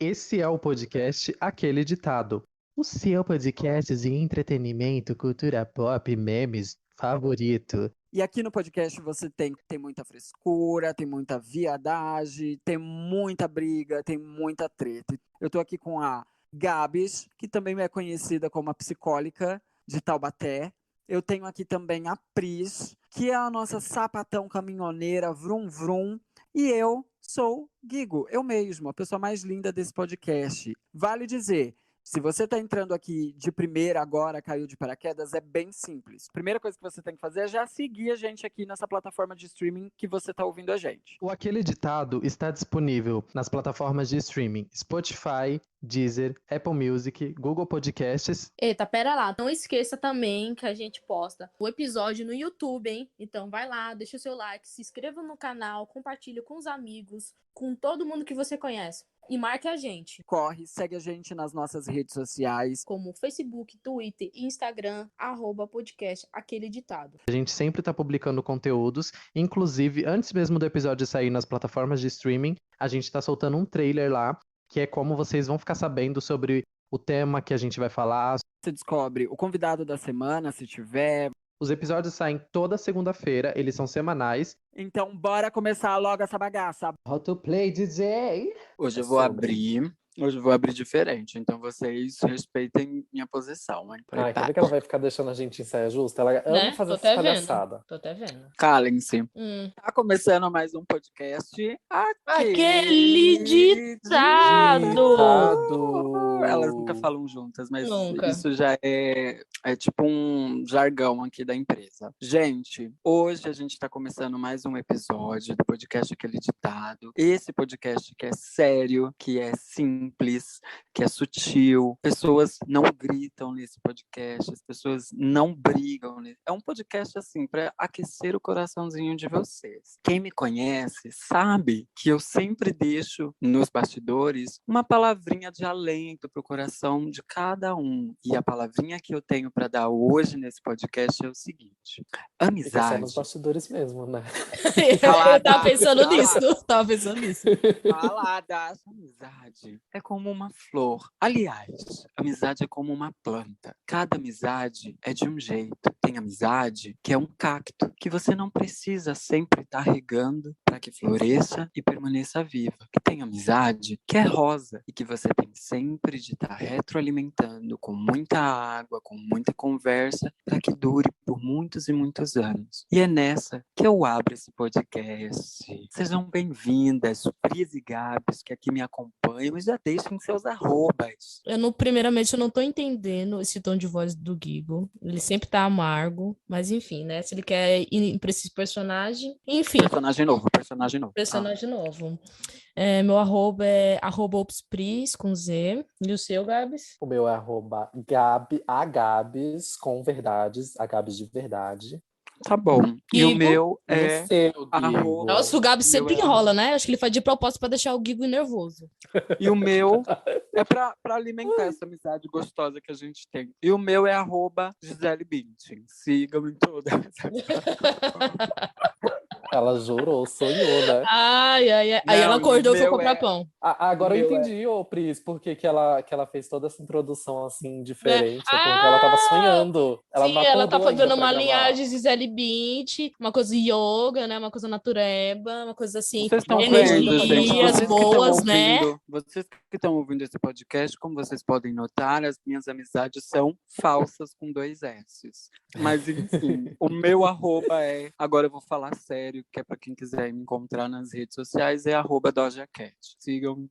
Esse é o podcast Aquele Ditado. O seu podcast de entretenimento, cultura pop, memes favorito. E aqui no podcast você tem muita frescura, tem muita viadagem, tem muita briga, tem muita treta. Eu tô aqui com a Gabs, que também é conhecida como a psicólica de Taubaté. Eu tenho aqui também a Pris, que é a nossa sapatão caminhoneira, vrum vrum. E eu sou Guigo, eu mesmo, a pessoa mais linda desse podcast. Vale dizer, se você está entrando aqui de primeira agora, caiu de paraquedas, é bem simples. Primeira coisa que você tem que fazer é já seguir a gente aqui nessa plataforma de streaming que você está ouvindo a gente. O Aquele Ditado está disponível nas plataformas de streaming Spotify, Deezer, Apple Music, Google Podcasts. Eita, pera lá. Não esqueça também que a gente posta o episódio no YouTube, hein? Então vai lá, deixa o seu like, se inscreva no canal, compartilhe com os amigos, com todo mundo que você conhece. E marque a gente. Corre, segue a gente nas nossas redes sociais. Como Facebook, Twitter e Instagram, @podcast Aquele Ditado. A gente sempre está publicando conteúdos, inclusive antes mesmo do episódio sair nas plataformas de streaming, a gente está soltando um trailer lá, que é como vocês vão ficar sabendo sobre o tema que a gente vai falar. Você descobre o convidado da semana, se tiver. Os episódios saem toda segunda-feira, eles são semanais. Então bora começar logo essa bagaça. How to play, DJ? Hoje eu vou abrir diferente, então vocês respeitem minha posição, hein? Ai, quer ver que ela vai ficar deixando a gente em saia justa? Ela ama Né? fazer Tô essa até vendo. palhaçada. Tô até vendo. Calem-se. Tá começando mais um podcast. Aquele ditado! Elas nunca falam juntas, mas Nunca. isso já é tipo um jargão aqui da empresa. Gente, hoje a gente tá começando mais um episódio do podcast Aquele Ditado. Esse podcast que é sério, que é simples, que é sutil. Pessoas não gritam nesse podcast, as pessoas não brigam. É um podcast assim para aquecer o coraçãozinho de vocês. Quem me conhece sabe que eu sempre deixo nos bastidores uma palavrinha de alento pro coração de cada um. E a palavrinha que eu tenho para dar hoje nesse podcast é o seguinte: Fica só amizade. nos bastidores mesmo, né? Eu tava pensando nisso. Falada, amizade é como uma flor. Aliás, amizade é como uma planta. Cada amizade é de um jeito. Tem amizade que é um cacto, que você não precisa sempre estar regando para que floresça e permaneça viva. E tem amizade que é rosa e que você tem sempre de estar retroalimentando com muita água, com muita conversa, para que dure por muitos e muitos anos. E é nessa que eu abro esse podcast. Sejam bem-vindas, Pris e Gabs, que aqui me acompanham, e já deixem seus arrobas. Primeiramente, eu não tô entendendo esse tom de voz do Guigo. Ele sempre tá amargo, mas enfim, né? Se ele quer ir pra esse personagem, enfim. Personagem novo. Personagem novo. Meu arroba é @opspris, com Z. E o seu, Gabs? O meu é @Gabs, com verdades, a Gabs de verdade. Tá bom. E Guigo? o meu E é... o seu, arroba- Guigo? Nossa, o Gabs meu sempre é- enrola, né? Acho que ele faz de propósito pra deixar o Guigo nervoso. E o meu é pra alimentar essa amizade gostosa que a gente tem. E o meu é @Gisele Bündchen. Sigam em todas. Ela jurou, sonhou, né? Ai. Aí Não, ela acordou e foi o meu comprar é- pão. Agora eu Meu entendi, ô Pris, por que ela fez toda essa introdução assim, diferente. É porque ela tava sonhando. Ela Sim, não ela tá acordou ainda fazendo pra uma gravar. linhagem Gisele Bündchen, uma coisa yoga, né? Uma coisa natureba, uma coisa assim, Vocês estão vendo, gente? energias Vocês que boas, estão né? Vocês que estão ouvindo esse podcast, como vocês podem notar, as minhas amizades são falsas com 2 S's. Mas, enfim, o meu arroba é... Agora eu vou falar sério, que é pra quem quiser me encontrar nas redes sociais, é @DojaCat. Sigam em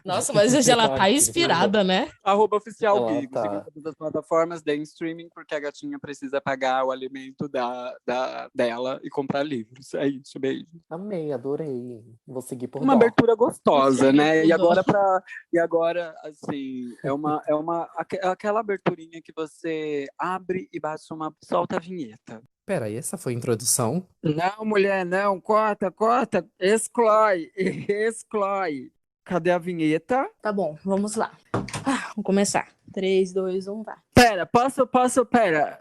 Nossa, mas hoje ela tá Ai, que inspirada, né? @oficial Ela Guigo. tá. Sigam todas as plataformas, deem streaming, porque a gatinha precisa pagar o alimento dela e comprar livros. É isso, beijo. Amei, adorei. Vou seguir por Uma dó. abertura gostosa, né? E Tudo. agora, assim, aquela aberturinha que você abre e solta a vinheta. Peraí, essa foi a introdução? Não, mulher, não, corta, exclui. Cadê a vinheta? Tá bom, vamos lá. Vamos começar. 3, 2, 1, vai.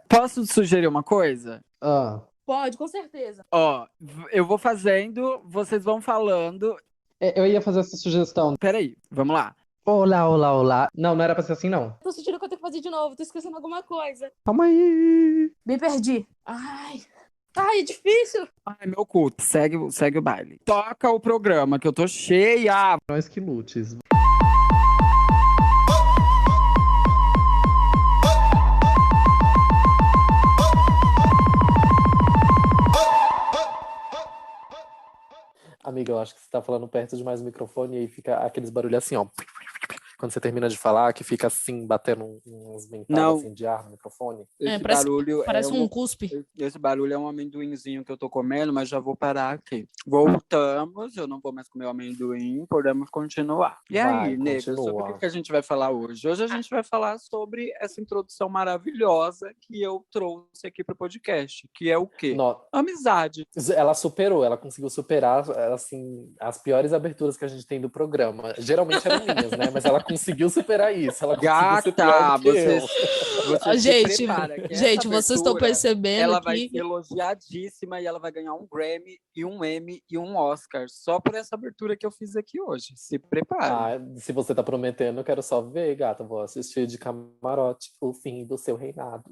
Posso sugerir uma coisa? Pode, com certeza. Ó, eu vou fazendo, vocês vão falando. Eu ia fazer essa sugestão. Peraí, vamos lá. Olá, olá, olá. Não, não era pra ser assim, não. Tô sentindo que eu tenho que fazer de novo, tô esquecendo alguma coisa. Calma aí. Me perdi. Ai, é difícil. Ai, meu cu, segue o baile. Toca o programa, que eu tô cheia. Nós que lutes. Amiga, eu acho que você tá falando perto demais do microfone e aí fica aqueles barulhos assim, ó. Quando você termina de falar, que fica assim, batendo uns mentadas assim, de ar no microfone. Esse barulho parece um cuspe. Esse barulho é um amendoinzinho que eu tô comendo, mas já vou parar aqui. Voltamos, eu não vou mais comer o amendoim, podemos continuar. E aí, nega, sobre o que a gente vai falar hoje? Hoje a gente vai falar sobre essa introdução maravilhosa que eu trouxe aqui pro podcast, que é o quê? Amizade. Ela superou, ela conseguiu superar, assim, as piores aberturas que a gente tem do programa. Geralmente eram minhas, né? Mas ela conseguiu superar isso. Ela conseguiu ser pior do que eu. Gente, vocês estão percebendo ela vai ser elogiadíssima e ela vai ganhar um Grammy e um Emmy e um Oscar só por essa abertura que eu fiz aqui hoje. Se prepare. Se você tá prometendo, eu quero só ver, gata. Vou assistir de camarote o fim do seu reinado.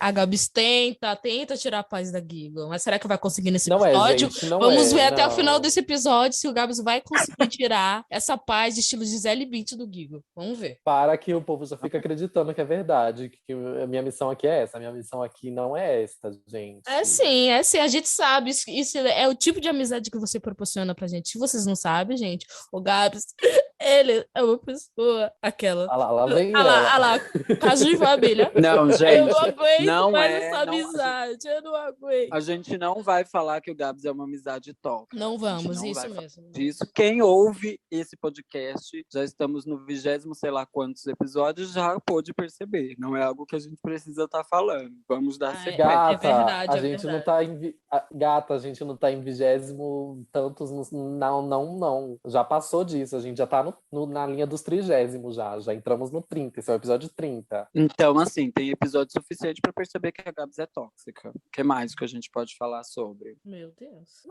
A Gabs tenta tirar a paz da Giga. Mas será que vai conseguir nesse não episódio? Gente, não Vamos ver até o final desse episódio se o Gabs vai conseguir tirar essa paz de estilo Gisele Bündchen do Giga. Vamos ver. Para que o povo já fica acreditando que é verdade, que a minha missão aqui é essa. A minha missão aqui não é esta, gente. É sim. A gente sabe. Isso é o tipo de amizade que você proporciona pra gente. Se vocês não sabem, gente, o Gabs, ele é uma pessoa, aquela. Lá vem lá, caso de família. Não, gente. Eu não aguento mais essa amizade. Eu não aguento. A gente não vai falar que o Gabs é uma amizade tóxica. Não vamos, isso mesmo. Disso. Quem ouve esse podcast, já estamos no 20º, sei lá quantos episódios, já pôde perceber. Não é algo que a gente precisa estar falando. Vamos dar sequência. Gata, é verdade, a gente não tá em... Gata, a gente não tá em 20º tantos... Não. Já passou disso. A gente já tá na linha dos 30º já. Já entramos no 30. Esse é o episódio 30. Então, assim, tem episódio suficiente pra perceber que a Gabs é tóxica. O que mais que a gente pode falar sobre? Meu Deus.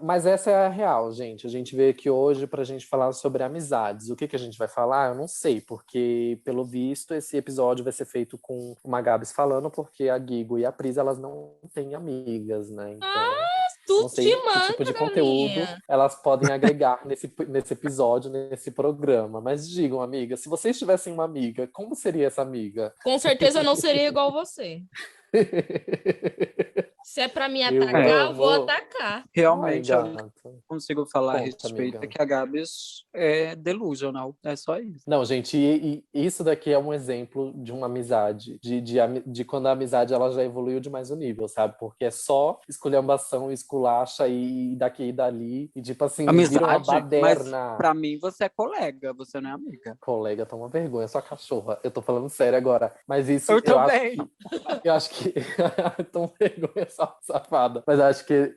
Mas essa é a real, gente. A gente veio aqui hoje pra gente falar sobre amizades. O que a gente vai falar? Eu não sei, porque, pelo visto, esse episódio vai ser feito com uma Gabs falando, porque a Gigo e a Pris, elas não têm amigas, né? Então, não sei que tipo de conteúdo elas podem agregar nesse episódio, nesse programa. Mas digam, amiga, se vocês tivessem uma amiga, como seria essa amiga? Com certeza não seria igual você. Se é pra me atacar, eu vou atacar. Realmente, eu não consigo falar a respeito, que a Gabs é delusional. É só isso. Não, gente, e isso daqui é um exemplo de uma amizade. De quando a amizade ela já evoluiu de mais um nível, sabe? Porque é só esculhambação, esculacha e daqui e dali. E tipo assim, vira uma baderna. Mas pra mim, você é colega, você não é amiga. Colega, toma vergonha, sua cachorra. Eu tô falando sério agora. Mas isso... Eu também. Eu acho que... toma vergonha, safada. Mas acho que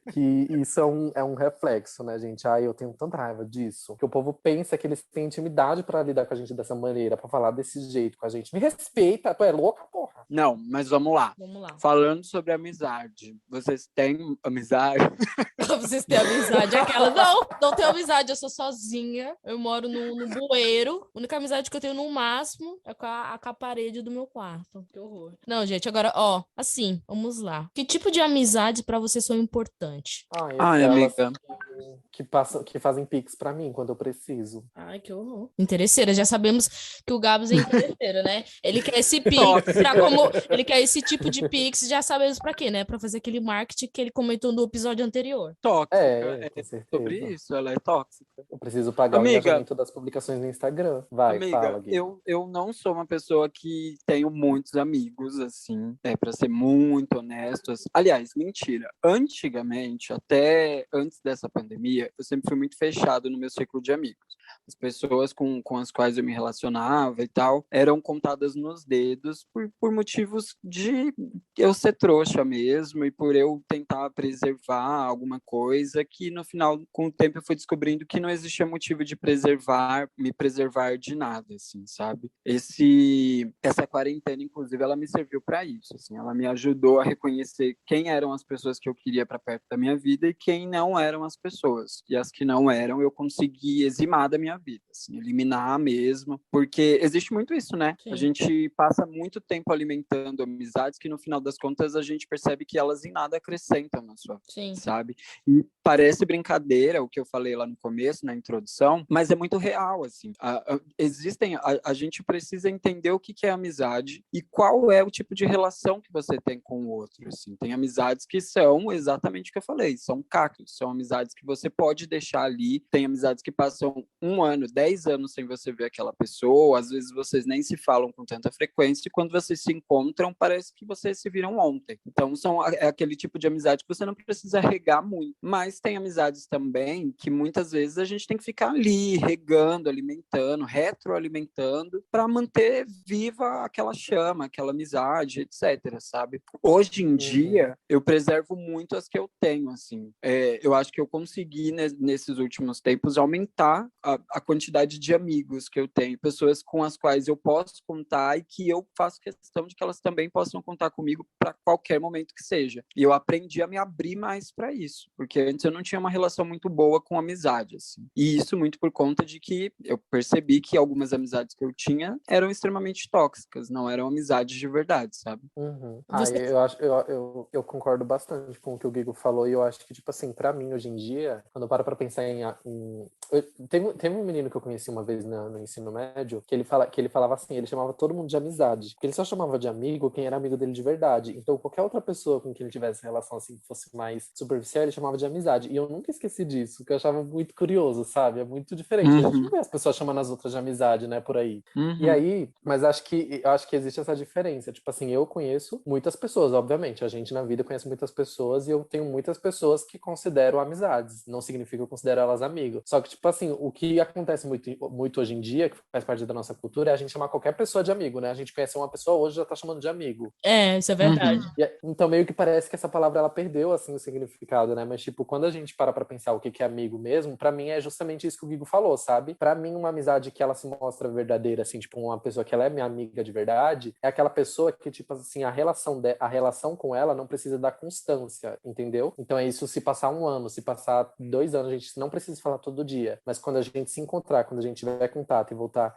isso é um reflexo, né, gente? Eu tenho tanta raiva disso. Que o povo pensa que eles têm intimidade pra lidar com a gente dessa maneira, pra falar desse jeito com a gente. Me respeita, tu é louca, porra? Não, mas vamos lá. Falando sobre amizade. Vocês têm amizade? Vocês têm amizade? Aquela, não tenho amizade, eu sou sozinha. Eu moro no bueiro. A única amizade que eu tenho no máximo é com a parede do meu quarto. Que horror. Não, gente, agora, assim, vamos lá. Que tipo de amizade pra você são importante? Amiga. Que fazem pix pra mim quando eu preciso. Ai, que horror. Interesseira, já sabemos que o Gabs é interesseiro, né? Ele quer esse pix ele quer esse tipo de pix, já sabemos pra quê, né? Pra fazer aquele marketing que ele comentou no episódio anterior. Tóxica. Com certeza. Sobre isso, ela é tóxica. Eu preciso pagar o engajamento das publicações no Instagram. Fala, Gui. eu não sou uma pessoa que tenho muitos amigos, assim, pra ser muito honesto. Assim. Aliás, mentira. Antigamente, até antes dessa pandemia, eu sempre fui muito fechado no meu círculo de amigos. As pessoas com as quais eu me relacionava e tal, eram contadas nos dedos por motivos de eu ser trouxa mesmo e por eu tentar preservar alguma coisa que, no final, com o tempo, eu fui descobrindo que não existia motivo de me preservar de nada, assim, sabe? Essa quarentena, inclusive, ela me serviu para isso, assim, ela me ajudou a reconhecer quem eram as pessoas que eu queria para perto da minha vida e quem não eram as pessoas. e as que não eram, eu consegui eximar da minha vida, assim, eliminar mesmo, porque existe muito isso, né? Sim. A gente passa muito tempo alimentando amizades que no final das contas a gente percebe que elas em nada acrescentam na sua vida, Sim. sabe? E parece brincadeira o que eu falei lá no começo, na introdução, mas é muito real, assim. A gente precisa entender o que é amizade e qual é o tipo de relação que você tem com o outro, assim. Tem amizades que são exatamente o que eu falei, são cactos, são amizades que você pode deixar ali, tem amizades que passam 1 ano, 10 anos sem você ver aquela pessoa, às vezes vocês nem se falam com tanta frequência e quando vocês se encontram, parece que vocês se viram ontem. Então, é aquele tipo de amizade que você não precisa regar muito. Mas tem amizades também que muitas vezes a gente tem que ficar ali, regando, alimentando, retroalimentando, para manter viva aquela chama, aquela amizade, etc, sabe? Hoje em dia, eu preservo muito as que eu tenho, assim. Eu acho que eu consegui, nesses últimos tempos, aumentar a quantidade de amigos que eu tenho, pessoas com as quais eu posso contar e que eu faço questão de que elas também possam contar comigo para qualquer momento que seja. E eu aprendi a me abrir mais para isso, porque antes eu não tinha uma relação muito boa com amizade, assim. E isso muito por conta de que eu percebi que algumas amizades que eu tinha eram extremamente tóxicas, não eram amizades de verdade, sabe? Eu concordo bastante com o que o Guigo falou, e eu acho que, tipo assim, pra mim, hoje em dia, quando eu paro pra pensar teve um menino que eu conheci uma vez no ensino médio, que ele falava assim, ele chamava todo mundo de amizade, porque ele só chamava de amigo quem era amigo dele de verdade. Então, qualquer outra pessoa com quem ele tivesse relação, assim, que fosse mais superficial, ele chamava de amizade. E eu nunca esqueci disso, que eu achava muito curioso, sabe? É muito diferente. A gente não vê as pessoas chamando as outras de amizade, né, por aí. E aí, mas eu acho que existe essa diferença. Tipo assim, eu conheço muitas pessoas, obviamente. A gente na vida conhece muitas pessoas e eu tenho muitas pessoas que considero amizades. Não significa que eu considero elas amigos. Só que, tipo assim, o que acontece muito hoje em dia, que faz parte da nossa cultura, é a gente chamar qualquer pessoa de amigo, né? A gente conhece uma pessoa, hoje já tá chamando de amigo. Isso é verdade. Então, meio que parece que essa palavra, ela perdeu, assim, o significado, né? Mas, tipo, quando a gente para pra pensar o que é amigo mesmo, pra mim é justamente isso que o Guigo falou, sabe? Pra mim, uma amizade que ela se mostra verdadeira, assim, tipo, uma pessoa que ela é minha amiga de verdade, é aquela pessoa que, tipo assim, a relação com ela não precisa da constância, entendeu? Então é isso, se passar 1 ano, se passar 2 anos, a gente não precisa falar todo dia, mas quando a gente se encontrar, quando a gente tiver contato e voltar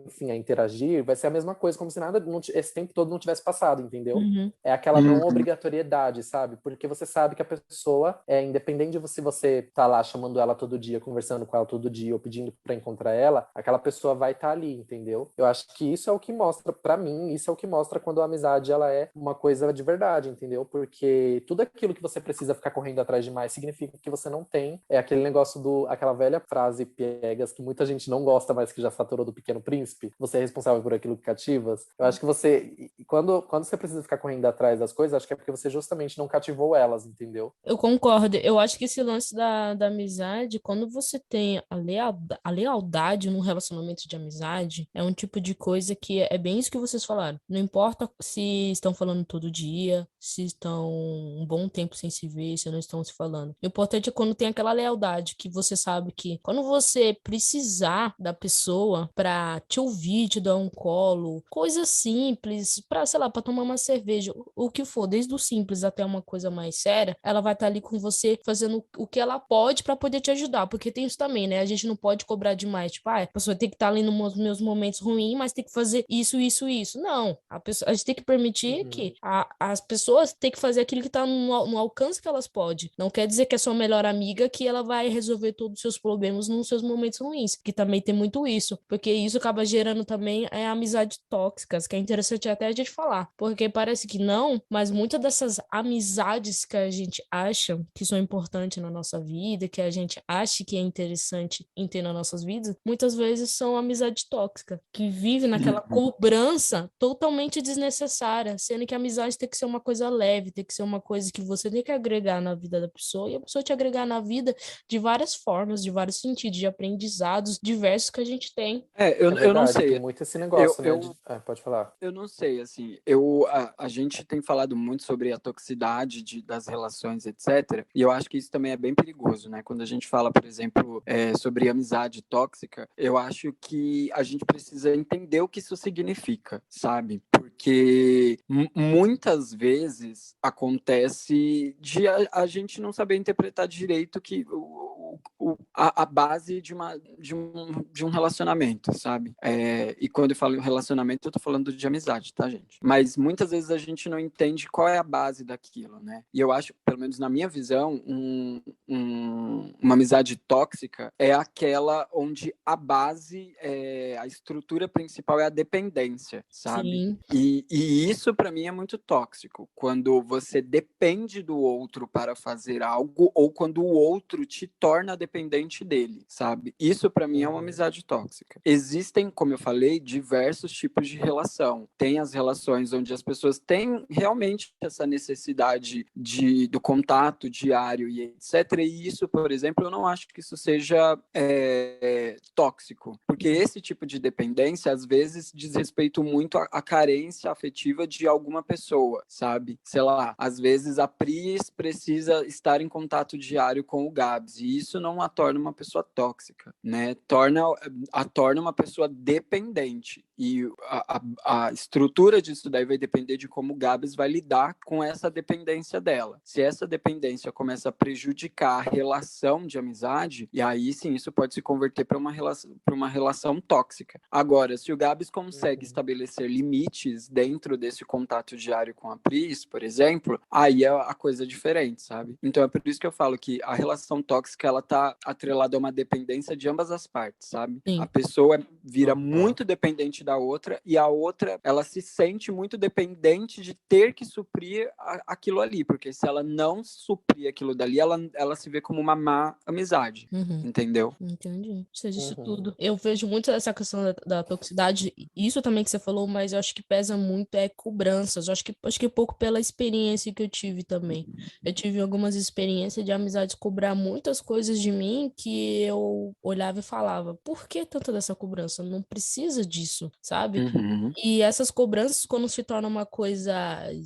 enfim, a interagir, vai ser a mesma coisa, como se nada, esse tempo todo não tivesse passado, entendeu? É aquela não obrigatoriedade, sabe? Porque você sabe que a pessoa, independente de se você tá lá chamando ela todo dia, conversando com ela todo dia, ou pedindo pra encontrar ela, aquela pessoa vai estar ali, entendeu? Eu acho que isso é o que mostra, pra mim, isso é o que mostra quando a amizade, ela é uma coisa de verdade, entendeu? Porque tudo aquilo que você precisa ficar correndo atrás demais significa que você não tem. É aquele negócio aquela velha frase piegas que muita gente não gosta, mas que já saturou do Pequeno Príncipe. Você é responsável por aquilo que cativas. Eu acho que quando você precisa ficar correndo atrás das coisas, acho que é porque você justamente não cativou elas, entendeu? Eu concordo. Eu acho que esse lance da amizade, quando você tem a lealdade num relacionamento de amizade, é um tipo de coisa que é bem isso que vocês falaram. Não importa se estão falando todo dia, se estão um bom tempo sem se ver, se não estão se falando. O importante é quando tem aquela lealdade, que você sabe que quando você precisar da pessoa pra te ouvir, te dar um colo, coisas simples, pra, sei lá, pra tomar uma cerveja, o que for, desde o simples até uma coisa mais séria, ela vai estar ali com você fazendo o que ela pode pra poder te ajudar, porque tem isso também, né? A gente não pode cobrar demais, tipo, a pessoa tem que estar ali nos meus momentos ruins, mas tem que fazer isso, isso, isso. Não, a gente tem que permitir que as pessoas têm que fazer aquilo que tá no alcance que elas podem. Não quer dizer que é sua melhor amiga que ela vai resolver todos os seus problemas nos seus momentos ruins, que também tem muito isso, porque isso acaba gerando também amizades tóxicas, que é interessante até a gente falar, porque parece que não, mas muitas dessas amizades que a gente acha que são importantes na nossa vida, que a gente acha que é interessante em ter nas nossas vidas, muitas vezes são amizades tóxicas, que vivem naquela cobrança totalmente desnecessária, sendo que a amizade tem que ser uma coisa leve, tem que ser uma coisa que você tem que agregar na vida da pessoa, e a pessoa te agregar na vida de várias formas, de vários sentidos, de aprendizados diversos que a gente tem. Eu não sei. Tem muito esse negócio, né? Pode falar. Eu não sei, assim, a gente tem falado muito sobre a toxicidade das relações, etc. E eu acho que isso também é bem perigoso, né? Quando a gente fala, por exemplo, sobre amizade tóxica, eu acho que a gente precisa entender o que isso significa, sabe? Porque muitas vezes acontece de a gente não saber interpretar direito a base de um relacionamento, sabe? E quando eu falo em relacionamento, eu tô falando de amizade, tá, gente? Mas muitas vezes a gente não entende qual é a base daquilo, né? E eu acho, pelo menos na minha visão, uma amizade tóxica é aquela onde a base, a estrutura principal é a dependência, sabe? Sim. E isso para mim é muito tóxico, quando você depende do outro para fazer algo ou quando o outro te torna dependente dele, sabe? Isso para mim é uma amizade tóxica. Existem, como eu falei, diversos tipos de relação. Tem as relações onde as pessoas têm realmente essa necessidade do contato diário e etc. E isso, por exemplo, eu não acho que isso seja tóxico, porque esse tipo de dependência às vezes diz respeito muito à carência afetiva de alguma pessoa, sabe? Sei lá, às vezes a Pris precisa estar em contato diário com o Gabs, e isso não a torna uma pessoa tóxica, né? A torna uma pessoa dependente. E a estrutura disso daí vai depender de como o Gabs vai lidar com essa dependência dela. Se essa dependência começa a prejudicar a relação de amizade, e aí sim, isso pode se converter para uma relação tóxica. Agora, se o Gabs consegue estabelecer limites dentro desse contato diário com a Pris, por exemplo, aí a coisa é diferente, sabe? Então é por isso que eu falo que a relação tóxica, ela tá atrelada a uma dependência de ambas as partes, sabe? Sim. A pessoa vira muito dependente da outra e a outra, ela se sente muito dependente de ter que suprir aquilo ali, porque se ela não suprir aquilo dali, ela se vê como uma má amizade, entendeu? Entendi. Você disse tudo. Eu vejo muito essa questão da toxicidade, isso também que você falou, mas eu acho que pesa muito cobranças. Eu acho que pouco pela experiência que eu tive também. Eu tive algumas experiências de amizade cobrar muitas coisas de mim que eu olhava e falava, por que tanta dessa cobrança? Não precisa disso, sabe? E essas cobranças, quando se torna uma coisa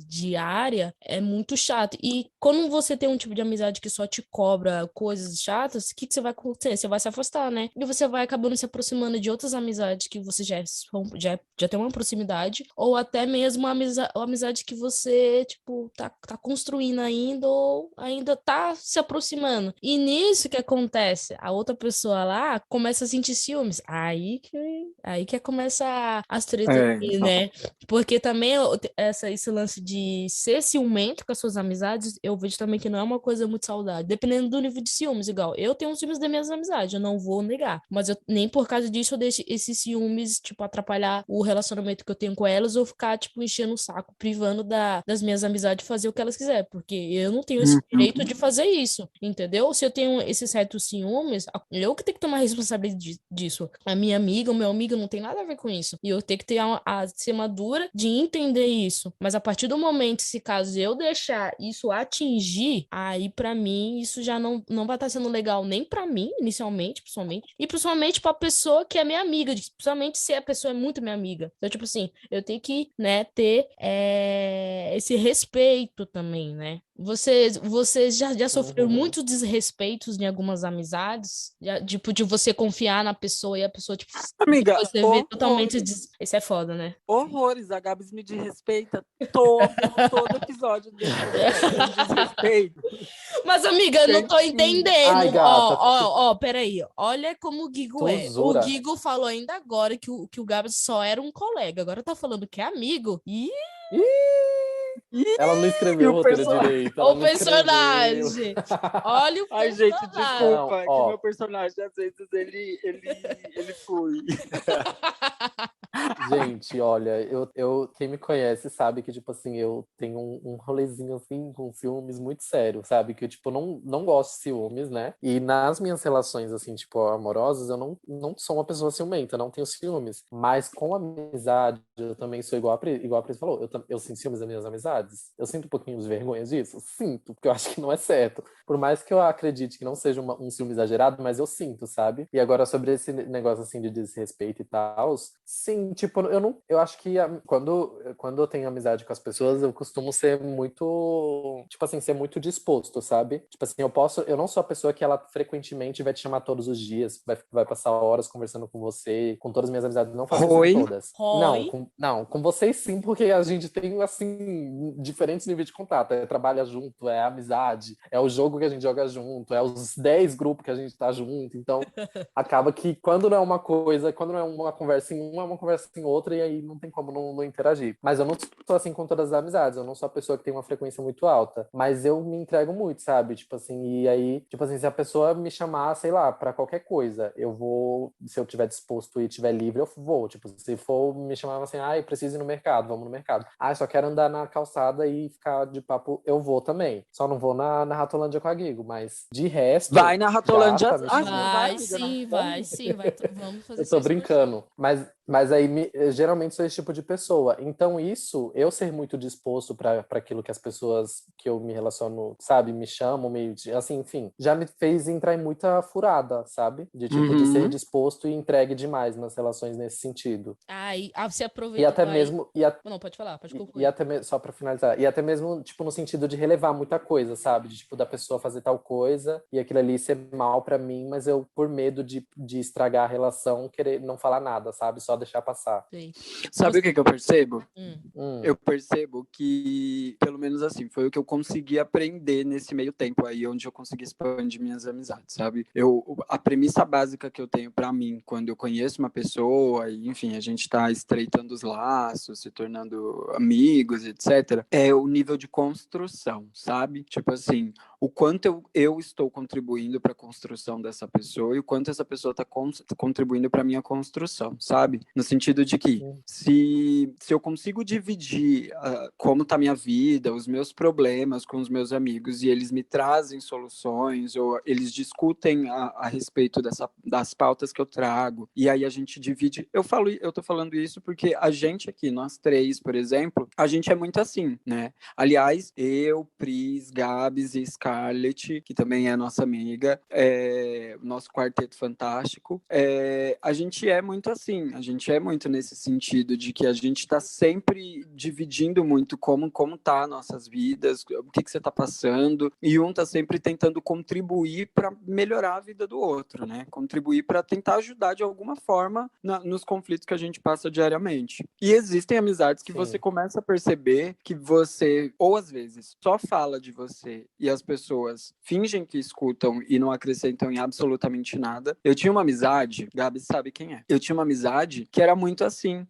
diária, é muito chato. E quando você tem um tipo de amizade que só te cobra coisas chatas, o que você vai acontecer? Você vai se afastar, né? E você vai acabando se aproximando de outras amizades que você já tem uma proximidade, ou até mesmo uma amizade que você, tipo, tá construindo ainda, ou ainda tá se aproximando. E nisso que acontece, a outra pessoa lá começa a sentir ciúmes. Aí que começa as tretas aqui, né? Porque também esse lance de ser ciumento com as suas amizades, eu vejo também que não é uma coisa muito saudável. Dependendo do nível de ciúmes, igual. Eu tenho ciúmes das minhas amizades, eu não vou negar. Mas nem por causa disso eu deixo esses ciúmes, tipo, atrapalhar o relacionamento que eu tenho com elas ou ficar, tipo, enchendo o saco, privando das minhas amizades de fazer o que elas quiserem. Porque eu não tenho esse direito de fazer isso, entendeu? Se eu tenho esses certos ciúmes, eu que tenho que tomar responsabilidade disso. A minha amiga, o meu amigo não tem nada a ver com isso. E eu tenho que ter ser madura de entender isso. Mas a partir do momento, se caso eu deixar isso atingir, aí pra mim isso já não vai estar sendo legal nem pra mim, inicialmente, principalmente, e principalmente pra pessoa que é minha amiga, principalmente se a pessoa é muito minha amiga. Então, tipo assim, eu tenho que, né, ter esse respeito também, né? Você já sofreu muitos desrespeitos em algumas amizades? Tipo, de você confiar na pessoa e a pessoa, tipo, Amiga, você vê totalmente... Isso é foda, né? Horrores, a Gabs me desrespeita todo episódio desse podcast, me desrespeito. Mas, amiga, eu não tô entendendo. Ai, gata. Peraí. Olha como o Gigo é. O Gigo falou ainda agora que o Gabs só era um colega. Agora tá falando que é amigo. Ela não escreveu o roteiro direito. O personagem. Olha o personagem. Ai, gente, desculpa. Não, que meu personagem, às vezes, ele flui. Gente, olha, quem me conhece sabe que, tipo assim, eu tenho um rolezinho, assim, com ciúmes muito sério, sabe? Que eu, tipo, não gosto de ciúmes, né? E nas minhas relações, assim, tipo, amorosas, eu não sou uma pessoa ciumenta, não tenho ciúmes. Mas com amizade, eu também sou igual a Pris falou, eu sinto ciúmes das minhas amizades. Eu sinto um pouquinho de vergonha disso? Sinto, porque eu acho que não é certo. Por mais que eu acredite que não seja um ciúme exagerado, mas eu sinto, sabe? E agora, sobre esse negócio, assim, de desrespeito e tal, sim, tipo, eu acho que quando eu tenho amizade com as pessoas, eu costumo ser muito, tipo assim, ser muito disposto, sabe? Tipo assim, eu não sou a pessoa que ela frequentemente vai te chamar todos os dias, vai passar horas conversando com você, com todas as minhas amizades, não faço isso com todas. Não, com vocês sim, porque a gente tem, assim, diferentes níveis de contato. Trabalha junto, é amizade, é o jogo que a gente joga junto, é os 10 grupos que a gente tá junto. Então, acaba que quando não é uma coisa, quando não é uma conversa em uma, é uma conversa em outra, e aí não tem como não interagir. Mas eu não sou assim com todas as amizades, eu não sou a pessoa que tem uma frequência muito alta, mas eu me entrego muito, sabe? Tipo assim, e aí, tipo assim, se a pessoa me chamar, sei lá, pra qualquer coisa, eu vou, se eu tiver disposto e tiver livre, eu vou. Tipo, se for me chamar assim, eu preciso ir no mercado, vamos no mercado. Só quero andar na calçada e ficar de papo, eu vou também. Só não vou na Ratolândia com a Guigo, mas de resto... Vai na Ratolândia. Gata, me chama. Vai sim, vai sim. Vamos fazer Eu tô isso. brincando. Mas aí, geralmente, sou esse tipo de pessoa. Então, eu ser muito disposto para aquilo que as pessoas que eu me relaciono, sabe, me chamam, assim, enfim, já me fez entrar em muita furada, sabe? De tipo, de ser disposto e entregue demais nas relações nesse sentido. Você aproveitou E até mesmo... Não, pode falar, pode concluir. E até só pra finalizar, e até mesmo, tipo, no sentido de relevar muita coisa, sabe? De, tipo, da pessoa fazer tal coisa e aquilo ali ser mal pra mim, mas eu, por medo de estragar a relação, querer não falar nada, sabe? Só deixar passar. Sim. Sabe o que eu percebo? Hum. Eu percebo que, pelo menos assim, foi o que eu consegui aprender nesse meio tempo aí, onde eu consegui expandir minhas amizades, sabe? A premissa básica que eu tenho pra mim, quando eu conheço uma pessoa, e, enfim, a gente tá estreitando os laços, se tornando amigos, etc., é o nível de construção, sabe? Tipo assim, o quanto eu estou contribuindo para a construção dessa pessoa e o quanto essa pessoa está contribuindo para minha construção, sabe? No sentido de que se eu consigo dividir como tá minha vida, os meus problemas com os meus amigos e eles me trazem soluções ou eles discutem a respeito das pautas que eu trago e aí a gente divide. Eu tô falando isso porque a gente aqui, nós três, por exemplo, a gente é muito assim, né? Aliás, eu, Pris, Gabs e Scarlett, que também é nossa amiga, nosso quarteto fantástico, a gente é muito assim, a gente é muito nesse sentido de que a gente tá sempre dividindo muito como tá nossas vidas, o que você tá passando, e um tá sempre tentando contribuir para melhorar a vida do outro, né? Contribuir para tentar ajudar de alguma forma nos conflitos que a gente passa diariamente. E existem amizades que você começa a perceber que você, ou às vezes, só fala de você e as pessoas fingem que escutam e não acrescentam em absolutamente nada. Eu tinha uma amizade, Gabi sabe quem é. Eu tinha uma amizade que era muito assim.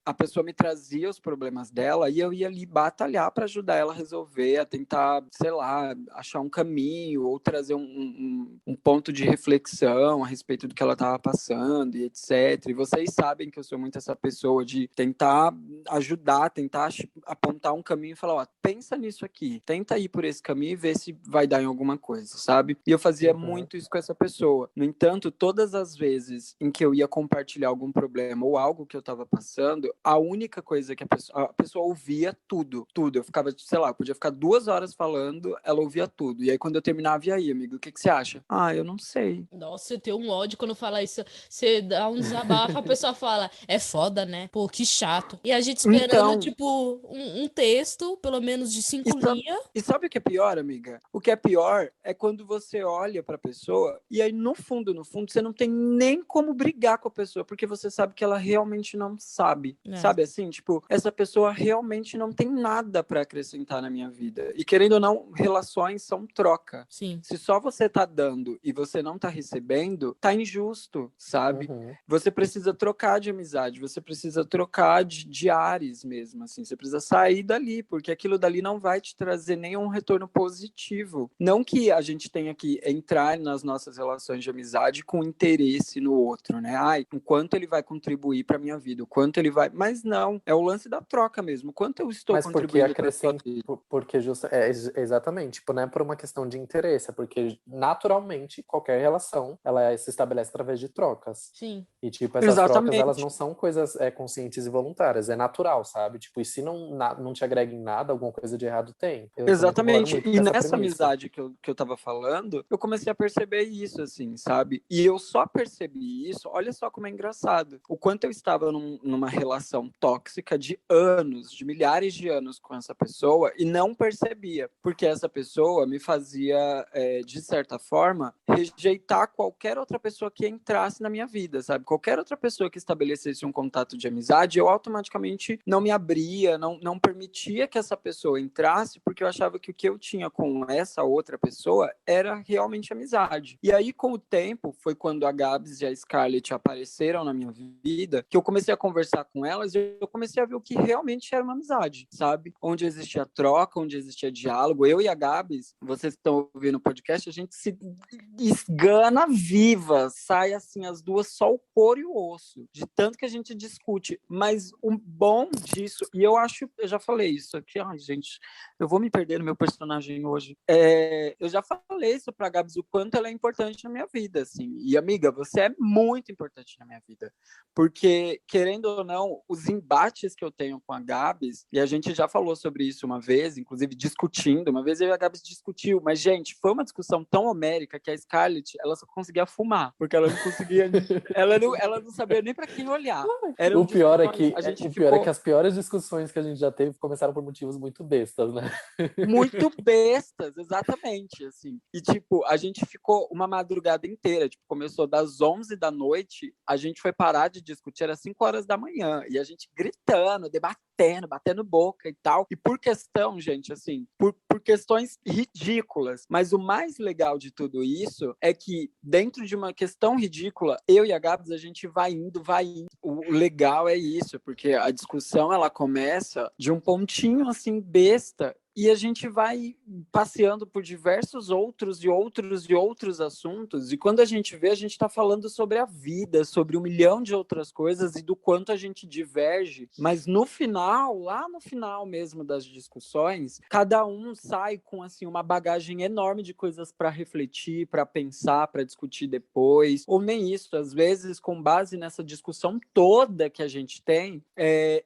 A pessoa me trazia os problemas dela e eu ia ali batalhar para ajudar ela a resolver, a tentar, sei lá, achar um caminho ou trazer um ponto de reflexão a respeito do que ela estava passando e etc. E vocês sabem que eu sou muito essa pessoa de tentar ajudar, tentar apontar um caminho e falar, ó, pensa nisso aqui, tenta ir por esse caminho e ver se vai dar em alguma coisa, sabe? E eu fazia muito isso com essa pessoa. No entanto, todas as vezes em que eu ia compartilhar algum problema ou algo que eu tava passando, a única coisa que a pessoa ouvia tudo. Eu ficava, sei lá, eu podia ficar 2 horas falando, ela ouvia tudo. E aí quando eu terminava, e aí, amigo, o que você acha? Eu não sei. Nossa, eu tenho um ódio quando fala isso. Você dá um desabafo, a pessoa fala, é foda, né? Pô, que chato. E a gente esperando, tipo, um texto, pelo menos de 5 linhas. E sabe o que é pior, amiga? O que é pior é quando você olha pra pessoa e aí, no fundo, você não tem nem como brigar com a pessoa, porque você sabe que ela realmente não sabe. Sabe assim? Tipo, essa pessoa realmente não tem nada pra acrescentar na minha vida. E querendo ou não, relações são troca. Sim. Se só você tá dando e você não tá recebendo, tá injusto, sabe? Você precisa trocar de amizade, você precisa trocar de ares mesmo, assim. Você precisa sair dali, porque aquilo dali não vai te trazer nenhum retorno positivo. Não que a gente tenha que entrar nas nossas relações de amizade com interesse no outro, né? O quanto ele vai contribuir para minha vida, o quanto ele vai... Mas não, é o lance da troca mesmo. O quanto eu estou contribuindo para a sua vida. Porque exatamente, tipo, não é por uma questão de interesse, é porque naturalmente qualquer relação, ela se estabelece através de trocas. Sim. E tipo, essas trocas, elas não são coisas conscientes e voluntárias, é natural, sabe? Tipo, e se não te agrega em nada, alguma coisa de errado tem. Exatamente. E nessa amizade que eu tava falando, eu comecei a perceber isso, assim, sabe? E eu só percebi isso, olha só como é engraçado. O quanto eu estava numa relação tóxica de anos, de milhares de anos com essa pessoa e não percebia, porque essa pessoa me fazia, de certa forma, rejeitar qualquer outra pessoa que entrasse na minha vida, sabe? Qualquer outra pessoa que estabelecesse um contato de amizade, eu automaticamente não me abria, não permitia que essa pessoa entrasse, porque eu achava que o que eu tinha com essa outra pessoa era realmente amizade. E aí, com o tempo, foi quando a Gabs e a Scarlett apareceram na minha vida, que eu comecei a conversar com elas e eu comecei a ver o que realmente era uma amizade, sabe? Onde existia troca, onde existia diálogo. Eu e a Gabs, vocês que estão ouvindo o podcast, a gente se esgana viva, sai assim, as duas só o couro e o osso, de tanto que a gente discute. Mas o bom disso, e eu já falei isso aqui, ai gente, eu vou me perder no meu personagem hoje. Eu já falei isso pra Gabs, o quanto ela é importante na minha vida, assim. E amiga, você é muito importante na minha vida, porque, querendo ou não, os embates que eu tenho com a Gabs, e a gente já falou sobre isso uma vez, inclusive discutindo, uma vez eu e a Gabs discutiu, mas gente, foi uma discussão tão homérica que a Scarlett, ela só conseguia fumar, porque ela não conseguia, ela não sabia nem pra quem olhar. O pior é que as piores discussões que a gente já teve começaram por motivos muito bestas, né? Muito bestas, exatamente, assim. E, tipo, a gente ficou uma madrugada inteira, tipo, começou das 11 da noite, a gente foi parar de discutir, era 5 horas da manhã, e a gente gritando, debatendo, batendo boca e tal. E por questão, gente, assim, por questões ridículas, mas o mais legal de tudo isso é que, dentro de uma questão ridícula, eu e a Gabs, a gente vai indo. O legal é isso, porque a discussão, ela começa de um pontinho, assim, besta, e a gente vai passeando por diversos outros assuntos, e quando a gente vê, a gente está falando sobre a vida, sobre 1 milhão de outras coisas, e do quanto a gente diverge, mas no final, lá no final mesmo das discussões, cada um sai com assim, uma bagagem enorme de coisas para refletir, para pensar, para discutir depois, ou nem isso, às vezes, com base nessa discussão toda que a gente tem,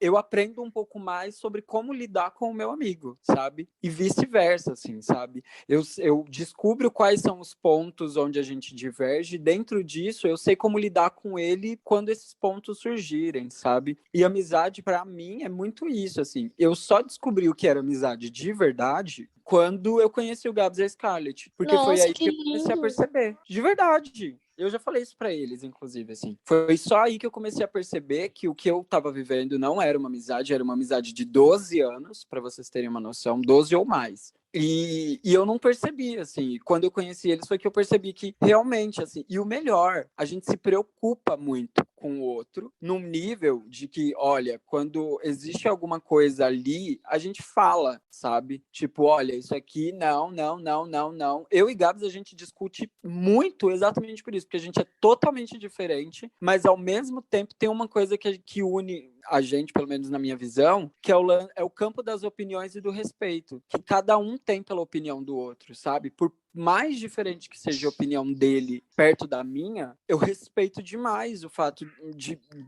eu aprendo um pouco mais sobre como lidar com o meu amigo, sabe? E vice-versa, assim, sabe? Eu descubro quais são os pontos onde a gente diverge, dentro disso eu sei como lidar com ele quando esses pontos surgirem, sabe? E amizade, para mim, é muito isso, assim. Eu só descobri o que era amizade de verdade quando eu conheci o Gabs e a Scarlett, porque Nossa, foi aí que que eu comecei a lindo. perceber. De verdade. Eu já falei isso pra eles, inclusive, assim. Foi só aí que eu comecei a perceber que o que eu tava vivendo não era uma amizade, era uma amizade de 12 anos, pra vocês terem uma noção, 12 ou mais. E eu não percebi, assim, quando eu conheci eles foi que eu percebi que realmente, assim, e o melhor, a gente se preocupa muito com o outro, num nível de que, olha, quando existe alguma coisa ali, a gente fala, sabe? Tipo, olha, isso aqui, não. Eu e Gabs, a gente discute muito exatamente por isso, porque a gente é totalmente diferente, mas ao mesmo tempo tem uma coisa que une a gente, pelo menos na minha visão, que é o campo das opiniões e do respeito, que cada um tem pela opinião do outro, sabe? Por mais diferente que seja a opinião dele perto da minha, eu respeito demais o fato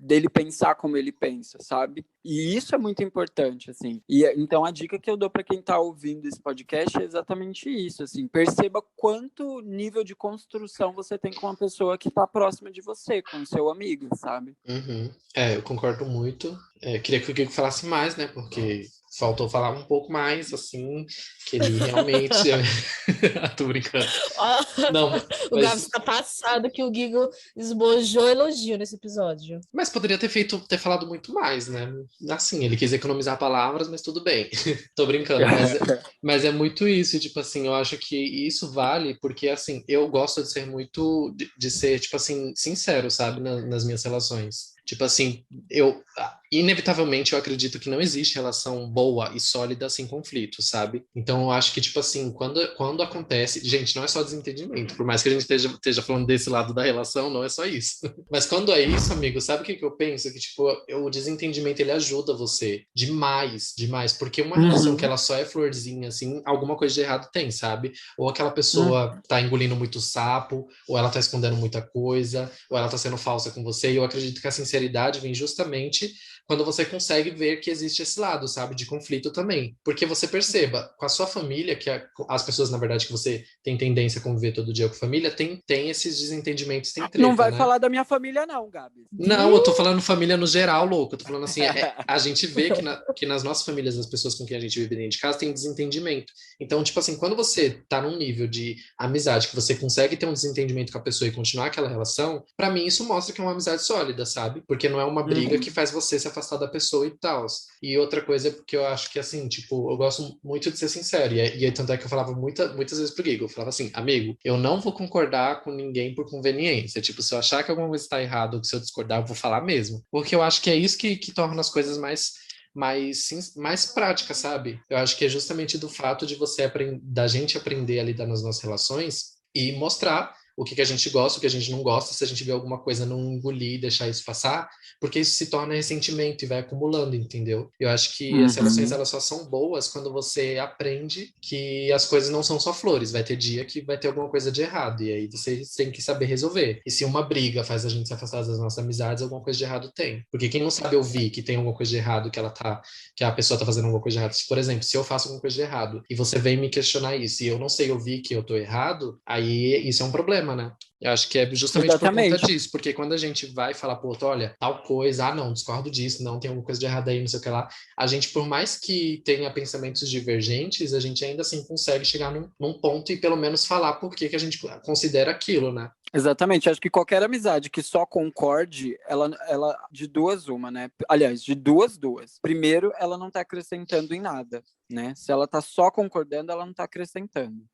dele pensar como ele pensa, sabe? E isso é muito importante, assim. E então a dica que eu dou para quem tá ouvindo esse podcast é exatamente isso, assim. Perceba quanto nível de construção você tem com uma pessoa que tá próxima de você, com o seu amigo, sabe? Uhum. Eu concordo muito. Queria que o Guigo falasse mais, né? Porque faltou falar um pouco mais, assim, que ele realmente... Tô brincando. Não, O Gabs tá passado que o Gigo esbojou elogio nesse episódio. Mas poderia ter falado muito mais, né? Assim, ele quis economizar palavras, mas tudo bem. Tô brincando, mas é muito isso, tipo assim, eu acho que isso vale porque, assim, eu gosto de ser muito, de ser, tipo assim, sincero, sabe, nas minhas relações. Tipo assim, inevitavelmente eu acredito que não existe relação boa e sólida sem conflito, sabe? Então eu acho que, tipo assim, quando acontece, gente, não é só desentendimento, por mais que a gente esteja falando desse lado da relação, não é só isso. Mas quando é isso, amigo, sabe o que eu penso? Que, tipo, o desentendimento, ele ajuda você demais, porque uma relação que ela só é florzinha, assim, alguma coisa de errado tem, sabe? Ou aquela pessoa tá engolindo muito sapo, ou ela tá escondendo muita coisa, ou ela tá sendo falsa com você, e eu acredito que a sinceridade vem justamente quando você consegue ver que existe esse lado, sabe, de conflito também. Porque você perceba, com a sua família, as pessoas, na verdade, que você tem tendência a conviver todo dia com a família, tem esses desentendimentos, tem Não treta, vai né? falar da minha família, não, Gabi. Não, eu tô falando família no geral, louco. Eu tô falando assim, a gente vê que nas nossas famílias, as pessoas com quem a gente vive dentro de casa, tem desentendimento. Então, tipo assim, quando você tá num nível de amizade que você consegue ter um desentendimento com a pessoa e continuar aquela relação, pra mim isso mostra que é uma amizade sólida, sabe? Porque não é uma briga que faz você se afastar da pessoa e tal. E outra coisa é porque eu acho que, assim, tipo, eu gosto muito de ser sincero. E tanto é que eu falava muitas vezes pro Gigo, eu falava assim, amigo, eu não vou concordar com ninguém por conveniência. Tipo, se eu achar que alguma coisa está errada ou que se eu discordar, eu vou falar mesmo. Porque eu acho que é isso que torna as coisas mais práticas, sabe? Eu acho que é justamente do fato de da gente aprender a lidar nas nossas relações e mostrar o que a gente gosta, o que a gente não gosta, se a gente vê alguma coisa, não engolir, deixar isso passar, porque isso se torna ressentimento e vai acumulando, entendeu? Eu acho que as relações, elas só são boas quando você aprende que as coisas não são só flores, vai ter dia que vai ter alguma coisa de errado, e aí você tem que saber resolver. E se uma briga faz a gente se afastar das nossas amizades, alguma coisa de errado tem. Porque quem não sabe ouvir que tem alguma coisa de errado, que a pessoa tá fazendo alguma coisa de errado, por exemplo, se eu faço alguma coisa de errado, e você vem me questionar isso, e eu não sei ouvir que eu tô errado, aí isso é um problema, né? Eu acho que é justamente por conta disso, porque quando a gente vai falar pro outro, olha, tal coisa, não, discordo disso, não, tem alguma coisa de errado aí, não sei o que lá, a gente, por mais que tenha pensamentos divergentes, a gente ainda assim consegue chegar num ponto e pelo menos falar por que a gente considera aquilo, né? Exatamente, acho que qualquer amizade que só concorde, ela de duas uma, né? Aliás, de duas. Primeiro, ela não tá acrescentando em nada, né? Se ela tá só concordando, ela não tá acrescentando.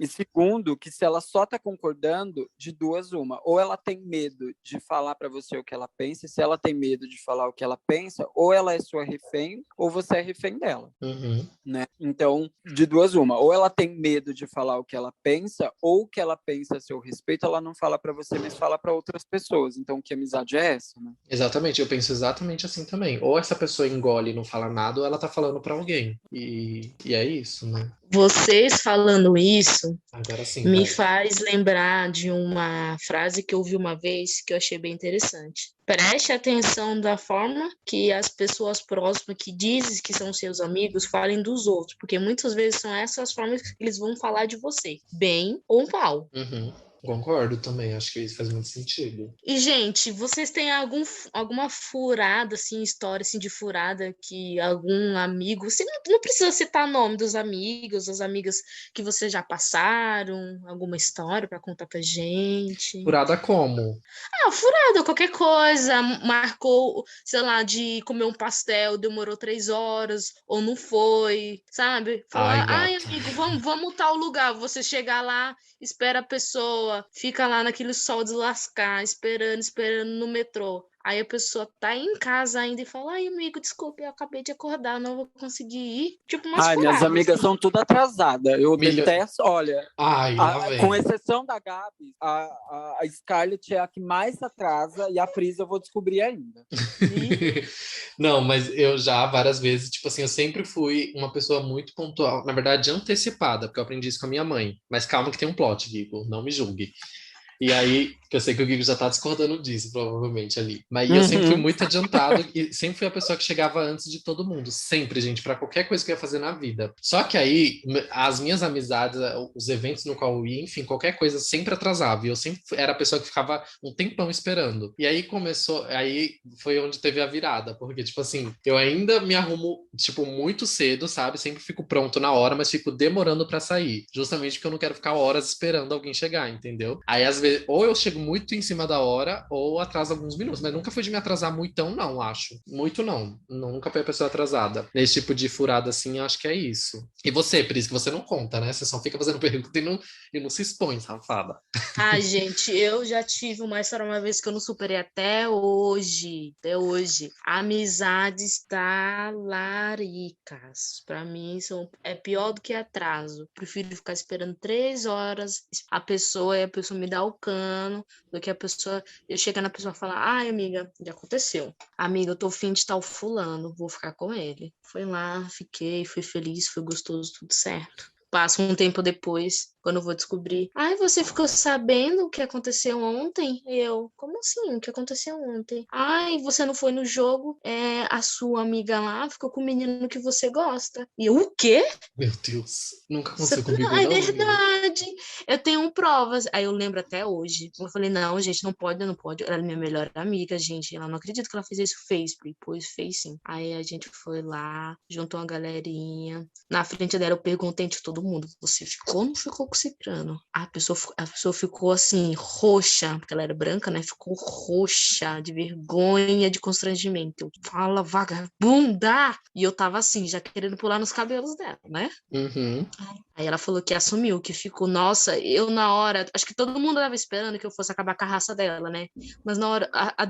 E segundo, que se ela só tá concordando, de duas uma, ou ela tem medo de falar para você o que ela pensa, e se ela tem medo de falar o que ela pensa, ou ela é sua refém, ou você é refém dela, né? Então, de duas uma, ou ela tem medo de falar o que ela pensa, ou o que ela pensa a seu respeito, ela não fala para você, mas fala para outras pessoas. Então, que amizade é essa, né? Exatamente, eu penso exatamente assim também. Ou essa pessoa engole e não fala nada, ou ela tá falando para alguém. E é isso, né? Vocês falando isso Agora sim, me vai. faz lembrar de uma frase que eu ouvi uma vez que eu achei bem interessante. Preste atenção da forma que as pessoas próximas que dizem que são seus amigos falem dos outros, porque muitas vezes são essas formas que eles vão falar de você, bem ou mal. Concordo também, acho que isso faz muito sentido. E, gente, vocês têm alguma furada, assim, história assim, de furada que algum amigo. Você não precisa citar o nome dos amigos, das amigas que vocês já passaram, alguma história para contar pra gente. Furada como? Furada, qualquer coisa. Marcou, sei lá, de comer um pastel, demorou 3 horas, ou não foi, sabe? Falar, ai, gata. amigo, vamos tal lugar. Você chegar lá, espera a pessoa, fica lá naquele sol de lascar, esperando no metrô. Aí a pessoa tá em casa ainda e fala, ai, amigo, desculpe, eu acabei de acordar, não vou conseguir ir. Tipo, umas furadas, minhas amigas assim. são tudo atrasadas. Eu detesto, olha, lá vem. com exceção da Gabi, a Scarlett é a que mais se atrasa e a Pris eu vou descobrir ainda. Não, mas eu já várias vezes, tipo assim, eu sempre fui uma pessoa muito pontual, na verdade antecipada, porque eu aprendi isso com a minha mãe. Mas calma que tem um plot, Gigo, não me julgue. E aí, que eu sei que o Gigo já tá discordando disso, provavelmente, ali. Mas eu sempre fui muito adiantado e sempre fui a pessoa que chegava antes de todo mundo. Sempre, gente, para qualquer coisa que eu ia fazer na vida. Só que aí, as minhas amizades, os eventos no qual eu ia, enfim, qualquer coisa sempre atrasava. E eu sempre era a pessoa que ficava um tempão esperando. E aí aí foi onde teve a virada. Porque, tipo assim, eu ainda me arrumo, tipo, muito cedo, sabe? Sempre fico pronto na hora, mas fico demorando para sair. Justamente porque eu não quero ficar horas esperando alguém chegar, entendeu? Aí, às vezes, ou eu chego muito em cima da hora, ou atraso alguns minutos. Mas nunca fui de me atrasar muitão, não, acho. Muito não. Nunca fui a pessoa atrasada. Nesse tipo de furada, assim, eu acho que é isso. E você, Pris, que você não conta, né? Você só fica fazendo pergunta e não se expõe, safada. Ai, gente, eu já tive uma história uma vez que eu não superei até hoje. Até hoje. Amizades talaricas. Pra mim, é pior do que atraso. Prefiro ficar esperando 3 horas a pessoa e a pessoa me dá o cano, do que eu chegar na pessoa e falar, ai, amiga, já aconteceu. Amiga, eu tô afim de tal fulano, vou ficar com ele. Fui lá, fiquei, fui feliz, foi gostoso, tudo certo. Passa um tempo depois, quando eu vou descobrir. Ai, você ficou sabendo o que aconteceu ontem? Eu, como assim? O que aconteceu ontem? Ai, você não foi no jogo? A sua amiga lá ficou com o menino que você gosta. E eu, o quê? Meu Deus, nunca aconteceu comigo, Não, é não, menina. verdade. Eu tenho provas. Aí eu lembro até hoje. Eu falei, não, gente, não pode, não pode. Ela é minha melhor amiga, gente. Ela não acredita que ela fez isso. Fez, pois fez sim. Aí a gente foi lá, juntou uma galerinha. Na frente dela eu perguntei de todo mundo, você ficou ou não ficou com o cicrano? A pessoa ficou assim, roxa, porque ela era branca, né? Ficou roxa, de vergonha, de constrangimento. Eu, fala, vagabunda! E eu tava assim, já querendo pular nos cabelos dela, né? Uhum. Aí ela falou que assumiu, que ficou, nossa, eu na hora, acho que todo mundo estava esperando que eu fosse acabar com a raça dela, né? Mas na hora, a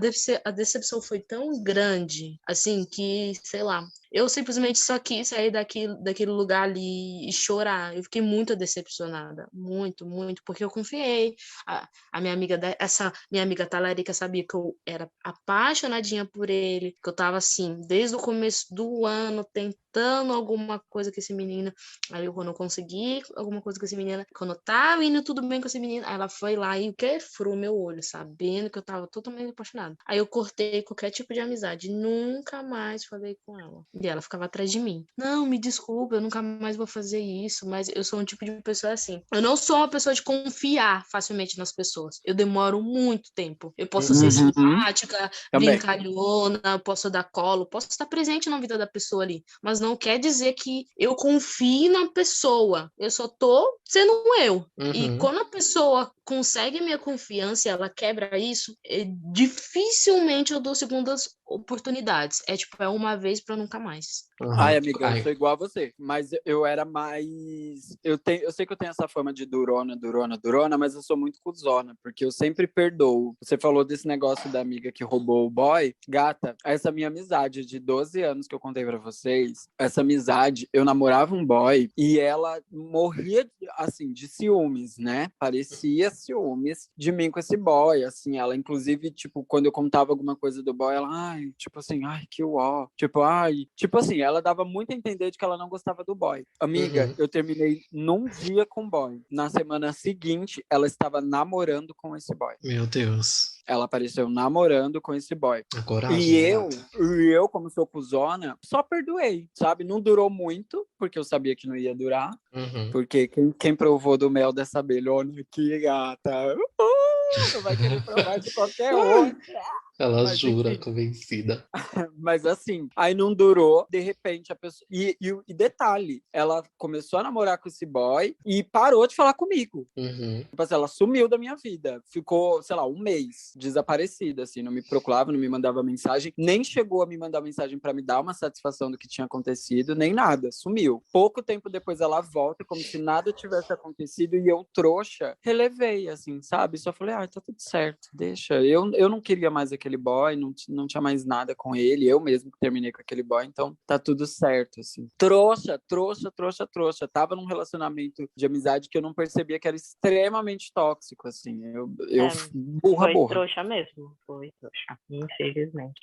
decepção foi tão grande, assim, que, sei lá, eu simplesmente só quis sair daquele lugar ali e chorar. Eu fiquei muito decepcionada, muito, muito, porque eu confiei. A minha amiga, essa minha amiga talarica sabia que eu era apaixonadinha por ele, que eu tava assim, desde o começo do ano, tentando alguma coisa com esse menino. Aí quando eu consegui alguma coisa com esse menino, quando eu tava indo tudo bem com esse menino, aí ela foi lá e o que? Furou meu olho, sabendo que eu tava totalmente apaixonada. Aí eu cortei qualquer tipo de amizade, nunca mais falei com ela. E ela ficava atrás de mim. Não, me desculpa, eu nunca mais vou fazer isso, mas eu sou um tipo de pessoa assim. Eu não sou uma pessoa de confiar facilmente nas pessoas. Eu demoro muito tempo. Eu posso ser simpática, brincalhona, posso dar colo, posso estar presente na vida da pessoa ali, mas não quer dizer que eu confie na pessoa. Eu só tô sendo eu. E quando a pessoa consegue minha confiança e ela quebra isso, dificilmente eu dou segundas oportunidades. É uma vez pra nunca mais. Ai, amiga, eu sou igual a você, mas eu era mais... Eu sei que eu tenho essa fama de durona, mas eu sou muito cuzona, porque eu sempre perdoo. Você falou desse negócio da amiga que roubou o boy. Gata, essa minha amizade de 12 anos que eu contei pra vocês, essa amizade, eu namorava um boy e ela morria, assim, de ciúmes, né? Parecia ciúmes de mim com esse boy, assim, ela, inclusive, tipo, quando eu contava alguma coisa do boy, ela, ai, tipo assim, ai, que uó, tipo, ai, tipo assim, ela dava muito a entender de que ela não gostava do boy. Amiga, eu terminei num dia com o boy. Na semana seguinte, ela estava namorando com esse boy. Meu Deus. Ela apareceu namorando com esse boy. A coragem, e eu, como sou cuzona, só perdoei, sabe? Não durou muito, porque eu sabia que não ia durar. Porque quem provou do mel dessa abelhona aqui, gata, não vai querer provar de qualquer outra. Ela jura, convencida. Mas assim, aí não durou, de repente a pessoa... E detalhe, ela começou a namorar com esse boy e parou de falar comigo. Tipo assim, ela sumiu da minha vida. Ficou, sei lá, um mês desaparecida, assim, não me procurava, não me mandava mensagem, nem chegou a me mandar mensagem pra me dar uma satisfação do que tinha acontecido, nem nada, sumiu. Pouco tempo depois ela volta, como se nada tivesse acontecido, e eu, trouxa, relevei, assim, sabe? Só falei, tá tudo certo, deixa. Eu não queria mais aquele boy, não tinha mais nada com ele, eu mesmo que terminei com aquele boy, então tá tudo certo, assim. Trouxa. Tava num relacionamento de amizade que eu não percebia que era extremamente tóxico, assim. Burra. Foi trouxa mesmo, foi trouxa, infelizmente.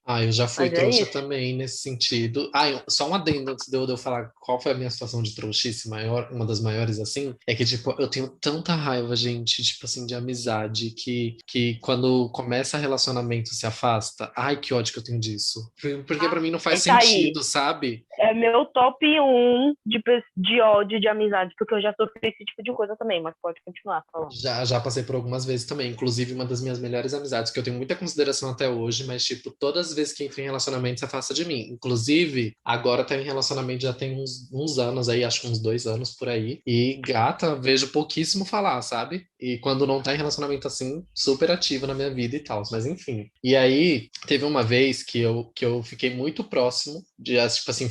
Eu já fui trouxa também nesse sentido. Só um adendo antes de eu falar qual foi a minha situação de trouxice maior, uma das maiores, assim, é que, tipo, eu tenho tanta raiva, gente, tipo assim, de amizade, que quando começa relacionamento se afasta. Ai, que ódio que eu tenho disso. Porque pra mim não faz sentido, sabe? É meu top 1 de ódio de amizade, porque eu já sofri esse tipo de coisa também, mas pode continuar falando. Já passei por algumas vezes também, inclusive uma das minhas melhores amizades, que eu tenho muita consideração até hoje, mas, tipo, todas as vezes que entra em relacionamento se afasta de mim. Inclusive, agora tá em relacionamento já tem uns anos aí, acho que uns 2 anos por aí, e gata, vejo pouquíssimo falar, sabe? E quando não tá em relacionamento assim, super ativo na minha vida e tal, mas enfim. E aí, teve uma vez que eu fiquei muito próximo de, tipo assim,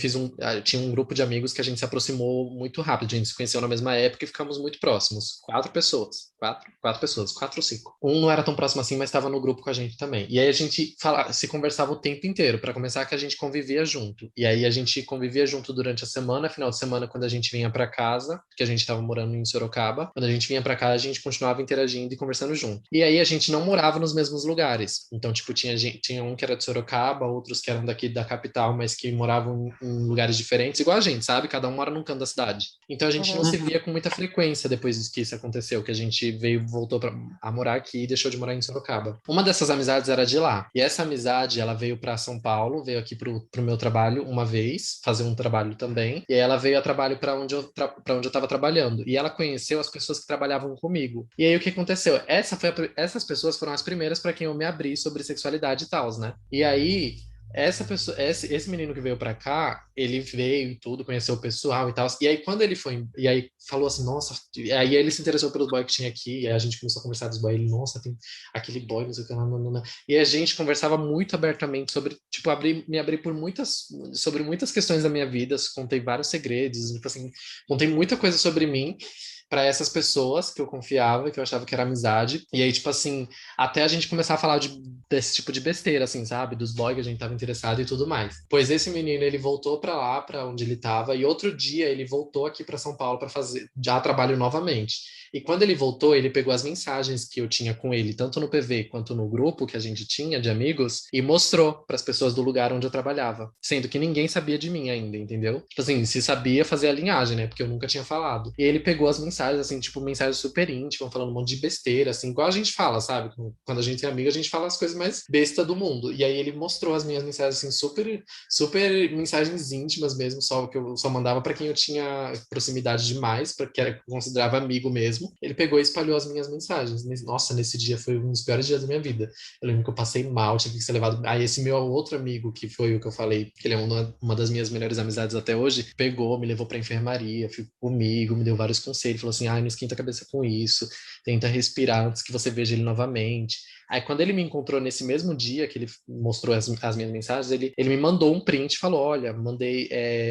tinha um grupo de amigos que a gente se aproximou muito rápido, a gente se conheceu na mesma época e ficamos muito próximos. 4 pessoas. 4 ou 5. Um não era tão próximo assim, mas estava no grupo com a gente também. E aí a gente se conversava o tempo inteiro, para começar que a gente convivia junto. E aí a gente convivia junto durante a semana, final de semana, quando a gente vinha para casa, porque a gente estava morando em Sorocaba, quando a gente vinha para casa, a gente continuava interagindo e conversando junto. E aí a gente não morava nos mesmos lugares. Então, tipo, tinha um que era de Sorocaba, outros que eram daqui da capital, mas que moravam em lugares diferentes, igual a gente, sabe? Cada um mora num canto da cidade. Então a gente não se via com muita frequência depois que isso aconteceu, que a gente voltou a morar aqui e deixou de morar em Sorocaba. Uma dessas amizades era de lá. E essa amizade, ela veio para São Paulo, veio aqui pro meu trabalho uma vez, fazer um trabalho também. E aí ela veio a trabalho para onde eu estava trabalhando. E ela conheceu as pessoas que trabalhavam comigo. E aí o que aconteceu? Essas pessoas foram as primeiras para quem eu me abri sobre sexualidade e tal, né? E aí essa pessoa, esse menino que veio pra cá, ele veio e tudo, conheceu o pessoal e tal. E aí, quando ele foi, e aí falou assim, nossa, e aí ele se interessou pelos boys que tinha aqui, e aí a gente começou a conversar dos boys, ele, nossa, tem aquele boy, não sei o que, não. E a gente conversava muito abertamente sobre, tipo, me abri sobre muitas questões da minha vida, contei vários segredos, tipo assim, contei muita coisa sobre mim para essas pessoas que eu confiava, que eu achava que era amizade. E aí, tipo assim, até a gente começar a falar desse tipo de besteira, assim, sabe? Dos boys que a gente tava interessado e tudo mais. Pois esse menino, ele voltou para lá, para onde ele tava, e outro dia ele voltou aqui para São Paulo para fazer já trabalho novamente. E quando ele voltou, ele pegou as mensagens que eu tinha com ele, tanto no PV quanto no grupo que a gente tinha de amigos, e mostrou para as pessoas do lugar onde eu trabalhava, sendo que ninguém sabia de mim ainda, entendeu? Tipo assim, se sabia fazer a linhagem, né? Porque eu nunca tinha falado. E ele pegou as mensagens, assim, tipo, mensagens super íntimas, falando um monte de besteira, assim, igual a gente fala, sabe? Quando a gente é amigo, a gente fala as coisas mais besta do mundo. E aí ele mostrou as minhas mensagens, assim, super, super mensagens íntimas mesmo, só que eu só mandava para quem eu tinha proximidade demais, para que era considerava amigo mesmo. Ele pegou e espalhou as minhas mensagens. Nossa, nesse dia foi um dos piores dias da minha vida. Eu lembro que eu passei mal, tive que ser levado. Aí esse meu outro amigo, que foi o que eu falei, que ele é uma das minhas melhores amizades até hoje, pegou, me levou pra enfermaria, ficou comigo, me deu vários conselhos, falou assim, ai, não esquenta a cabeça com isso, tenta respirar antes que você veja ele novamente. Aí quando ele me encontrou nesse mesmo dia que ele mostrou as minhas mensagens, ele me mandou um print e falou, olha,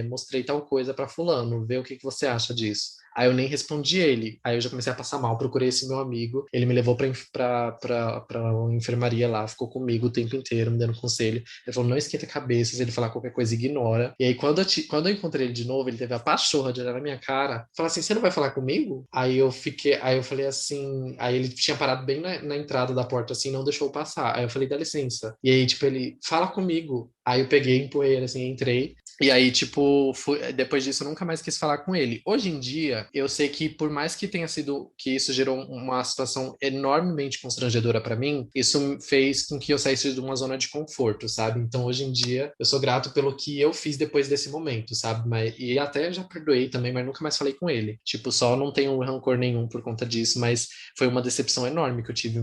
mostrei tal coisa pra fulano, vê o que você acha disso. Aí eu nem respondi ele. Aí eu já comecei a passar mal, procurei esse meu amigo. Ele me levou pra uma enfermaria lá, ficou comigo o tempo inteiro, me dando conselho. Ele falou, não esquenta a cabeça, se ele falar qualquer coisa, ignora. E aí quando eu encontrei ele de novo, ele teve a pachorra de olhar na minha cara, falar assim, você não vai falar comigo? Aí eu falei assim, aí ele tinha parado bem na entrada da porta, assim, não deixou eu passar. Aí eu falei, dá licença. E aí, tipo, ele, fala comigo. Aí eu peguei, empurrei ele, assim, entrei. E aí, tipo, depois disso, eu nunca mais quis falar com ele. Hoje em dia, eu sei que por mais que tenha sido, que isso gerou uma situação enormemente constrangedora pra mim, isso fez com que eu saísse de uma zona de conforto, sabe? Então, hoje em dia, eu sou grato pelo que eu fiz depois desse momento, sabe? E até já perdoei também, mas nunca mais falei com ele. Tipo, só não tenho rancor nenhum por conta disso, mas foi uma decepção enorme que eu tive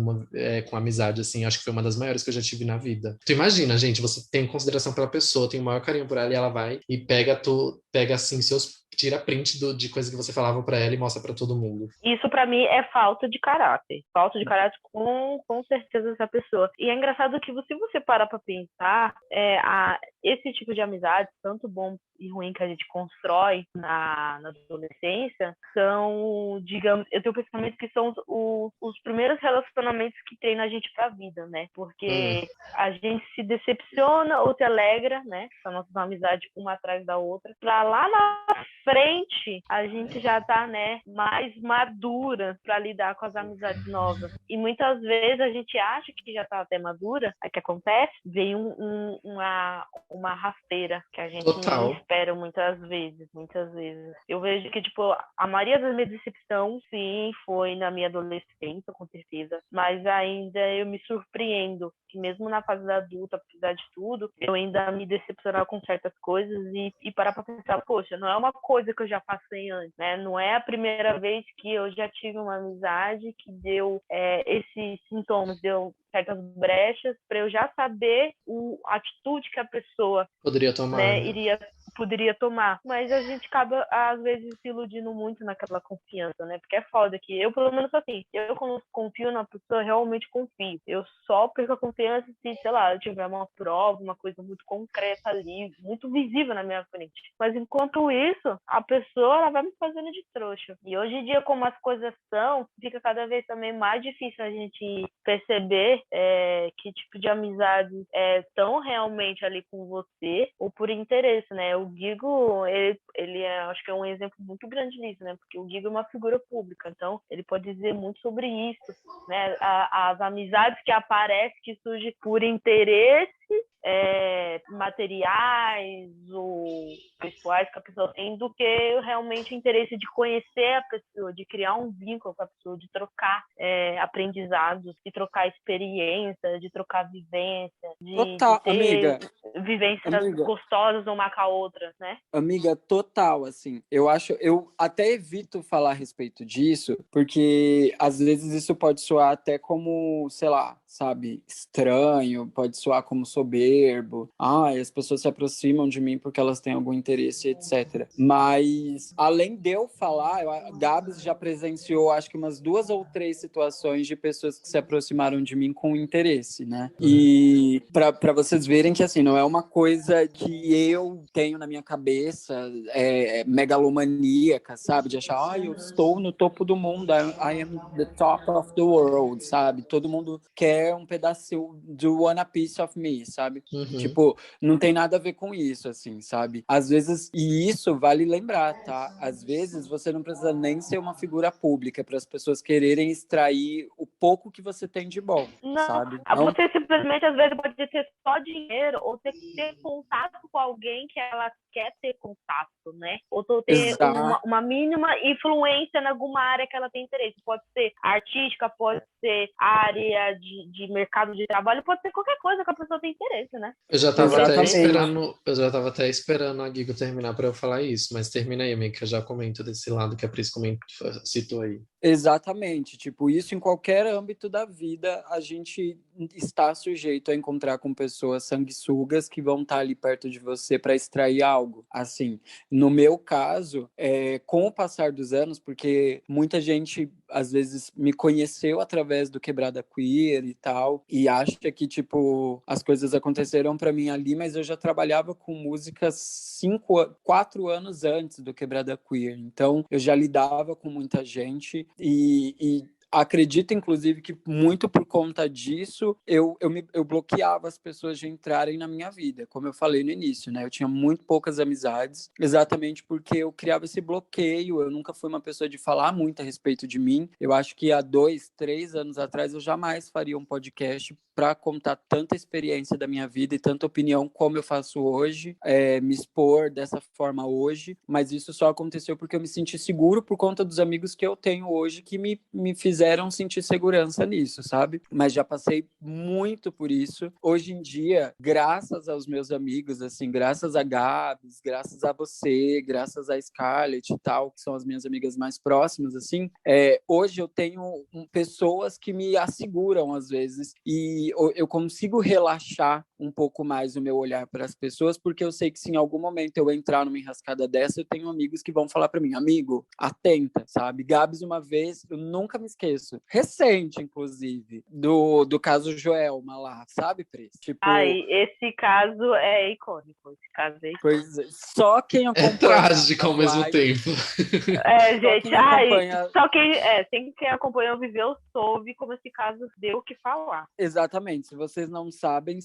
com a amizade, assim. Acho que foi uma das maiores que eu já tive na vida. Tu imagina, gente, você tem consideração pela pessoa, tem o maior carinho por ela e ela vai e pega assim tira print de coisa que você falava pra ela e mostra pra todo mundo. Isso pra mim é falta de caráter. Falta de caráter com certeza dessa pessoa. E é engraçado que se você parar pra pensar, esse tipo de amizade, tanto bom e ruim que a gente constrói na adolescência, são, digamos, eu tenho o pensamento que são os primeiros relacionamentos que treinam a gente pra vida, né? Porque a gente se decepciona ou se alegra, né? Com a nossa amizade uma atrás da outra, pra lá na frente a gente já tá, né, mais madura para lidar com as amizades novas. E muitas vezes a gente acha que já tá até madura, aí que acontece, vem uma rasteira que a gente não espera muitas vezes. Eu vejo que, tipo, a maioria das minhas decepções, sim, foi na minha adolescência, com certeza, mas ainda eu me surpreendo que mesmo na fase da adulta, apesar de tudo, eu ainda me decepcionava com certas coisas e parar pra pensar, poxa, não é uma coisa que eu já passei antes, né? Não é a primeira vez que eu já tive uma amizade que deu esses sintomas, deu certas brechas para eu já saber a atitude que a pessoa poderia tomar, né? Poderia tomar, mas a gente acaba às vezes se iludindo muito naquela confiança, né? Porque é foda que eu, pelo menos assim, eu quando confio na pessoa, realmente confio. Eu só perco a confiança se, sei lá, eu tiver uma prova, uma coisa muito concreta ali, muito visível na minha frente. Mas enquanto isso, a pessoa ela vai me fazendo de trouxa. E hoje em dia, como as coisas são, fica cada vez também mais difícil a gente perceber que tipo de amizades estão realmente ali com você ou por interesse, né? O Guigo, ele acho que é um exemplo muito grande nisso, né? Porque o Guigo é uma figura pública, então ele pode dizer muito sobre isso, né? As amizades que aparecem, que surgem por interesse, materiais ou pessoais que a pessoa tem, do que realmente o interesse de conhecer a pessoa, de criar um vínculo com a pessoa, de trocar aprendizados, de trocar experiência, de trocar vivência, de ter amiga, vivências gostosas uma com a outra, né? Amiga, total, assim. Eu até evito falar a respeito disso, porque às vezes isso pode soar até como, sei lá, sabe, estranho, pode soar como soberbo. As pessoas se aproximam de mim porque elas têm algum interesse, etc. Mas, além de eu falar, a Gabs já presenciou, acho que umas 2 ou 3 situações de pessoas que se aproximaram de mim com interesse, né? E para vocês verem que, assim, não é uma coisa que eu tenho na minha cabeça megalomaníaca, sabe? De achar, eu estou no topo do mundo, I am the top of the world, sabe? Todo mundo quer um pedaço do one piece of me, sabe? Tipo, não tem nada a ver com isso, assim, sabe? Às vezes, e isso vale lembrar, tá? Às vezes você não precisa nem ser uma figura pública para as pessoas quererem extrair o pouco que você tem de bom, sabe? Você simplesmente, às vezes, pode ter só dinheiro ou ter que ter contato com alguém que ela quer ter contato, né? Ou ter uma mínima influência em alguma área que ela tem interesse. Pode ser artística, pode ser área de mercado de trabalho, pode ser qualquer coisa que a pessoa tem interesse, né? Eu já tava até esperando a Guigo terminar para eu falar isso, mas termina aí, amiga, que eu já comento desse lado que a Pris citou aí. Exatamente, tipo, isso em qualquer âmbito da vida, a gente está sujeito a encontrar com pessoas sanguessugas que vão estar ali perto de você para extrair algo. Assim, no meu caso, com o passar dos anos, porque muita gente às vezes me conheceu através do Quebrada Queer e tal, e acha que, tipo, as coisas aconteceram para mim ali, mas eu já trabalhava com música 4 anos antes do Quebrada Queer, então eu já lidava com muita gente e acredito, inclusive, que muito por conta disso, eu bloqueava as pessoas de entrarem na minha vida, como eu falei no início, né? Eu tinha muito poucas amizades, exatamente porque eu criava esse bloqueio, eu nunca fui uma pessoa de falar muito a respeito de mim. Eu acho que há 2, 3 anos atrás eu jamais faria um podcast para contar tanta experiência da minha vida e tanta opinião como eu faço hoje, me expor dessa forma hoje, mas isso só aconteceu porque eu me senti seguro por conta dos amigos que eu tenho hoje que me fizeram sentir segurança nisso, sabe? Mas já passei muito por isso. Hoje em dia, graças aos meus amigos, assim, graças a Gabs, graças a você, graças a Scarlett e tal, que são as minhas amigas mais próximas, assim, hoje eu tenho pessoas que me asseguram às vezes e eu consigo relaxar um pouco mais o meu olhar para as pessoas, porque eu sei que se em algum momento eu entrar numa enrascada dessa, eu tenho amigos que vão falar para mim, amigo, atenta, sabe? Gabs, uma vez, eu nunca me esqueço, recente, inclusive, do caso Joelma lá, sabe, Pris? Tipo, esse caso é icônico, esse caso é icônico. Pois é, só quem acompanha... É trágico ao mesmo tempo. Gente, só quem acompanhou, viveu, soube como esse caso deu o que falar. Exatamente, se vocês não sabem,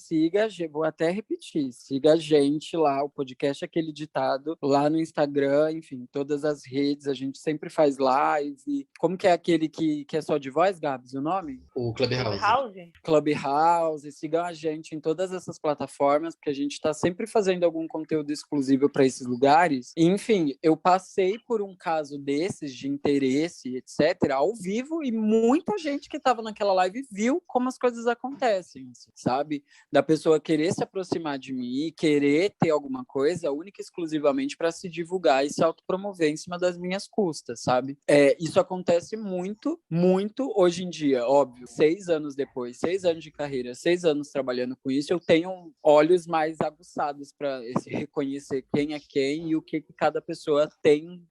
vou até repetir, siga a gente lá, o podcast Aquele Ditado, lá no Instagram, enfim, todas as redes, a gente sempre faz live. Como que é aquele que é só de voz, Gabs, o nome? O Clubhouse. Clubhouse, sigam a gente em todas essas plataformas, porque a gente está sempre fazendo algum conteúdo exclusivo para esses lugares. E, enfim, eu passei por um caso desses, de interesse, etc., ao vivo, e muita gente que estava naquela live viu como as coisas acontecem, sabe? Da pessoa querer se aproximar de mim, querer ter alguma coisa, única e exclusivamente para se divulgar e se autopromover em cima das minhas custas, sabe? Isso acontece muito, muito hoje em dia, óbvio. 6 anos depois, 6 anos de carreira, 6 anos trabalhando com isso, eu tenho olhos mais aguçados para reconhecer quem é quem e o que cada pessoa tem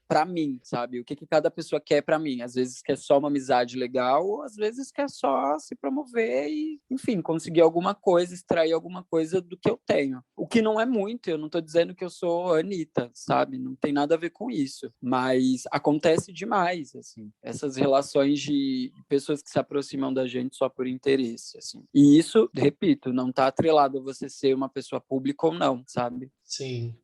para mim, sabe? O que cada pessoa quer para mim. Às vezes quer só uma amizade legal, às vezes quer só se promover e, enfim, conseguir alguma coisa, extrair alguma coisa do que eu tenho. O que não é muito, eu não tô dizendo que eu sou a Anitta, sabe? Não tem nada a ver com isso. Mas acontece demais, assim. Essas relações de pessoas que se aproximam da gente só por interesse, assim. E isso, repito, não tá atrelado a você ser uma pessoa pública ou não, sabe? Sim.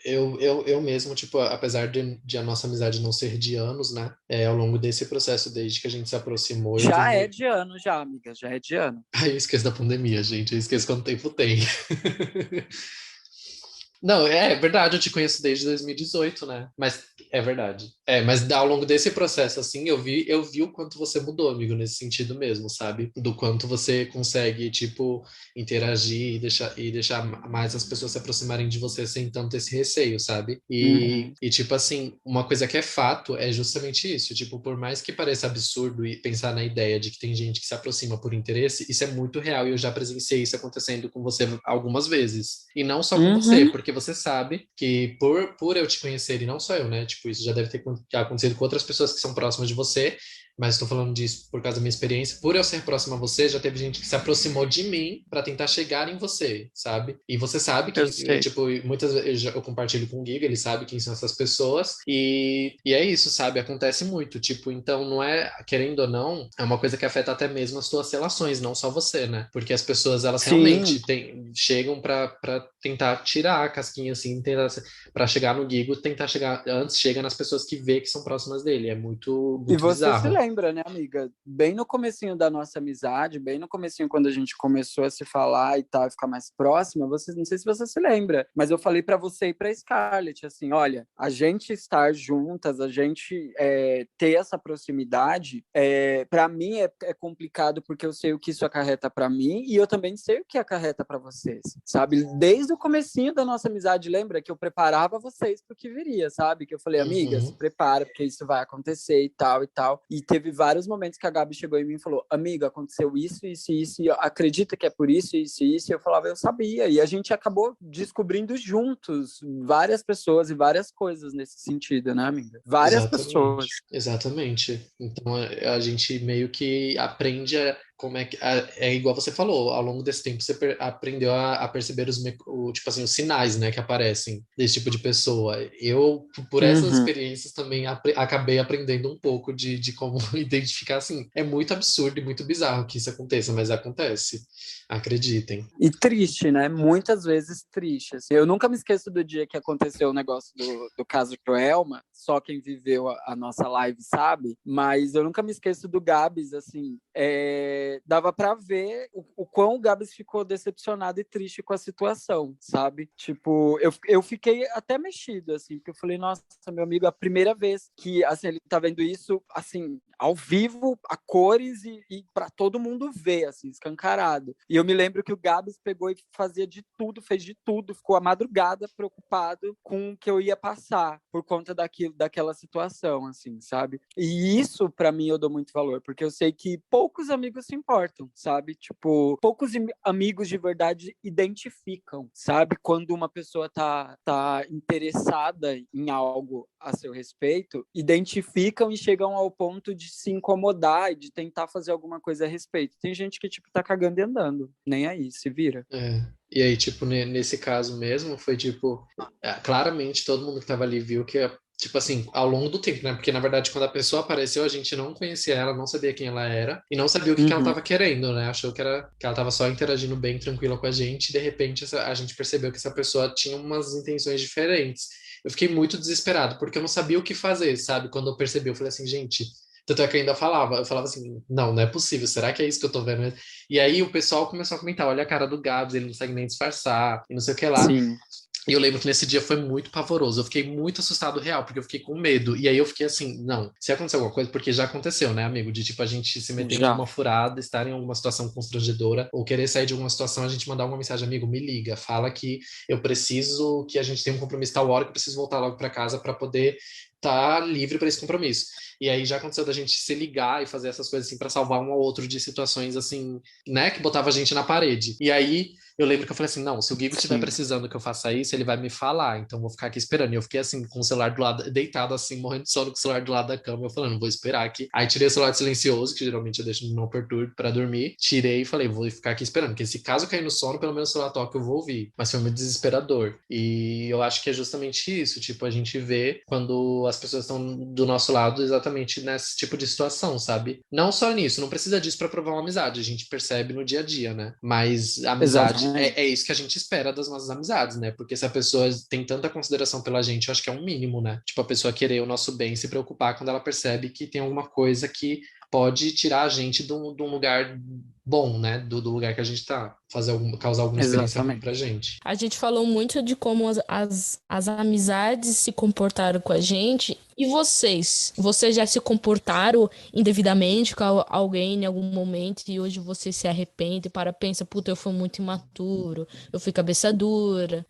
Eu mesmo, tipo, apesar de a nossa amizade não ser de anos, né? Ao longo desse processo, desde que a gente se aproximou, eu Já é tenho. de ano, já, amiga, já é de ano. Ai, eu esqueço da pandemia, gente. Eu esqueço quanto tempo tem. Não, é verdade, eu te conheço desde 2018, né? Mas é verdade. Mas ao longo desse processo, assim, eu vi o quanto você mudou, amigo, nesse sentido mesmo, sabe? Do quanto você consegue, tipo, interagir e deixar mais as pessoas se aproximarem de você sem tanto esse receio, sabe? E, Uhum. e, tipo assim, uma coisa que é fato é justamente isso. Tipo, por mais que pareça absurdo e pensar na ideia de que tem gente que se aproxima por interesse, isso é muito real e eu já presenciei isso acontecendo com você algumas vezes. E não só com você, Uhum. porque você sabe que por eu te conhecer, e não só eu, né? Tipo, isso já deve ter acontecido com outras pessoas que são próximas de você, mas estou falando disso por causa da minha experiência. Por eu ser próxima a você, já teve gente que se aproximou de mim para tentar chegar em você, sabe? E você sabe Eu que, sei. tipo, muitas vezes eu compartilho com o Giga, ele sabe quem são essas pessoas, e é isso, sabe? Acontece muito, tipo, então não é, querendo ou não, é uma coisa que afeta até mesmo as tuas relações, não só você, né? Porque as pessoas, elas Sim. realmente chegam para tentar tirar a casquinha, assim, para chegar no Gigo, tentar chegar, antes chega nas pessoas que vê que são próximas dele, é muito, E muito você se bizarro. lembra, né, amiga? Bem no comecinho da nossa amizade, bem no comecinho quando a gente começou a se falar e tal, ficar mais próxima, você, não sei se você se lembra, mas eu falei para você e para Scarlett, assim, olha, a gente estar juntas, a gente ter essa proximidade, para mim é complicado porque eu sei o que isso acarreta para mim e eu também sei o que acarreta para vocês, sabe? Desde o comecinho da nossa amizade, lembra que eu preparava vocês para o que viria, sabe? Que eu falei, amiga, se Uhum. prepara porque isso vai acontecer e tal e tal. E teve vários momentos que a Gabi chegou em mim e falou, amiga, aconteceu isso, isso e isso, e acredita que é por isso, isso e isso? E eu falava, eu sabia. E a gente acabou descobrindo juntos várias pessoas e várias coisas nesse sentido, né, amiga? Várias pessoas. Exatamente, exatamente. Então a gente meio que aprende como é que é igual você falou, ao longo desse tempo você aprendeu a perceber tipo assim, os sinais, né, que aparecem desse tipo de pessoa. Eu, por essas Uhum. experiências, também acabei aprendendo um pouco de como identificar assim. É muito absurdo e muito bizarro que isso aconteça, mas acontece. Acreditem. E triste, né? Muitas vezes triste. Assim. Eu nunca me esqueço do dia que aconteceu o negócio do caso Joelma, só quem viveu a nossa live sabe, mas eu nunca me esqueço do Gabs, assim, dava para ver o quão o Gabs ficou decepcionado e triste com a situação, sabe? Tipo, eu fiquei até mexido, assim, porque eu falei, nossa, meu amigo, a primeira vez que, assim, ele tá vendo isso, assim, ao vivo, a cores e para todo mundo ver, assim, escancarado. E eu me lembro que o Gabs pegou e fazia de tudo, fez de tudo, ficou a madrugada preocupado com o que eu ia passar por conta daquela situação, assim, sabe? E isso, para mim, eu dou muito valor, porque eu sei que poucos amigos se importam, sabe? Tipo, poucos amigos de verdade identificam, sabe? Quando uma pessoa tá interessada em algo a seu respeito, identificam e chegam ao ponto de se incomodar e de tentar fazer alguma coisa a respeito. Tem gente que, tipo, tá cagando e andando, nem aí, se vira. E aí, tipo, nesse caso mesmo, foi tipo, claramente todo mundo que tava ali viu que, tipo assim, ao longo do tempo, né? Porque na verdade, quando a pessoa apareceu, a gente não conhecia ela, não sabia quem ela era e não sabia o que ela Uhum. tava querendo, né? Achou que ela tava só interagindo bem, tranquila com a gente, e de repente a gente percebeu que essa pessoa tinha umas intenções diferentes. Eu fiquei muito desesperado, porque eu não sabia o que fazer, sabe? Quando eu percebi, eu falei assim, gente. Tanto é que eu ainda eu falava assim, não é possível, será que é isso que eu tô vendo? E aí o pessoal começou a comentar, olha a cara do Gabs, ele não consegue nem disfarçar, e não sei o que lá. Sim. E eu lembro que nesse dia foi muito pavoroso, eu fiquei muito assustado real, porque eu fiquei com medo. E aí eu fiquei assim, não, se acontecer alguma coisa, porque já aconteceu, né, amigo? De tipo a gente se meter em Já. alguma furada, estar em alguma situação constrangedora, ou querer sair de alguma situação, a gente mandar uma mensagem, amigo, me liga, fala que eu preciso, que a gente tem um compromisso tal hora, que eu preciso voltar logo para casa para poder estar livre para esse compromisso. E aí já aconteceu da gente se ligar e fazer essas coisas assim para salvar um ao outro de situações assim, né, que botava a gente na parede. E aí eu lembro que eu falei assim, não, se o Gigo estiver Sim. precisando que eu faça isso, ele vai me falar, então eu vou ficar aqui esperando. E eu fiquei assim, com o celular do lado, deitado assim, morrendo de sono com o celular do lado da cama, eu falando, vou esperar aqui. Aí tirei o celular de silencioso, que geralmente eu deixo no não perturbe para dormir, tirei e falei, vou ficar aqui esperando, porque se caso cair no sono, pelo menos o celular toca, eu vou ouvir. Mas foi muito desesperador. E eu acho que é justamente isso, tipo, a gente vê quando as pessoas estão do nosso lado exatamente nesse tipo de situação, sabe? Não só nisso, não precisa disso pra provar uma amizade, a gente percebe no dia a dia, né? Mas a amizade é isso que a gente espera das nossas amizades, né? Porque se a pessoa tem tanta consideração pela gente, eu acho que é um mínimo, né? Tipo, a pessoa querer o nosso bem, se preocupar quando ela percebe que tem alguma coisa que pode tirar a gente de um lugar bom, né? Do lugar que a gente tá. Causar alguma experiência ruim pra gente. A gente falou muito de como as amizades se comportaram com a gente. E vocês? Vocês já se comportaram indevidamente com alguém em algum momento e hoje você se arrepende pensa, puta, eu fui muito imaturo, eu fui cabeça dura,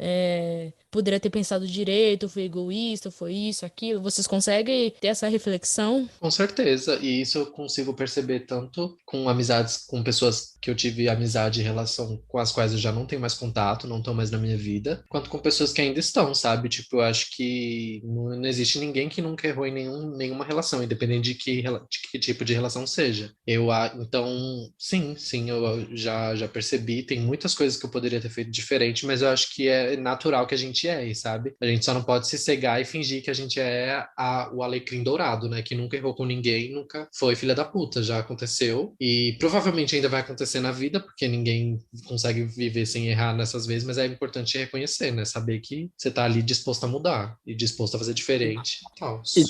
poderia ter pensado direito, eu fui egoísta, foi isso, aquilo. Vocês conseguem ter essa reflexão? Com certeza, e isso eu consigo perceber tanto com amizades, com pessoas que eu tive amizade e relação com as quais eu já não tenho mais contato, não estão mais na minha vida, quanto com pessoas que ainda estão, sabe? Tipo, eu acho que não existe ninguém que nunca errou em nenhuma relação, independente de que tipo de relação seja. Então, sim, eu já percebi, tem muitas coisas que eu poderia ter feito diferente, mas eu acho que é natural que a gente sabe? A gente só não pode se cegar e fingir que a gente é o alecrim dourado, né? Que nunca errou com ninguém, nunca foi filha da puta, já aconteceu e provavelmente ainda vai acontecer na vida, porque ninguém consegue viver sem errar nessas vezes, mas é importante reconhecer, né? Saber que você tá ali disposto a mudar e disposto a fazer diferente. Tal. E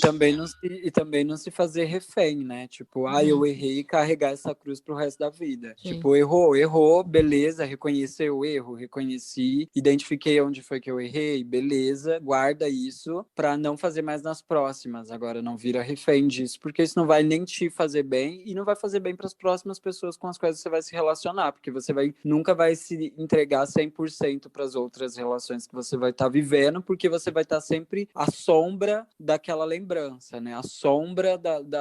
também não se fazer refém, né? Tipo, eu errei e carregar essa cruz pro resto da vida. Sim. Tipo, errou, beleza, reconheceu o erro, reconheci, identifiquei onde foi que eu errei, beleza, guarda isso pra não fazer mais nas próximas. Agora não vira refém disso, porque isso não vai nem te fazer bem e não vai fazer bem pras próximas pessoas com as quais você vai se relacionar, porque você nunca vai se entregar 100% pras outras relações que você vai estar vivendo, porque você vai estar sempre à sombra daquela lembrança, né? A sombra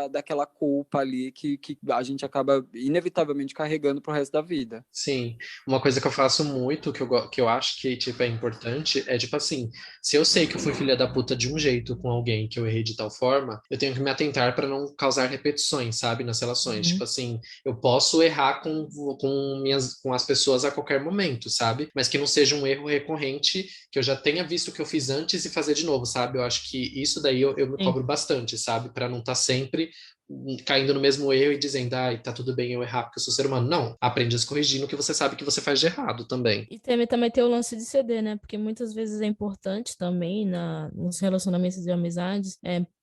daquela culpa ali que a gente acaba inevitavelmente carregando pro resto da vida. Sim, uma coisa que eu faço muito, que eu acho que tipo, é importante, é tipo assim, se eu sei que eu fui filha da puta de um jeito com alguém, que eu errei de tal forma, eu tenho que me atentar para não causar repetições, sabe, nas relações. Tipo assim, eu posso errar com as pessoas a qualquer momento, sabe? Mas que não seja um erro recorrente, que eu já tenha visto o que eu fiz antes e fazer de novo, sabe? Eu acho que isso daí eu me cobro bastante, sabe? Para não estar sempre caindo no mesmo erro e dizendo, tá tudo bem eu errar porque eu sou ser humano. Não, aprende a se corrigir no que você sabe que você faz de errado também. E também tem o lance de ceder, né? Porque muitas vezes é importante também nos relacionamentos de amizades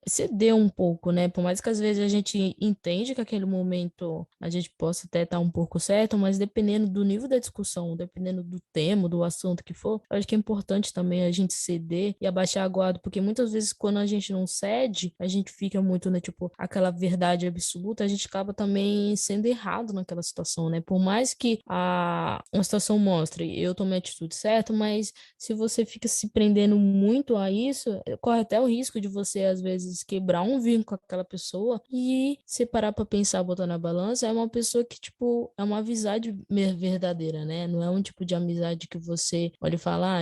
ceder um pouco, né? Por mais que às vezes a gente entende que aquele momento a gente possa até estar um pouco certo, mas dependendo do nível da discussão, dependendo do tema, do assunto que for, eu acho que é importante também a gente ceder e abaixar a guarda, porque muitas vezes quando a gente não cede, a gente fica muito, né? Tipo, aquela verdade absoluta, a gente acaba também sendo errado naquela situação, né? Por mais que uma situação mostre, eu tomei a atitude certa, mas se você fica se prendendo muito a isso, corre até o risco de você, às vezes, quebrar um vínculo com aquela pessoa e se parar pra pensar, botar na balança, é uma pessoa que, tipo, é uma amizade verdadeira, né? Não é um tipo de amizade que você olha e fala,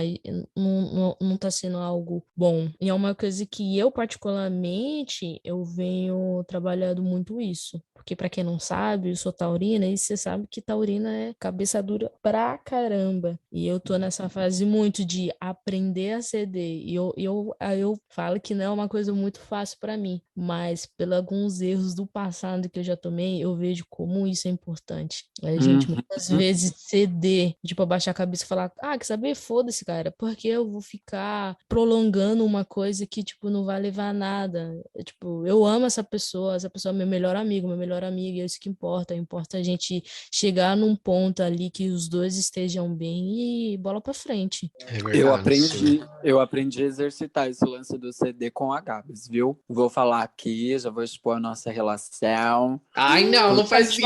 não tá sendo algo bom. E é uma coisa que eu, particularmente, eu venho trabalhando muito isso. Porque pra quem não sabe, eu sou taurina e você sabe que taurina é cabeça dura pra caramba. E eu tô nessa fase muito de aprender a ceder. E eu falo que não é uma coisa muito fácil pra mim, mas pelos alguns erros do passado que eu já tomei, eu vejo como isso é importante. A gente muitas vezes ceder, tipo, abaixar a cabeça e falar, quer saber? Foda-se, cara, porque eu vou ficar prolongando uma coisa que, tipo, não vai levar a nada. Tipo, eu amo essa pessoa é meu melhor amigo, minha melhor amiga, é isso que importa. Importa a gente chegar num ponto ali que os dois estejam bem e bola pra frente. É verdade. Eu aprendi a exercitar esse lance do CD com a Gabs, viu? Vou falar aqui, já vou expor a nossa relação. Ai, não faz isso.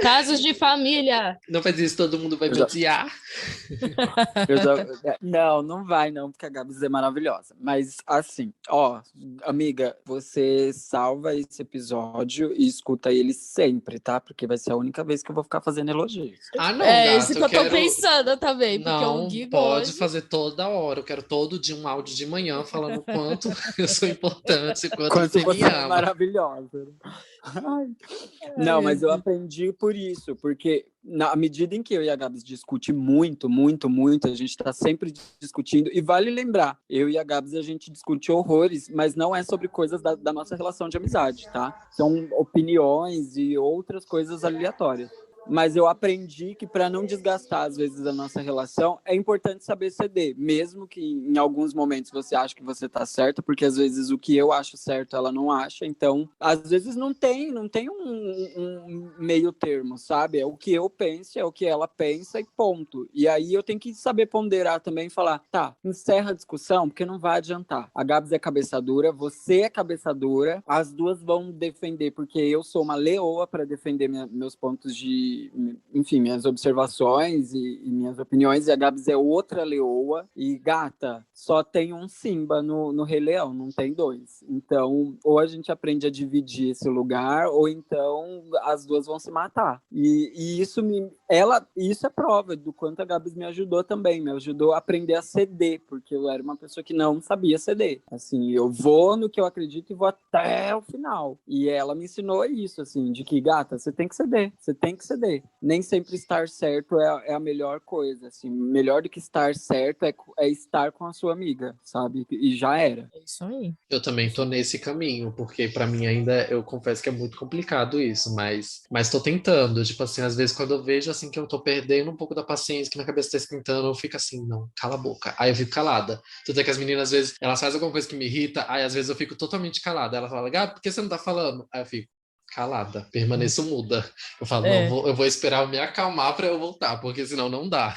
Casos de família. Não faz isso, todo mundo vai me odiar. Não vai não, porque a Gabs é maravilhosa. Mas assim, amiga, você salva esse episódio e escuta ele sempre, tá? Porque vai ser a única vez que eu vou ficar fazendo elogios. Não, gato, isso que eu tô pensando também. Porque não, o Gui pode fazer toda hora. Eu quero todo dia um áudio de manhã falando o quanto eu sou importante. Quanto você me você é ama. maravilhosa. Ai. Não, mas eu aprendi por isso, porque na medida em que eu e a Gabs discute muito, a gente está sempre discutindo, e vale lembrar, eu e a Gabs a gente discute horrores, mas não é sobre coisas da nossa relação de amizade, tá? São opiniões e outras coisas aleatórias. Mas eu aprendi que para não desgastar, às vezes, a nossa relação, é importante saber ceder, mesmo que em alguns momentos você acha que você tá certo, porque às vezes o que eu acho certo ela não acha, então às vezes não tem um meio termo, sabe? É o que eu penso, é o que ela pensa e ponto. E aí eu tenho que saber ponderar também e falar, tá, encerra a discussão, porque não vai adiantar. A Gabs é cabeça dura, você é cabeça dura, as duas vão defender, porque eu sou uma leoa para defender meus pontos enfim, minhas observações e minhas opiniões, e a Gabs é outra leoa, e gata, só tem um Simba no Rei Leão, não tem dois. Então, ou a gente aprende a dividir esse lugar, ou então as duas vão se matar. E isso isso é prova do quanto a Gabs me ajudou também, me ajudou a aprender a ceder, porque eu era uma pessoa que não sabia ceder. Assim, eu vou no que eu acredito e vou até o final. E ela me ensinou isso, assim, de que, gata, você tem que ceder, você tem que ceder. Nem sempre estar certo é a melhor coisa, assim, melhor do que estar certo é estar com a sua amiga, sabe? E já era. É isso aí. Eu também tô nesse caminho, porque pra mim ainda, eu confesso que é muito complicado isso, mas tô tentando, tipo assim, às vezes quando eu vejo assim que eu tô perdendo um pouco da paciência, que minha cabeça tá esquentando, eu fico assim, não, cala a boca. Aí eu fico calada. Tanto é que as meninas, às vezes, elas fazem alguma coisa que me irrita, aí às vezes eu fico totalmente calada. Ela fala, Gabi, por que você não tá falando? Aí eu fico, calada, permaneço muda. Eu falo, não, eu vou esperar eu me acalmar pra eu voltar, porque senão não dá.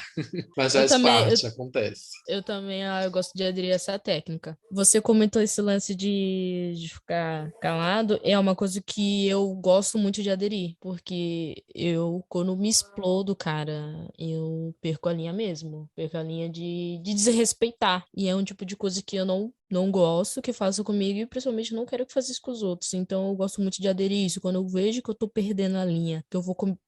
Mas faz parte, acontece. Eu também eu gosto de aderir a essa técnica. Você comentou esse lance de ficar calado, é uma coisa que eu gosto muito de aderir, porque eu, quando me explodo, cara, eu perco a linha mesmo, perco a linha de desrespeitar. E é um tipo de coisa que eu não gosto que faça comigo e principalmente não quero que faça isso com os outros. Então eu gosto muito de aderir isso. Quando eu vejo que eu tô perdendo a linha, que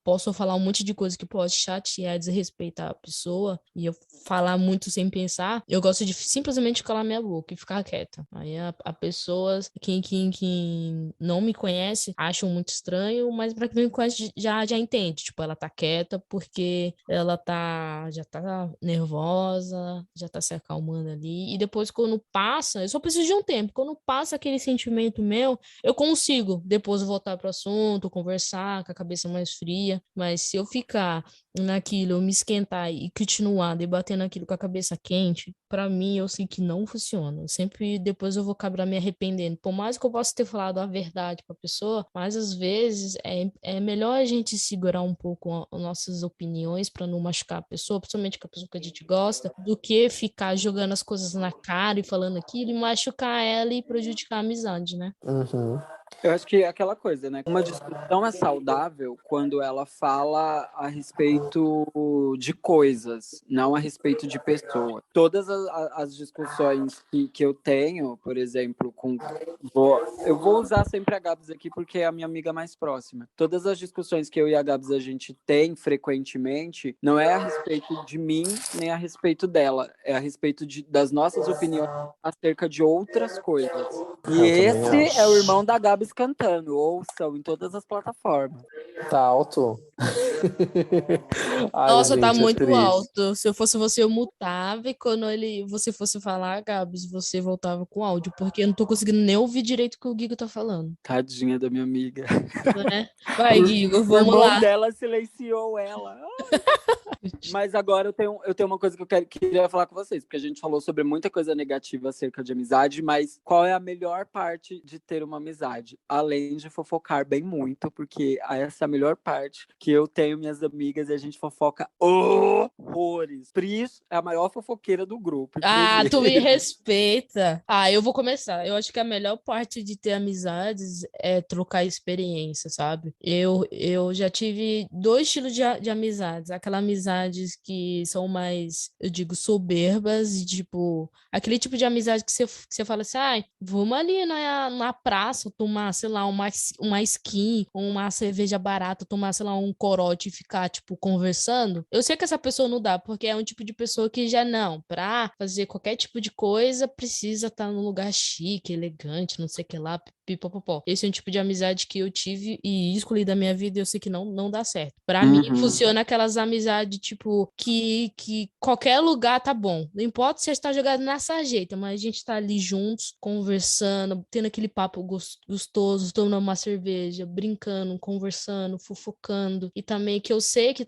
posso falar um monte de coisa que pode chatear, desrespeitar a pessoa, e eu falar muito sem pensar, eu gosto de simplesmente calar minha boca e ficar quieta. Aí a pessoa, quem não me conhece, acham muito estranho, mas pra quem me conhece já entende. Tipo, ela tá quieta porque ela já tá nervosa, já tá se acalmando ali. E depois, quando passa, eu só preciso de um tempo. Quando passa aquele sentimento meu, eu consigo depois voltar pro assunto, conversar com a cabeça mais fria. Mas se eu ficar naquilo, eu me esquentar e continuar debatendo aquilo com a cabeça quente, pra mim eu sei que não funciona. Sempre depois eu vou acabar me arrependendo. Por mais que eu possa ter falado a verdade pra pessoa, mas às vezes é melhor a gente segurar um pouco as nossas opiniões pra não machucar a pessoa, principalmente com a pessoa que a gente gosta, do que ficar jogando as coisas na cara e falando aquilo e machucar ela e prejudicar a amizade, né? Uhum. Eu acho que é aquela coisa, né? Uma discussão é saudável quando ela fala a respeito de coisas, não a respeito de pessoa. Todas as discussões que eu tenho, por exemplo, eu vou usar sempre a Gabs aqui porque é a minha amiga mais próxima. Todas as discussões que eu e a Gabs a gente tem frequentemente, não é a respeito de mim, nem a respeito dela. É a respeito das nossas opiniões acerca de outras coisas. E esse é o irmão da Gabs cantando. Ouçam em todas as plataformas. Tá alto? Ai, Nossa, tá gente, é muito triste. alto. Se eu fosse você, eu mutava e quando você fosse falar, Gabs, você voltava com áudio, porque eu não tô conseguindo nem ouvir direito o que o Gigo tá falando. Tadinha da minha amiga. Né? Vai, Gigo, O vamos irmão lá. dela silenciou ela. Mas agora eu tenho uma coisa que eu queria falar com vocês, porque a gente falou sobre muita coisa negativa acerca de amizade, mas qual é a melhor parte de ter uma amizade? Além de fofocar bem muito, porque essa é a melhor parte, que eu tenho minhas amigas e a gente fofoca horrores. Pris é a maior fofoqueira do grupo. Ah, inclusive. tu me respeita. Ah, eu vou começar. Eu acho que a melhor parte de ter amizades é trocar experiência, sabe? Eu já tive dois estilos de amizades. Aquela amizades que são mais, eu digo, soberbas e, tipo, aquele tipo de amizade que você fala assim, ai, vamos ali na praça tomar, sei lá, uma skin, uma cerveja barata, tomar, sei lá, um corote e ficar, tipo, conversando, eu sei que essa pessoa não dá, porque é um tipo de pessoa que já não, pra fazer qualquer tipo de coisa, precisa estar num lugar chique, elegante, não sei o que lá, pipopopó. Esse é um tipo de amizade que eu tive e escolhi da minha vida e eu sei que não dá certo. Pra mim, funciona aquelas amizades, tipo, que qualquer lugar tá bom. Não importa se a gente tá jogado na sarjeta, mas a gente tá ali juntos, conversando, tendo aquele papo gostoso, tomando uma cerveja, brincando, conversando, fofocando. E também que eu sei que,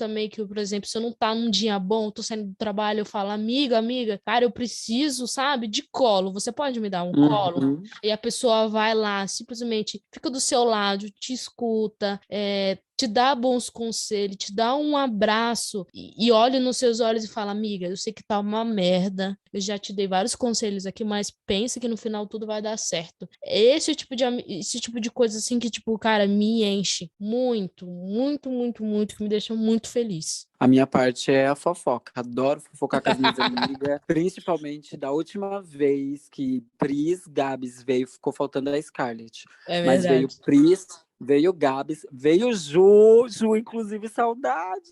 por exemplo, se eu não tá num dia bom, tô saindo do trabalho, eu falo, amiga, cara, eu preciso, sabe, de colo. Você pode me dar um colo? E a pessoa vai lá, simplesmente fica do seu lado, te escuta, te dá bons conselhos, te dá um abraço e olha nos seus olhos e fala, amiga, eu sei que tá uma merda, eu já te dei vários conselhos aqui, mas pensa que no final tudo vai dar certo. Esse tipo de coisa assim que, tipo, cara, me enche muito, muito, muito, muito, que me deixa muito feliz. A minha parte é a fofoca. Adoro fofocar com as minhas amigas. Principalmente da última vez que Pris, Gabs veio, ficou faltando a Scarlett. É Mas veio verdade. Pris, veio Gabs, veio Ju, inclusive, saudade.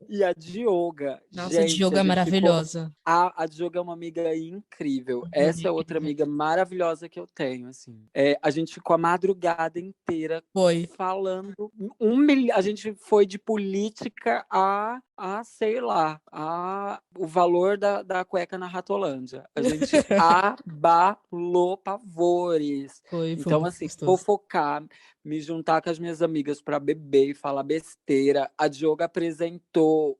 E a Dioga. Nossa, a Gente, Dioga a é gente ficou... maravilhosa. A Dioga é uma amiga incrível. Essa é outra amiga maravilhosa que eu tenho, assim. A gente ficou a madrugada inteira Foi. falando a gente foi de política sei lá, o valor da cueca na Ratolândia. A gente abalou pavores. Foi Então, muito assim, gostoso. fofocar, me juntar com as minhas amigas para beber e falar besteira. A Dioga apresentou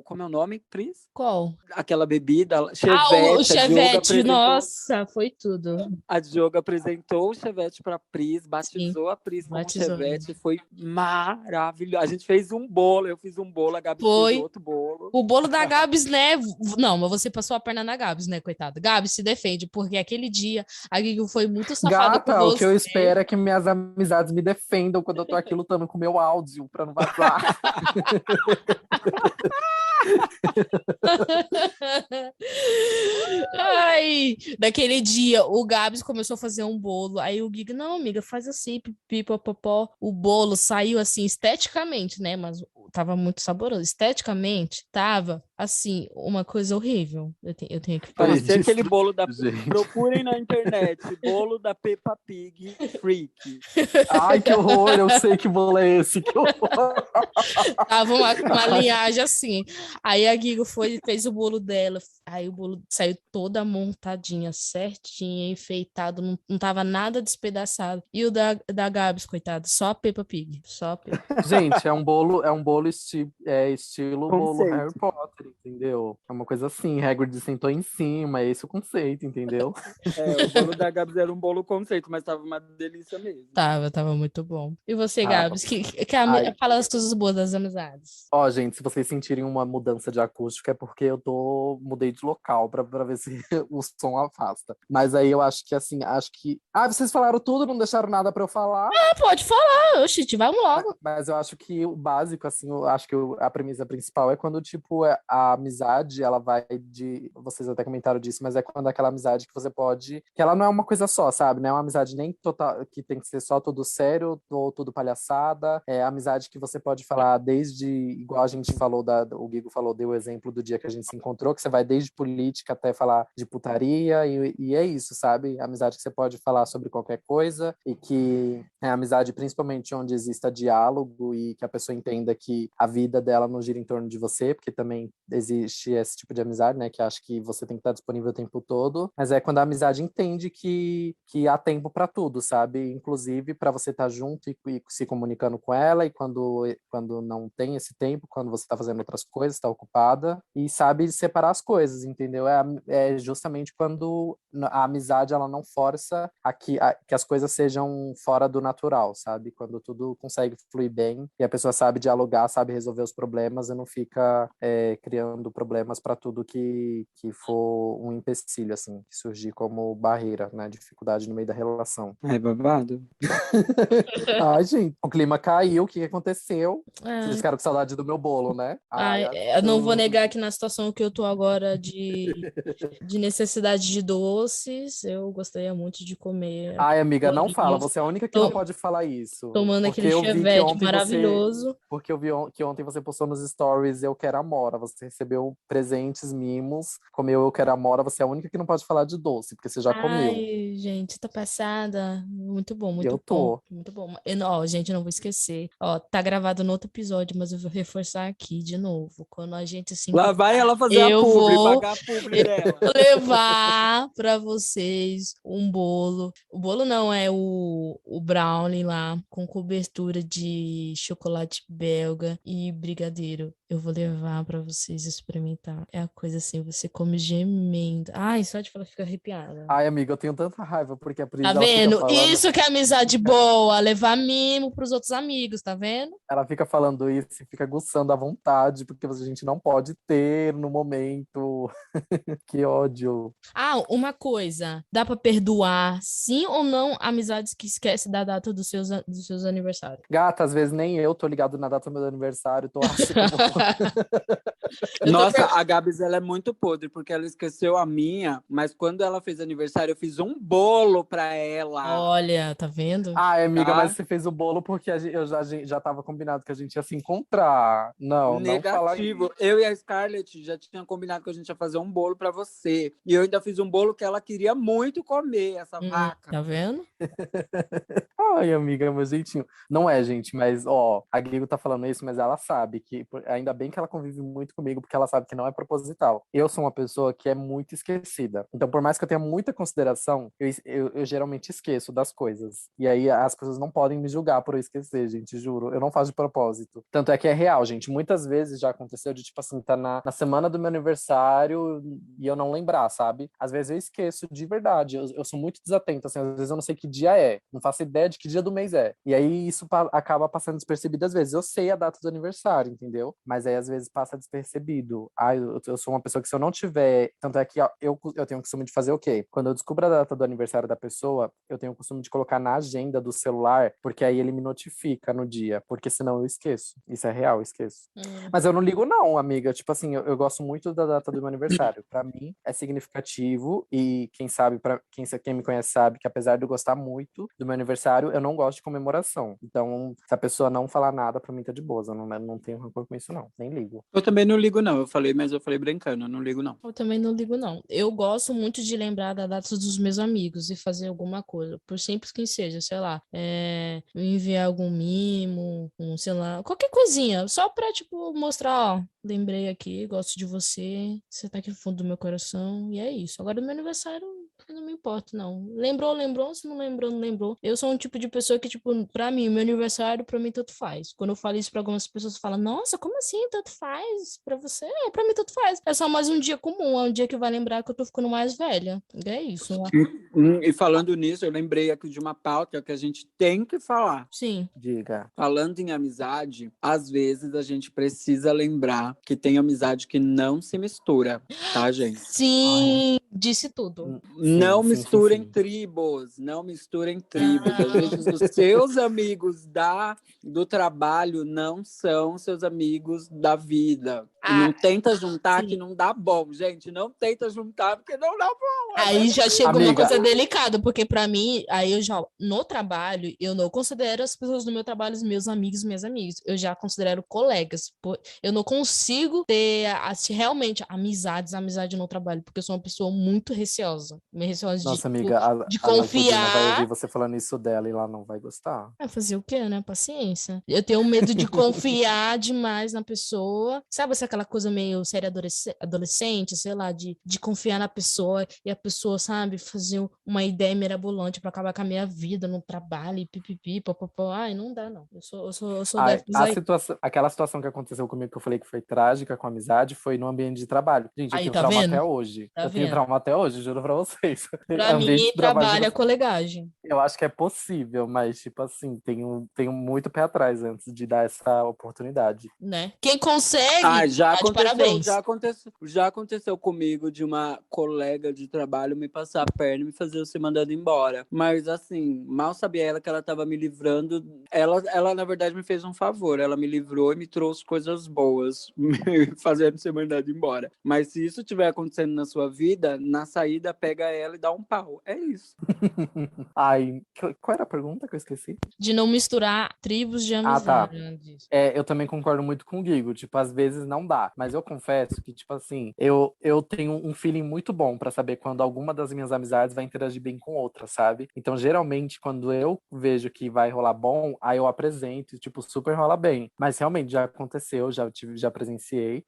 como é o nome, Pris? Qual? Aquela bebida, O Chevette. Chevette, nossa, foi tudo. A Dioga apresentou o Chevette para a Pris, batizou a Pris com o batizou. Chevette, foi maravilhoso. A gente fez um bolo, eu fiz um bolo, a Gabi Foi. fez outro bolo. O bolo da Gabs, né? Não, mas você passou a perna na Gabs, né, coitada? Gabs, se defende, porque aquele dia a Guigo foi muito safada com Gata, o que eu você. espero é que minhas amizades me defendam quando eu tô aqui lutando com o meu áudio pra não vazar. Ai, daquele dia, o Gabs começou a fazer um bolo. Aí o Giga, não, amiga, faz assim, pipopopó. O bolo saiu assim, esteticamente, né? Mas tava muito saboroso. Esteticamente, tava assim, uma coisa horrível. Eu tenho que falar. Parecia aquele bolo da. Gente. Procurem na internet, bolo da Peppa Pig Freak. Ai, que horror, eu sei que bolo é esse, que horror. Tava uma linhagem assim. Aí a Gigo fez o bolo dela. Aí o bolo saiu toda montadinha, certinha, enfeitado, não tava nada despedaçado. E o da Gabs, coitado, só a Peppa Pig. Só a Peppa. Gente, é um bolo estilo bolo Conceito. Harry Potter, entendeu? É uma coisa assim, Hagrid sentou em cima, é esse o conceito, entendeu? O bolo da Gabs era um bolo conceito, mas tava uma delícia mesmo. Tava muito bom. E você, Ah, Gabs, ai. fala as coisas boas das amizades. Ó, gente, se vocês sentirem uma mudança de acústica é porque eu mudei de local pra ver se o som afasta. Mas aí eu acho que assim, vocês falaram tudo, não deixaram nada pra eu falar. Ah, pode falar, oxi, vamos logo. Mas eu acho que o básico, assim, eu acho que a premissa principal é quando, tipo, a amizade, ela vai de... Vocês até comentaram disso, mas é quando aquela amizade que você pode... Que ela não é uma coisa só, sabe? Não é uma amizade nem total, que tem que ser só tudo sério ou tudo palhaçada. É a amizade que você pode falar desde... Igual a gente falou, o Guigo falou, deu o exemplo do dia que a gente se encontrou, que você vai desde política até falar de putaria, e é isso, sabe? A amizade que você pode falar sobre qualquer coisa, e que é a amizade principalmente onde exista diálogo e que a pessoa entenda que a vida dela não gira em torno de você, porque também existe esse tipo de amizade, né, que acha que você tem que estar disponível o tempo todo, mas é quando a amizade entende que há tempo para tudo, sabe? Inclusive para você estar junto e se comunicando com ela, e quando não tem esse tempo, quando você está fazendo outras coisas, está ocupada, e sabe separar as coisas, entendeu? É justamente quando a amizade ela não força que as coisas sejam fora do natural, sabe? Quando tudo consegue fluir bem e a pessoa sabe dialogar sabe resolver os problemas e não fica criando problemas para tudo que for um empecilho, assim, que surgir como barreira, né? Dificuldade no meio da relação. É babado. Ai, gente, o clima caiu, o que aconteceu? É. Vocês ficaram com saudade do meu bolo, né? Ai, eu não vou negar que na situação que eu tô agora de necessidade de doces, eu gostaria muito de comer. Ai, amiga, não bolinhos. fala. Você é a única que não pode falar isso. Tomando Porque aquele eu vi que chevette ontem maravilhoso. Porque eu vi que ontem você postou nos stories Eu Quero Amora. Você recebeu presentes, mimos, comeu Eu Quero Amora. Você é a única que não pode falar de doce, porque você já comeu. Ai, gente, tá passada. Muito bom, muito Eu bom. tô. Muito bom. Ó, gente, eu não vou esquecer. Ó, tá gravado no outro episódio, mas eu vou reforçar aqui de novo. Quando a gente se Lá vai ela fazer a eu publi, vou pagar a publi dela. levar pra vocês um bolo. O bolo não, é o brownie lá, com cobertura de chocolate belga e brigadeiro. Eu vou levar pra vocês experimentar. É a coisa assim, você come gemendo. Ai, só de falar fica arrepiada. Ai, amiga, eu tenho tanta raiva, porque a Pris, Tá ela fica vendo? falando... Isso que é amizade boa, levar mimo pros outros amigos, tá vendo? Ela fica falando isso e fica aguçando à vontade, porque a gente não pode ter no momento. Que ódio. Ah, uma coisa, dá pra perdoar sim ou não amizades que esquecem da data dos seus aniversários? Gata, às vezes nem eu tô ligado na data do meu aniversário, tô achando... Nossa, a Gabs, ela é muito podre, porque ela esqueceu a minha, mas quando ela fez aniversário, eu fiz um bolo pra ela. Olha, tá vendo? Ai, amiga, Tá? mas você fez o bolo porque eu já tava combinado que a gente ia se encontrar. Não fala Negativo. isso. Eu e a Scarlett já tinham combinado que a gente ia fazer um bolo pra você. E eu ainda fiz um bolo que ela queria muito comer, essa vaca. Tá vendo? Ai, amiga, meu jeitinho. Não é, gente, mas, ó, a Guigo tá falando isso, mas ela sabe que, ainda bem que ela convive muito comigo, porque ela sabe que não é proposital. Eu sou uma pessoa que é muito esquecida. Então, por mais que eu tenha muita consideração, eu geralmente esqueço das coisas. E aí, as pessoas não podem me julgar por eu esquecer, gente, juro. Eu não faço de propósito. Tanto é que é real, gente. Muitas vezes já aconteceu de, tipo assim, tá na semana do meu aniversário e eu não lembrar, sabe? Às vezes eu esqueço de verdade. Eu sou muito desatento, assim, às vezes eu não sei que dia é. Não faço ideia de que dia do mês é. E aí isso acaba passando despercebido às vezes. Eu sei a data do aniversário, entendeu? Mas aí às vezes passa despercebido. Eu sou uma pessoa que se eu não tiver... Tanto é que ó, eu tenho o costume de fazer o quê? Quando eu descubro a data do aniversário da pessoa, eu tenho o costume de colocar na agenda do celular, porque aí ele me notifica no dia. Porque senão eu esqueço. Isso é real, eu esqueço. Mas eu não ligo não, amiga. Tipo assim, eu gosto muito da data do meu aniversário. Pra mim é significativo e quem sabe, quem me conhece sabe que apesar de eu gostar muito do meu aniversário, eu não gosto de comemoração. Então, se a pessoa não falar nada, pra mim tá de boa. Eu não tenho rancor com isso, não. Nem ligo. Eu também não ligo, não. Eu falei brincando. Eu não ligo, não. Eu também não ligo, não. Eu gosto muito de lembrar da data dos meus amigos e fazer alguma coisa, por simples que seja, sei lá, enviar algum mimo, sei lá, qualquer coisinha, só pra, tipo, mostrar, ó, lembrei aqui, gosto de você tá aqui no fundo do meu coração, e é isso. Agora, do meu aniversário, eu não me importo, não. Lembrou, se não lembrou, não lembrou. Eu sou um tipo de pessoa que, tipo, pra mim, meu aniversário, pra mim, tanto faz. Quando eu falo isso pra algumas pessoas, falam, nossa, como assim, tanto faz? Pra você? Pra mim, tanto faz. É só mais um dia comum, é um dia que vai lembrar que eu tô ficando mais velha. É isso. E falando nisso, eu lembrei aqui de uma pauta que a gente tem que falar. Sim. Diga. Falando em amizade, às vezes a gente precisa lembrar que tem amizade que não se mistura, tá, gente? Sim, disse tudo. Não misturem sim. tribos, não misturem tribos. Às vezes os seus amigos do trabalho não são seus amigos da vida. E não tenta juntar sim. que não dá bom, gente. Não tenta juntar porque não dá bom. Aí já chegou Amiga. uma coisa delicada, porque pra mim, aí eu já, no trabalho, eu não considero as pessoas do meu trabalho os meus amigos, minhas amigas. Eu já considero colegas. Eu não consigo ter realmente amizade no trabalho, porque eu sou uma pessoa muito receosa. Receosa Nossa, de, amiga, de a Leopoldina vai confiar. ouvir você falando isso dela e ela não vai gostar. Fazer o quê, né? Paciência. Eu tenho medo de confiar demais na pessoa. Sabe aquela coisa meio séria adolescente, sei lá, de confiar na pessoa e a pessoa, sabe, fazer uma ideia mirabolante pra acabar com a minha vida no trabalho e pipipi, papapá. Ai, não dá, não. Eu sou Ai, dessas aí. aquela situação que aconteceu comigo, que eu falei que foi trágica com a amizade, foi no ambiente de trabalho. Gente, eu Aí, tenho tá trauma vendo? até hoje. Tá Eu tenho vendo? trauma até hoje, juro pra vocês. Pra mim, Ambiente de trabalho é colegagem. Eu acho que é possível, mas, tipo assim, tenho muito pé atrás antes de dar essa oportunidade. Né? Quem consegue, Ah, já tá de parabéns. já aconteceu comigo de uma colega de trabalho me passar a perna e me fazer eu ser mandado embora. Mas assim, mal sabia ela que ela estava me livrando. Ela, na verdade, me fez um favor. Ela me livrou e me trouxe coisas boas, me fazendo ser mandado embora. Mas se isso estiver acontecendo na sua vida, na saída, pega ela e dá um pau. É isso. Ai, qual era a pergunta que eu esqueci? De não misturar tribos de Ah, tá. amizade. Eu também concordo muito com o Guigo, tipo, às vezes não dá, mas eu confesso que, tipo assim, eu tenho um feeling muito bom pra saber quando alguma das minhas amizades vai interagir bem com outra, sabe? Então, geralmente, quando eu vejo que vai rolar bom, aí eu apresento e, tipo, super rola bem. Mas realmente já aconteceu, já presenciei,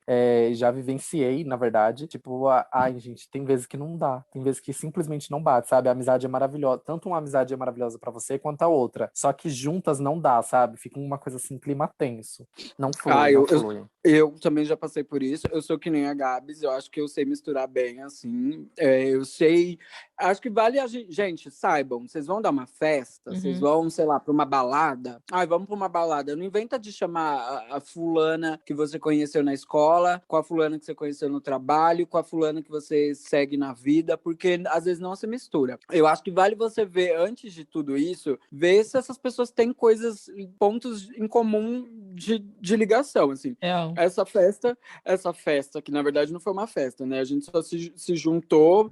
já vivenciei, na verdade. Tipo, ai, gente, tem vezes que não dá, tem vezes que simplesmente não bate, sabe? A amizade é maravilhosa, tanto uma amizade é maravilhosa pra você quanto a outra. Só que juntas não dá, sabe? Fica uma coisa assim, clima tenso. Não flui, não flui. Eu também já passei por isso. Eu sou que nem a Gabs, eu acho que eu sei misturar bem, assim. Eu sei. Acho que vale a gente. Gente, saibam, vocês vão dar uma festa, vocês vão, sei lá, pra uma balada. Ai, vamos pra uma balada. Não inventa de chamar a fulana que você conheceu na escola, com a fulana que você conheceu no trabalho, com a fulana que você segue na vida, porque às vezes não se mistura. Eu acho que vale você ver, antes de tudo isso, ver se essas pessoas têm coisas, pontos em comum de ligação, assim. Essa festa, que na verdade não foi uma festa, né? A gente só se juntou,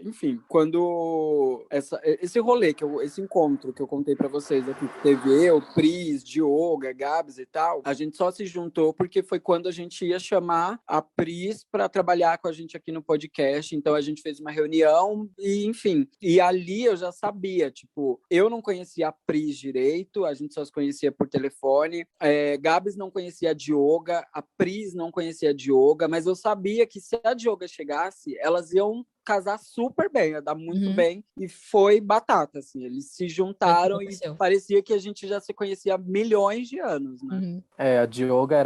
enfim, quando esse rolê, esse encontro que eu contei pra vocês aqui, que teve eu, Pris, Dioga, Gabs e tal, a gente só se juntou porque foi quando a gente ia chamar a Pris pra trabalhar com a gente aqui no podcast, então a gente fez uma reunião e, enfim, e ali eu já sabia, tipo, eu não conhecia a Pris direito, a gente só se conhecia por telefone, Gabs não conhecia a Dioga, a Pris não conhecia a Dioga, mas eu sabia que se a Dioga chegasse, elas iam casar super bem, ia dar muito bem, e foi batata, assim, eles se juntaram e parecia que a gente já se conhecia há milhões de anos, né? A Dioga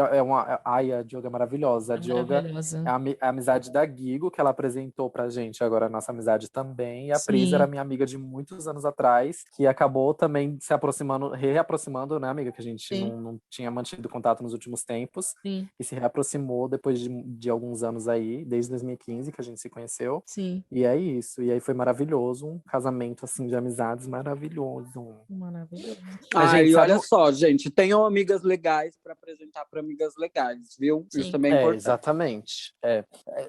a Dioga é maravilhosa. A Dioga é a amizade da Guigo, que ela apresentou pra gente, agora a nossa amizade também, e a Pris era minha amiga de muitos anos atrás, que acabou também se aproximando, reaproximando, né, amiga, que a gente não tinha mantido contato nos últimos tempos, e se reaproximou depois de alguns anos aí, desde 2015 que a gente se conheceu. E é isso. E aí foi maravilhoso. Um casamento, assim, de amizades maravilhoso. Maravilhoso. E olha só, gente, tenham amigas legais para apresentar para amigas legais, viu? Isso também é importante. Exatamente.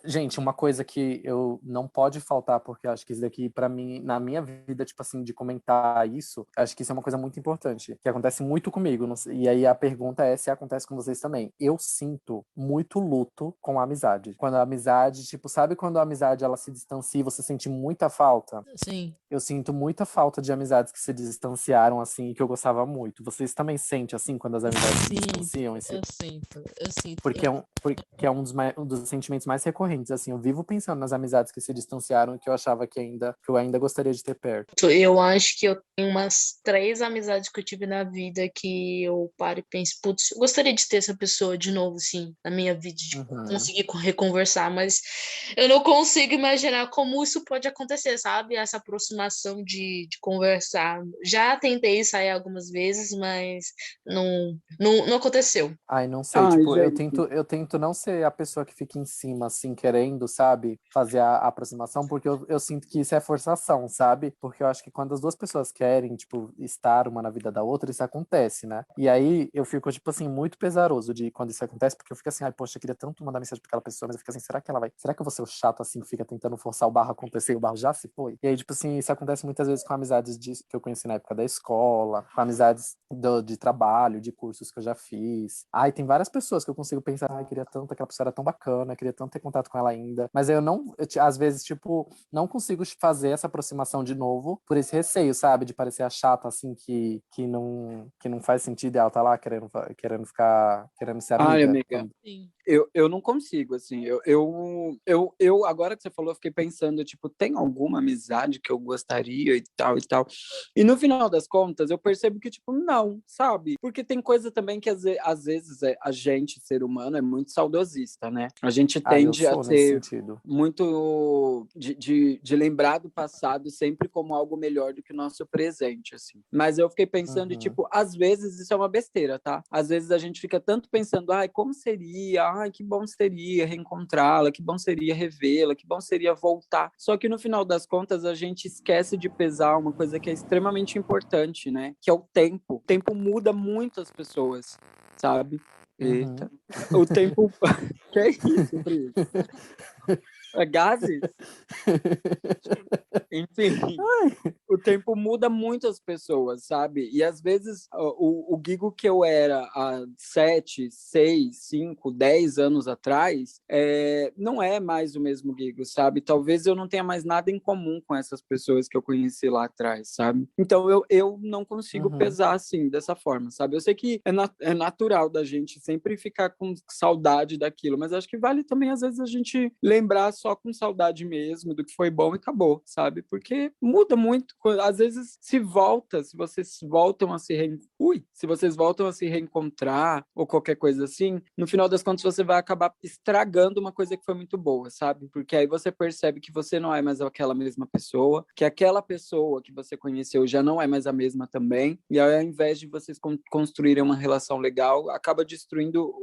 Gente, uma coisa que eu não pode faltar, porque eu acho que isso daqui, pra mim, na minha vida, tipo assim, de comentar isso, acho que isso é uma coisa muito importante, que acontece muito comigo. E aí a pergunta é se acontece com vocês também. Eu sinto muito luto com a amizade. Quando a amizade, tipo, sabe quando a amizade ela se distancia e você sente muita falta? Eu sinto muita falta de amizades que se distanciaram, assim, e que eu gostava muito. Vocês também sentem, assim, quando as amizades se distanciam? Eu sinto. Porque é um dos sentimentos mais recorrentes, assim. Eu vivo pensando nas amizades que se distanciaram e que eu achava que eu ainda gostaria de ter perto. Eu acho que eu tenho umas 3 amizades que eu tive na vida que eu paro e penso, putz, eu gostaria de ter essa pessoa de novo, assim, na minha vida, de conseguir reconversar, mas eu não consigo imaginar como isso pode acontecer, sabe? Essa aproximação de conversar. Já tentei sair algumas vezes, mas não aconteceu. Ai, não sei, tipo, eu tento não ser a pessoa que fica em cima, assim, querendo, sabe, fazer a aproximação, porque eu sinto que isso é forçação, sabe? Porque eu acho que quando as duas pessoas querem, tipo, estar uma na vida da outra, isso acontece, né? E aí eu fico, tipo assim, muito pesaroso de quando isso acontece, porque eu fico assim, ai, poxa, eu queria tanto mandar mensagem pra aquela pessoa, mas eu fico assim, será que eu vou ser o chato, assim, que fica tentando forçar o barro a acontecer e o barro já se foi? E aí, tipo assim, isso acontece muitas vezes com amizades que eu conheci na época da escola, com amizades de trabalho, de cursos que eu já fiz. Ai, tem várias pessoas que eu consigo pensar, ai, queria tanto, aquela pessoa era tão bacana, queria tanto ter contato com ela ainda. Mas às vezes, tipo, não consigo fazer essa aproximação de novo por esse receio, sabe? De parecer a chata, assim, que não faz sentido ela tá lá querendo ser amiga. Ai, amiga, Eu não consigo, assim. Eu, agora que você falou, eu fiquei pensando, tipo, tem alguma amizade que eu gostaria e tal e tal. E no final das contas, eu percebo que, tipo, não, sabe? Porque tem coisa também que às vezes a gente, ser humano, é muito saudosista, né? A gente Eu tende a sou nesse ser sentido. muito de lembrar do passado sempre como algo melhor do que o nosso presente, assim. Mas eu fiquei pensando, e, tipo, às vezes isso é uma besteira, tá? Às vezes a gente fica tanto pensando, ai, como seria? Ai, que bom seria reencontrá-la, que bom seria revê-la, que bom seria voltar. Só que no final das contas a gente esquece de pesar uma coisa que é extremamente importante, né? Que é o tempo. O tempo muda muito as pessoas, sabe? Eita. O tempo. Que é isso, Pri? É gases? Enfim, o tempo muda muito as pessoas, sabe? E às vezes o Guigo que eu era há 7, 6, 5, 10 anos atrás não é mais o mesmo Guigo, sabe? Talvez eu não tenha mais nada em comum com essas pessoas que eu conheci lá atrás, sabe? Então eu não consigo pesar assim, dessa forma, sabe? Eu sei que é natural da gente sempre ficar com saudade daquilo, mas acho que vale também às vezes a gente lembrar só com saudade mesmo do que foi bom e acabou, sabe? Porque muda muito. Às vezes se vocês voltam a se vocês voltam a se reencontrar ou qualquer coisa assim, no final das contas você vai acabar estragando uma coisa que foi muito boa, sabe? Porque aí você percebe que você não é mais aquela mesma pessoa, que aquela pessoa que você conheceu já não é mais a mesma também, e aí, ao invés de vocês construírem uma relação legal, acaba destruindo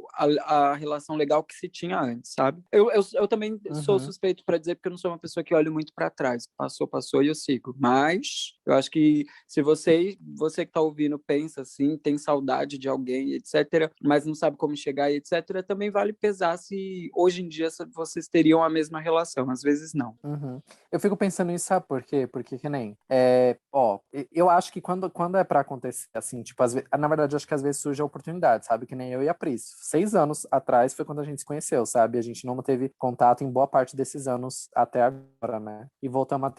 a relação legal que se tinha antes, sabe? Eu também sou suspeito para dizer, porque eu não sou uma pessoa que olha muito para trás. Passou e eu sigo. Mas eu acho que se você que está ouvindo pensa assim, tem saudade de alguém, etc., mas não sabe como chegar, etc., também vale pesar se hoje em dia vocês teriam a mesma relação. Às vezes não. Eu fico pensando nisso, sabe por quê? Porque que nem... eu acho que quando é pra acontecer, assim, tipo, na verdade, eu acho que às vezes surge a oportunidade, sabe? Que nem eu e a Pris. 6 anos atrás foi quando a gente se conheceu, sabe? A gente não teve contato em boa parte desses anos até agora, né? E voltamos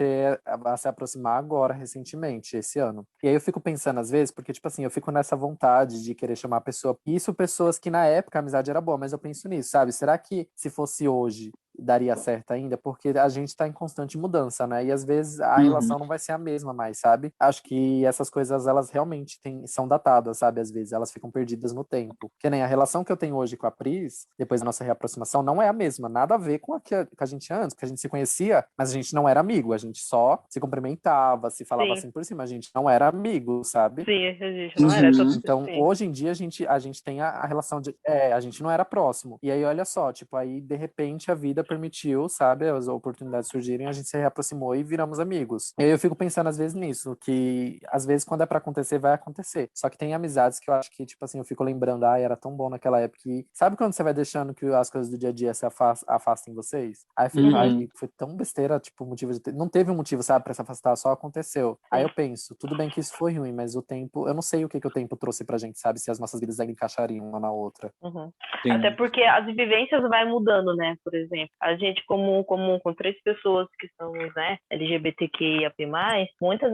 a se aproximar agora, recentemente, esse ano. E aí eu fico pensando, às vezes, porque, tipo assim, eu fico nessa vontade de querer chamar a pessoa. Isso, pessoas que na época a amizade era boa, mas eu penso nisso, sabe? Será que se fosse hoje daria certo ainda? Porque a gente tá em constante mudança, né? E às vezes a relação não vai ser a mesma mais, sabe? Acho que essas coisas, elas realmente são datadas, sabe? Às vezes elas ficam perdidas no tempo. Que nem a relação que eu tenho hoje com a Pris, depois da nossa reaproximação, não é a mesma. Nada a ver com a que a gente tinha antes, porque a gente se conhecia, mas a gente não era amigo. A gente só se cumprimentava, se falava assim por cima. A gente não era amigo, sabe? Sim, a gente não era. Então, hoje em dia, a gente tem a relação de... a gente não era próximo. E aí, olha só, tipo, aí, de repente, a vida permitiu, sabe, as oportunidades surgirem, a gente se reaproximou e viramos amigos. E aí eu fico pensando às vezes nisso, que às vezes quando é pra acontecer, vai acontecer. Só que tem amizades que eu acho que, tipo assim, eu fico lembrando, era tão bom naquela época. E sabe quando você vai deixando que as coisas do dia a dia se afastem vocês? Aí eu fico, foi tão besteira, tipo, motivo não teve um motivo, sabe, pra se afastar, só aconteceu. Aí eu penso, tudo bem que isso foi ruim, mas o tempo, eu não sei o que o tempo trouxe pra gente, sabe, se as nossas vidas ainda encaixariam uma na outra. Até porque as vivências vai mudando, né? Por exemplo, a gente com 3 pessoas que somos, né, LGBTQIAP+,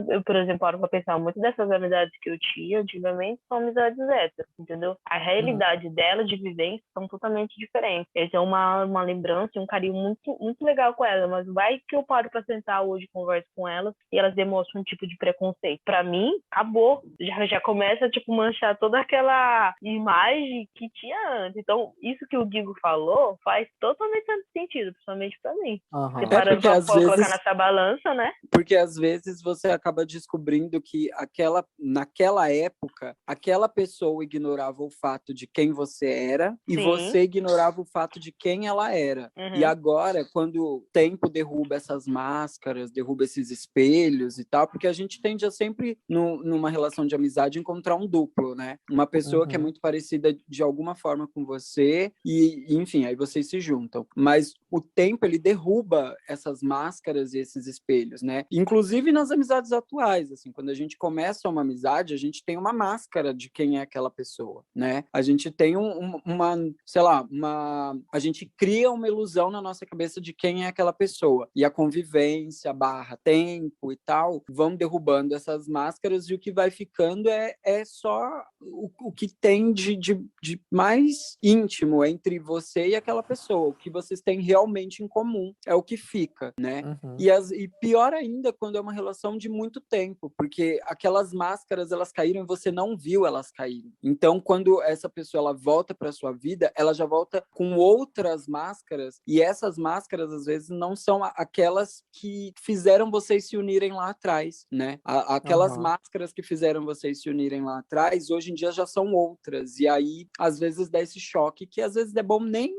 eu, por exemplo, paro pra pensar, muitas dessas amizades que eu tinha antigamente são amizades héteros, entendeu? A realidade dela de vivência são totalmente diferentes. Eles têm uma lembrança e um carinho muito, muito legal com ela, mas vai que eu paro pra sentar hoje e converso com elas e elas demonstram um tipo de preconceito. Pra mim, acabou. Já começa, tipo, manchar toda aquela imagem que tinha antes. Então, isso que o Guigo falou faz totalmente sentido, principalmente pra mim. Você parando pra colocar nessa balança, né? Porque às vezes você acaba descobrindo que naquela época, aquela pessoa ignorava o fato de quem você era e você ignorava o fato de quem ela era. E agora, quando o tempo derruba essas máscaras, derruba esses espelhos e tal, porque a gente tende a sempre, numa relação de amizade, encontrar um duplo, né? Uma pessoa que é muito parecida de alguma forma com você e, enfim, aí vocês se juntam. Mas o tempo, ele derruba essas máscaras e esses espelhos, né? Inclusive nas amizades atuais, assim, quando a gente começa uma amizade, a gente tem uma máscara de quem é aquela pessoa, né? A gente tem sei lá, a gente cria uma ilusão na nossa cabeça de quem é aquela pessoa. E a convivência, tempo e tal, vão derrubando essas máscaras e o que vai ficando é só o que tem de mais íntimo entre você e aquela pessoa. O que vocês têm realmente em comum é o que fica, né? Uhum. E pior ainda quando é uma relação de muito tempo, porque aquelas máscaras, elas caíram e você não viu elas caírem. Então, quando essa pessoa ela volta para sua vida, ela já volta com outras máscaras, e essas máscaras, às vezes, não são aquelas que fizeram vocês se unirem lá atrás, né? Aquelas máscaras que fizeram vocês se unirem lá atrás, hoje em dia já são outras, e aí, às vezes, dá esse choque que, às vezes, é bom nem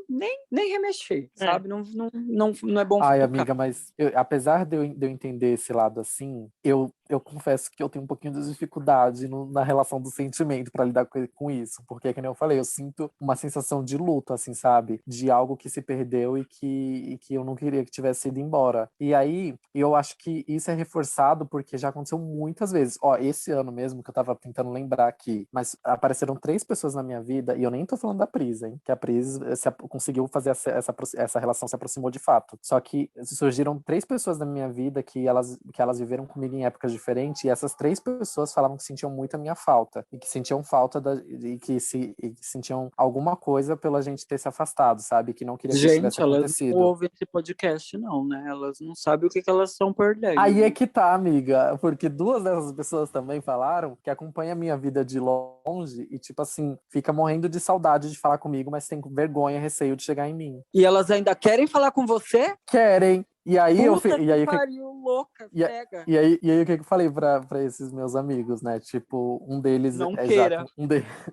remexer, sabe? Não é bom Ai, ficar. amiga, mas apesar de eu entender esse lado assim, eu confesso que eu tenho um pouquinho de dificuldade na relação do sentimento para lidar com isso, porque, como eu falei, eu sinto uma sensação de luto, assim, sabe? De algo que se perdeu e que eu não queria que tivesse ido embora. E aí, eu acho que isso é reforçado porque já aconteceu muitas vezes. Ó, esse ano mesmo, que eu tava tentando lembrar aqui, mas apareceram 3 pessoas na minha vida, e eu nem tô falando da Pris, hein? Que a Pris conseguiu fazer essa relação, se aproximou de fato. Só que surgiram 3 pessoas na minha vida que elas viveram comigo em épocas diferentes, e essas 3 pessoas falavam que sentiam muito a minha falta, e que sentiam falta e que sentiam alguma coisa pela gente ter se afastado, sabe? Que não queria que isso tivesse Elas acontecido. não ouvem esse podcast, não, né? Elas não sabem o que elas estão perdendo. Aí é que tá, amiga, porque 2 dessas pessoas também falaram que acompanha a minha vida de longe e, tipo assim, fica morrendo de saudade de falar comigo, mas tem vergonha, receio de chegar em mim. E elas ainda querem falar com você? Querem. E aí que pariu, louca, cega. E aí o que eu falei pra esses meus amigos, né? Tipo, um deles não queira.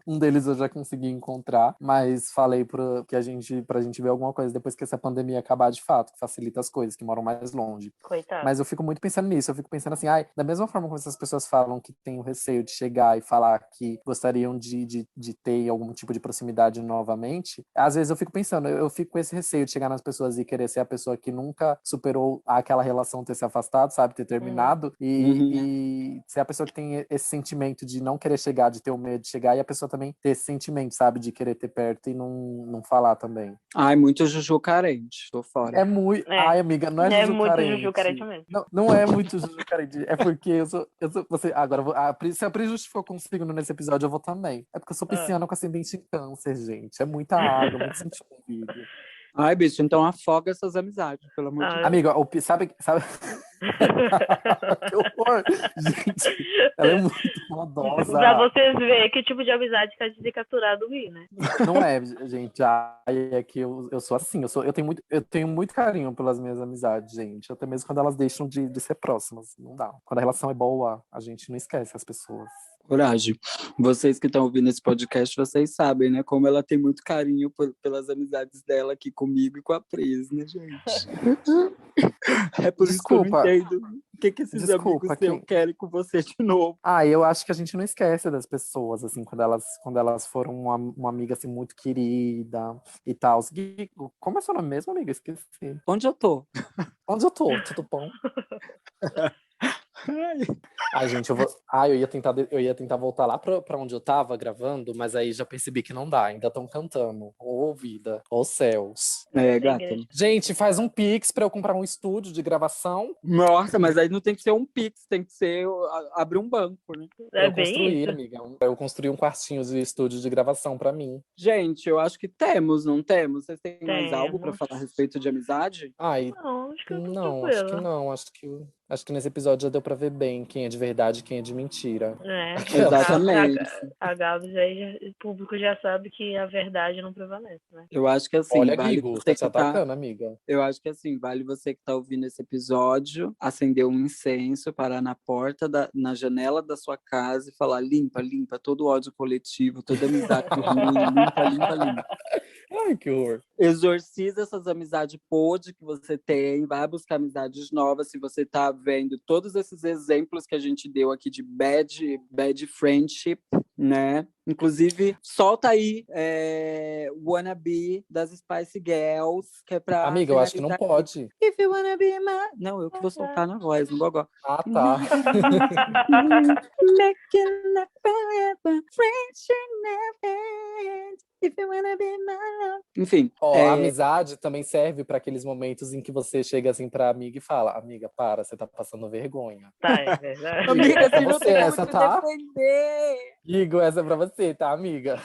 Um deles eu já consegui encontrar, mas falei pra gente ver alguma coisa depois que essa pandemia acabar de fato, que facilita as coisas, que moram mais longe. Coitado. Mas eu fico muito pensando nisso, eu fico pensando assim, da mesma forma como essas pessoas falam que têm o receio de chegar e falar que gostariam de ter algum tipo de proximidade novamente, às vezes eu fico pensando, eu fico com esse receio de chegar nas pessoas e querer ser a pessoa que nunca superou aquela relação, ter se afastado, sabe, ter terminado, e ser a pessoa que tem esse sentimento de não querer chegar, de ter o medo de chegar, e a pessoa também ter esse sentimento, sabe, de querer ter perto e não falar também. Ai, muito Juju carente, tô fora. É muito... Ai, amiga, não é Juju muito carente. Juju carente mesmo. Não é muito Juju carente, é porque eu sou você, agora, se a Pri justificou consigo nesse episódio, eu vou também. É porque eu sou pisciana com ascendente em câncer, gente. É muita água, muito sentido. Ai, bicho, então afoga essas amizades, pelo amor de Deus. Amiga, sabe... Que horror! Gente, ela é muito maldosa. Pra vocês verem que tipo de amizade que a gente tem capturado Rio, né? Não é, gente. É que eu sou assim. Eu tenho muito carinho pelas minhas amizades, gente. Até mesmo quando elas deixam de ser próximas. Não dá. Quando a relação é boa, a gente não esquece as pessoas. Coragem. Vocês que estão ouvindo esse podcast, vocês sabem, né? Como ela tem muito carinho pelas amizades dela aqui comigo e com a Pris, né, gente? É por isso que eu não entendo o que esses amigos seus querem com você de novo. Eu acho que a gente não esquece das pessoas, assim, quando elas foram uma amiga, assim, muito querida e tal. Como é seu nome mesmo, amiga? Esqueci. Onde eu tô? Onde eu tô? Tudo bom? Ai, gente, eu ia tentar voltar lá pra onde eu tava gravando, mas aí já percebi que não dá, ainda estão cantando. Ô vida, ô céus. É, gata. Gente, faz um Pix pra eu comprar um estúdio de gravação. Nossa, mas aí não tem que ser um Pix, tem que ser abrir um banco, né? Eu construí, amiga. Eu construí um quartinho de estúdio de gravação pra mim. Gente, eu acho que temos, não temos? Vocês têm mais algo pra falar a respeito de amizade? Não, acho que eu tô acho que não. Acho que nesse episódio já deu pra ver bem quem é de verdade e quem é de mentira. Exatamente. A Gabs aí, o público já sabe que a verdade não prevalece, né? Eu acho que assim, olha, vale Guigo, você tá te atacando, amiga. Eu acho que assim, vale você que tá ouvindo esse episódio, acender um incenso, parar na porta, na janela da sua casa e falar: limpa, limpa todo o ódio coletivo, toda amizade ruim, limpa, limpa, limpa. Ai, que horror. Exorciza essas amizades podres que você tem, vai buscar amizades novas. Se você tá vendo todos esses exemplos que a gente deu aqui de bad friendship, né? Inclusive, solta aí Wannabe das Spice Girls, que é pra Amiga, eu acho que não finalizar. pode. If you wanna be my... Não, eu que vou soltar na voz, no gogó. Ah, tá. Making like forever, friendship never ends. If you wanna be my love. Enfim. Ó, a amizade também serve para aqueles momentos em que você chega assim pra amiga e fala: amiga, para, você tá passando vergonha. Tá, é verdade. Amiga, É pra você não você tem essa, como tá? te defender. Igor, essa é pra você, tá, amiga?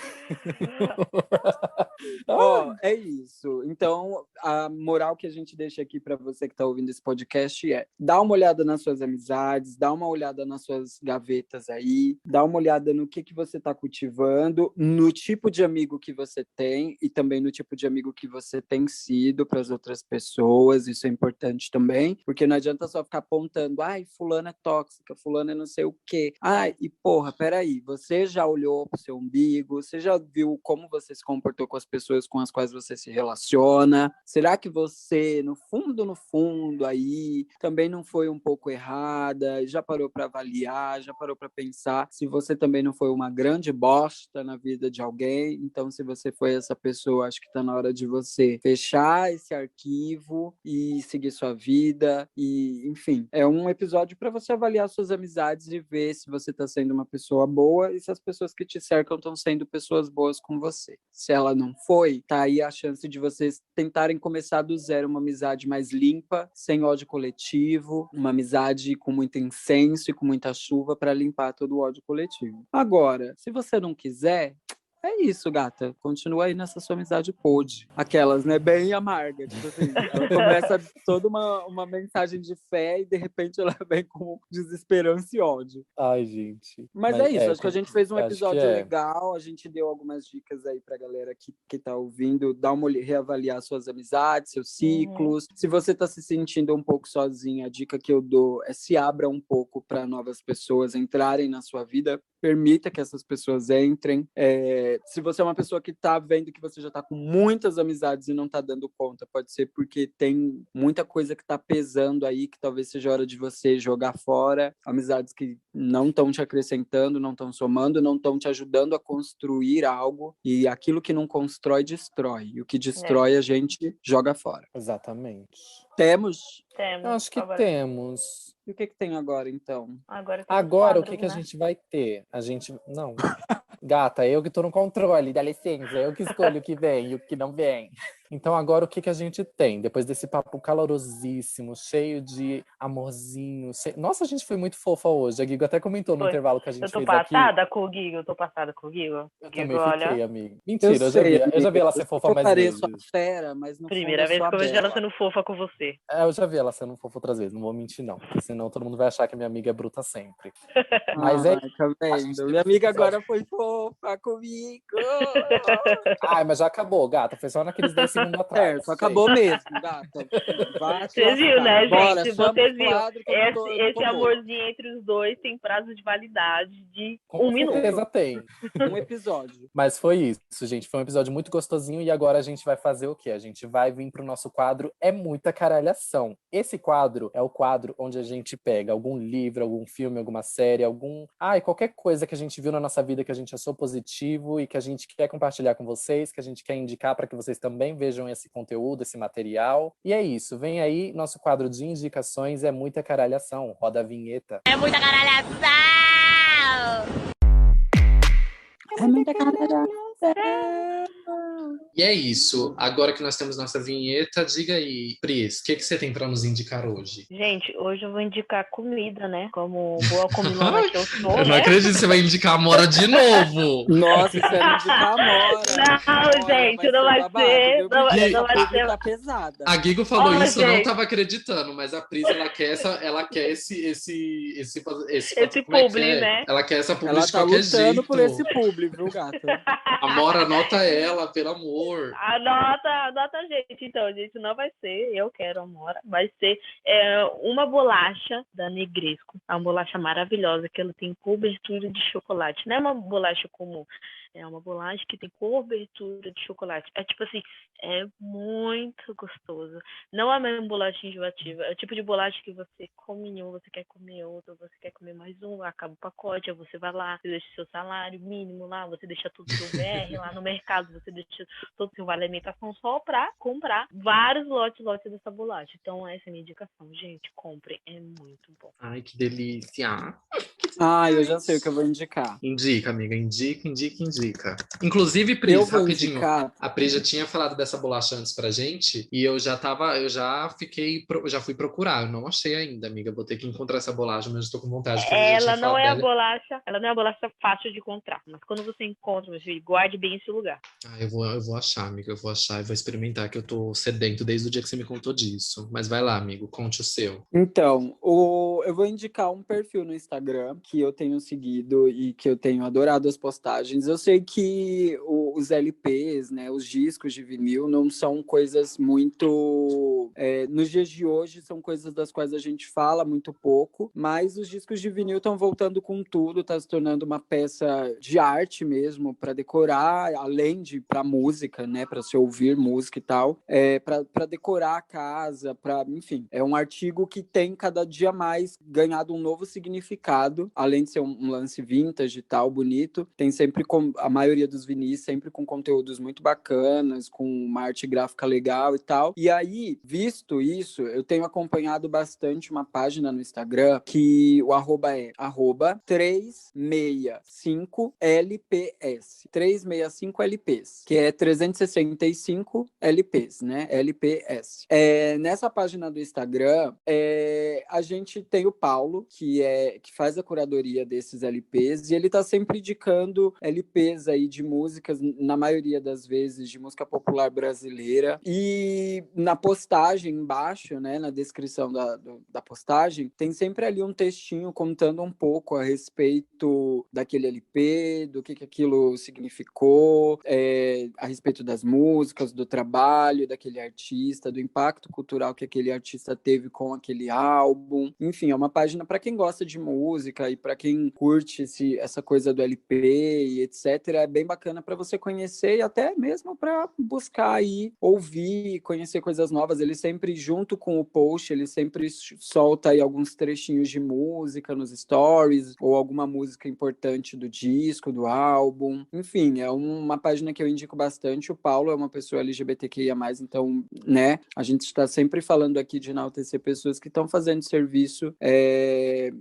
Ó, é isso. Então, a moral que a gente deixa aqui para você que tá ouvindo esse podcast é: dá uma olhada nas suas amizades, dá uma olhada nas suas gavetas aí, dá uma olhada no que você tá cultivando, no tipo de amigo que você tem e também no tipo de amigo que você tem sido para as outras pessoas. Isso é importante também, porque não adianta só ficar apontando: ai, fulana é tóxica, fulana é não sei o quê. Ai, e porra, peraí, você já olhou pro seu umbigo? Você já viu como você se comportou com as pessoas com as quais você se relaciona? Será que você, no fundo aí, também não foi um pouco errada? Já parou para avaliar? Já parou para pensar se você também não foi uma grande bosta na vida de alguém? Então, se você foi essa pessoa, acho que tá na hora de você fechar esse arquivo e seguir sua vida. E, enfim, é um episódio para você avaliar suas amizades e ver se você tá sendo uma pessoa boa e se as pessoas que te cercam estão sendo pessoas boas com você. Se ela não foi, tá aí a chance de vocês tentarem começar do zero uma amizade mais limpa, sem ódio coletivo, uma amizade com muito incenso e com muita chuva para limpar todo o ódio coletivo. Agora, se você não quiser, é isso, gata. Continua aí nessa sua amizade podre. Aquelas, né? Bem amarga. Tipo assim, ela começa toda uma mensagem de fé e de repente ela vem com desesperança e ódio. Ai, gente. Mas é isso, acho que a gente fez um acho que episódio é. legal, a gente deu algumas dicas aí pra galera que tá ouvindo, dar uma reavaliar suas amizades, seus ciclos. Se você tá se sentindo um pouco sozinha, a dica que eu dou é se abra um pouco para novas pessoas entrarem na sua vida, permita que essas pessoas entrem. Se você é uma pessoa que tá vendo que você já tá com muitas amizades e não tá dando conta, pode ser porque tem muita coisa que tá pesando aí, que talvez seja hora de você jogar fora, amizades que não estão te acrescentando, não estão somando, não estão te ajudando a construir algo, e aquilo que não constrói, destrói. E o que destrói, a gente joga fora. Exatamente. Temos? Temos. Eu acho que Agora- temos. E o que tem agora, então? Agora, Agora, o quadros, que a né? gente vai ter? A gente... Não. Gata, eu que tô no controle, dá licença. Eu que escolho o que vem e o que não vem. Então, agora, o que a gente tem? Depois desse papo calorosíssimo, cheio de amorzinho. Nossa, a gente foi muito fofa hoje. A Guigo até comentou no Foi. intervalo que a Eu gente tô fez aqui. passada com o Guigo, eu tô passada com o Guigo. Eu Guigo, também olha, fiquei, amigo. Mentira, eu já sei, vi ela amiga, ser eu fofa mais pareço vezes. uma fera, mas no primeira fundo vez eu que sou eu a vejo ela Bela. sendo fofa com você. Eu já vi ela sendo fofa outras vezes, não vou mentir, não. Porque senão todo mundo vai achar que a minha amiga é bruta sempre. Mas Ai, tá a gente vendo? teve Minha esse amiga episódio. agora foi fofa comigo. Ai, mas já acabou, gata. Foi só naqueles 10 segundos atrás. Só acabou mesmo, gata. Vai te Vocês viram, lascar. né, Bora, gente? chama Vocês o viram. quadro que eu não tô Esse boa. amorzinho entre os dois tem prazo de validade de Com 1 minuto. certeza tem. Um episódio. Mas foi isso, gente. Foi um episódio muito gostosinho e agora a gente vai fazer o quê? A gente vai vir pro nosso quadro É Muita Caralhação. Esse quadro é o quadro onde a gente pega algum livro, algum filme, alguma série, qualquer coisa que a gente viu na nossa vida que a gente achou positivo e que a gente quer compartilhar com vocês, que a gente quer indicar para que vocês também vejam esse conteúdo, esse material. E é isso. Vem aí nosso quadro de indicações É Muita Caralhação. Roda a vinheta. É muita caralhação! É muita caralhação. E é isso. Agora que nós temos nossa vinheta, diga aí, Pris, o que você tem para nos indicar hoje? Gente, hoje eu vou indicar comida, né? Como boa comilona que eu sou, Eu não né? acredito que você vai indicar a Mora de novo. Nossa, isso é indicar a Mora. Não, gente, não vai babado, ser. viu? Não, Porque não essa vai pública ser. tá pesada. A Guigo falou Ó, isso, eu não gente. tava acreditando, mas a Pris, ela quer esse Esse como é que publi, é? né? Ela quer essa publi Ela de tá qualquer lutando jeito. por esse público, viu, gata? A Mora anota ela, pelo amor. Anota, gente. Então, gente, não vai ser eu quero amor. Vai ser uma bolacha da Negresco. É uma bolacha maravilhosa que ela tem cobertura de chocolate. Não é uma bolacha comum. É uma bolacha que tem cobertura de chocolate. É tipo assim, é muito gostoso. Não é mesmo bolacha enjoativa. É o tipo de bolacha que você come um, você quer comer outro, você quer comer mais um, acaba o pacote, aí você vai lá, você deixa seu salário mínimo lá, você deixa tudo seu VR lá no mercado, você deixa todo o seu vale alimentação só pra comprar vários lotes dessa bolacha. Então essa é a minha indicação. Gente, comprem, é muito bom. Ai, que delícia. Eu já sei o que eu vou indicar. Indica, amiga. Indica. Inclusive, Eu Pris, vou rapidinho. indicar. A Pris já tinha falado dessa bolacha antes pra gente e eu já fui procurar. Eu não achei ainda, amiga. Vou ter que encontrar essa bolacha, mas estou com vontade, porque a gente já tinha Ela não falado é a dela. bolacha, ela não é a bolacha fácil de encontrar, mas quando você encontra, meu filho, guarde bem esse lugar. Eu vou achar, amiga. Eu vou achar e vou experimentar, que eu tô sedento desde o dia que você me contou disso. Mas vai lá, amigo, conte o seu. Então, eu vou indicar um perfil no Instagram que eu tenho seguido e que eu tenho adorado as postagens. Eu sei que os LPs, né, os discos de vinil, não são coisas muito... nos dias de hoje, são coisas das quais a gente fala muito pouco, mas os discos de vinil estão voltando com tudo, está se tornando uma peça de arte mesmo, para decorar, além de para música, né, para se ouvir música e tal, para decorar a casa, enfim, é um artigo que tem cada dia mais ganhado um novo significado, além de ser um lance vintage e tal, bonito, tem sempre a maioria dos vinis sempre com conteúdos muito bacanas, com uma arte gráfica legal e tal. E aí, visto isso, eu tenho acompanhado bastante uma página no Instagram que o arroba é @365LPS. 365 LPs, que é 365 LPs, né? LPS. Nessa página do Instagram, a gente tem o Paulo, que faz a curadoria desses LPs, e ele tá sempre indicando LPs aí de músicas, na maioria das vezes, de música popular brasileira. E na postagem embaixo, né, na descrição da postagem, tem sempre ali um textinho contando um pouco a respeito daquele LP, do que aquilo significou, a respeito das músicas, do trabalho daquele artista, do impacto cultural que aquele artista teve com aquele álbum. Enfim, é uma página para quem gosta de música e para quem curte essa coisa do LP e etc. É bem bacana para você conhecer e até mesmo para buscar aí, ouvir, conhecer coisas novas. Ele sempre, junto com o post, ele sempre solta aí alguns trechinhos de música nos stories ou alguma música importante do disco, do álbum. Enfim, é uma página que eu indico bastante. O Paulo é uma pessoa LGBTQIA+, então, né, a gente está sempre falando aqui de enaltecer pessoas que estão fazendo serviço,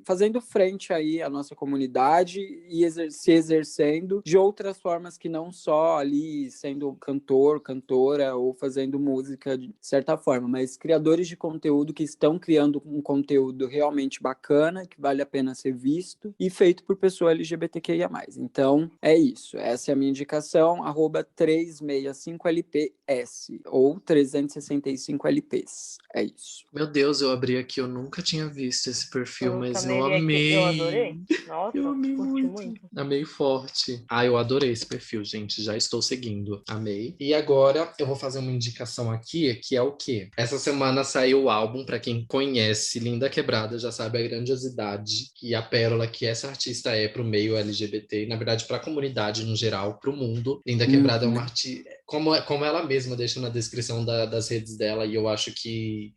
fazendo frente aí à nossa comunidade e se exercendo de outras formas que não só ali sendo cantor, cantora ou fazendo música de certa forma, mas criadores de conteúdo que estão criando um conteúdo realmente bacana, que vale a pena ser visto e feito por pessoa LGBTQIA+. Então, é isso. Essa é a minha indicação, @365LPS ou 365 LPs. É isso. Meu Deus, eu abri aqui, eu nunca tinha visto esse perfil, mas também eu vi aqui, amei. eu adorei. Nossa, Eu amei curti muito. Amei forte. Eu adorei esse perfil, gente. Já estou seguindo. Amei. E agora eu vou fazer uma indicação aqui, que é o quê? Essa semana saiu o álbum, para quem conhece Linda Quebrada, já sabe a grandiosidade e a pérola que essa artista é pro meio LGBT, e, na verdade, pra comunidade no geral, pro mundo. Linda Quebrada é uma artista, como ela mesma deixa na descrição das redes dela, e eu acho que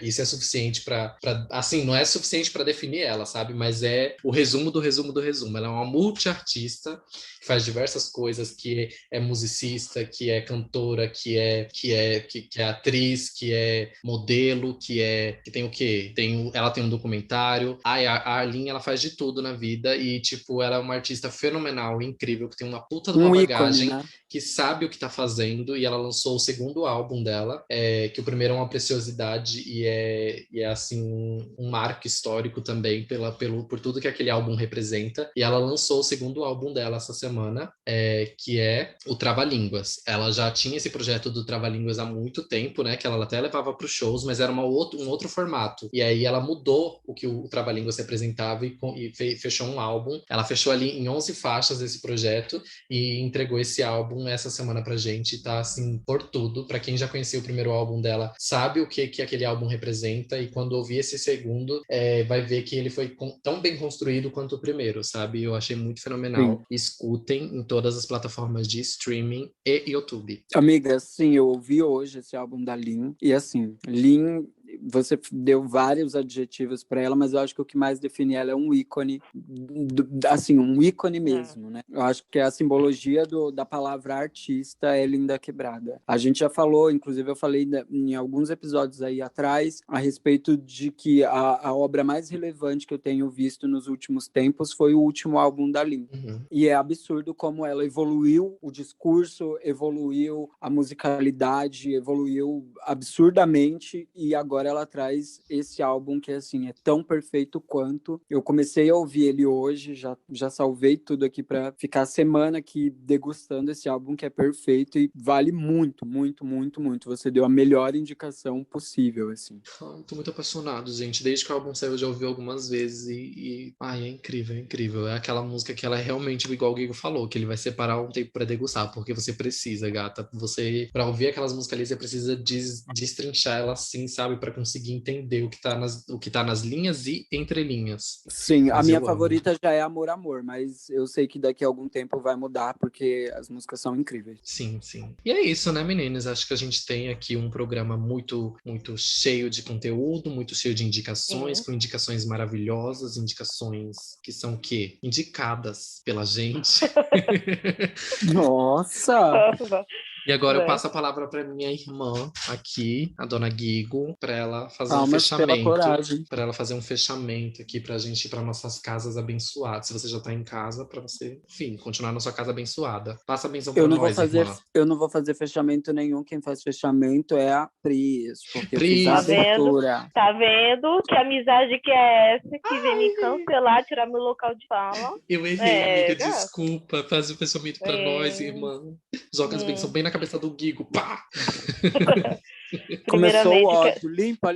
isso é suficiente para assim, não é suficiente para definir ela, sabe? Mas é o resumo do resumo do resumo. Ela é uma multiartista que faz diversas coisas, que é musicista, que é cantora, que é atriz, que é modelo, que tem o quê? Ela tem um documentário. A Arlene, ela faz de tudo na vida e, tipo, ela é uma artista fenomenal, incrível, que tem uma puta de uma bagagem, ícone, né? Que sabe o que tá fazendo, e ela lançou o segundo álbum dela, que o primeiro é uma preciosidade e é assim, um marco histórico também por tudo que aquele álbum representa. E ela lançou o segundo álbum dela essa semana, que é o Trava-Línguas. Ela já tinha esse projeto do Trava-Línguas há muito tempo, né? Que ela até levava para os shows, mas era um outro formato. E aí ela mudou o que o Trava-Línguas representava e fechou um álbum. Ela fechou ali em 11 faixas esse projeto e entregou esse álbum essa semana pra gente. gente, tá assim por tudo. Pra quem já conhecia o primeiro álbum dela, sabe o que aquele álbum representa, e quando ouvir esse segundo, vai ver que ele foi tão bem construído quanto o primeiro, sabe? Eu achei muito fenomenal. Sim. Escutem em todas as plataformas de streaming e YouTube. Amiga, sim, eu ouvi hoje esse álbum da Lin, e assim, Lin, você deu vários adjetivos para ela, mas eu acho que o que mais define ela é um ícone, assim, um ícone mesmo, né? Eu acho que a simbologia da palavra artista é Linda Quebrada. A gente já falou, inclusive eu falei em alguns episódios aí atrás, a respeito de que a obra mais relevante que eu tenho visto nos últimos tempos foi o último álbum da Lin. E é absurdo como ela evoluiu o discurso, evoluiu a musicalidade, evoluiu absurdamente, e agora ela traz esse álbum que assim é tão perfeito quanto. Eu comecei a ouvir ele hoje, já salvei tudo aqui para ficar a semana aqui degustando esse álbum que é perfeito e vale muito, muito, muito, muito. Você deu a melhor indicação possível, assim. Tô muito apaixonado, gente. Desde que o álbum saiu, eu já ouvi algumas vezes ai, é incrível, é incrível. É aquela música que ela é realmente, igual o Guigo falou, que ele vai separar um tempo pra degustar, porque você precisa, gata. Pra ouvir aquelas músicas ali, você precisa destrinchar ela assim, sabe? Pra conseguir entender o que tá nas linhas e entrelinhas. Sim, a Mas minha eu amo. favorita já é Amor, Amor, mas eu sei que daqui a algum tempo vai mudar, porque as músicas são incríveis. Sim, sim. E é isso, né, meninas? Acho que a gente tem aqui um programa muito, muito cheio de conteúdo, muito cheio de indicações, com indicações maravilhosas, indicações que são o quê? Indicadas pela gente. Nossa! E agora eu passo a palavra para minha irmã aqui, a dona Guigo, para ela fazer um Palmas pela fechamento. coragem. Para ela fazer um fechamento aqui pra gente ir para nossas casas abençoadas. Se você já tá em casa, para você, enfim, continuar na sua casa abençoada. Passa a benção para nós, irmã. Eu não vou fazer fechamento nenhum. Quem faz fechamento é a Pris, porque eu Pris. fiz a abertura. Tá vendo? Que amizade que é essa que vem me cancelar, tirar meu local de fala? Eu errei, amiga, gata. desculpa. Faz o fechamento para nós, irmã. Joga as bênçãos bem na cabeça do Guigo. Pá! Começou o ódio. Limpa.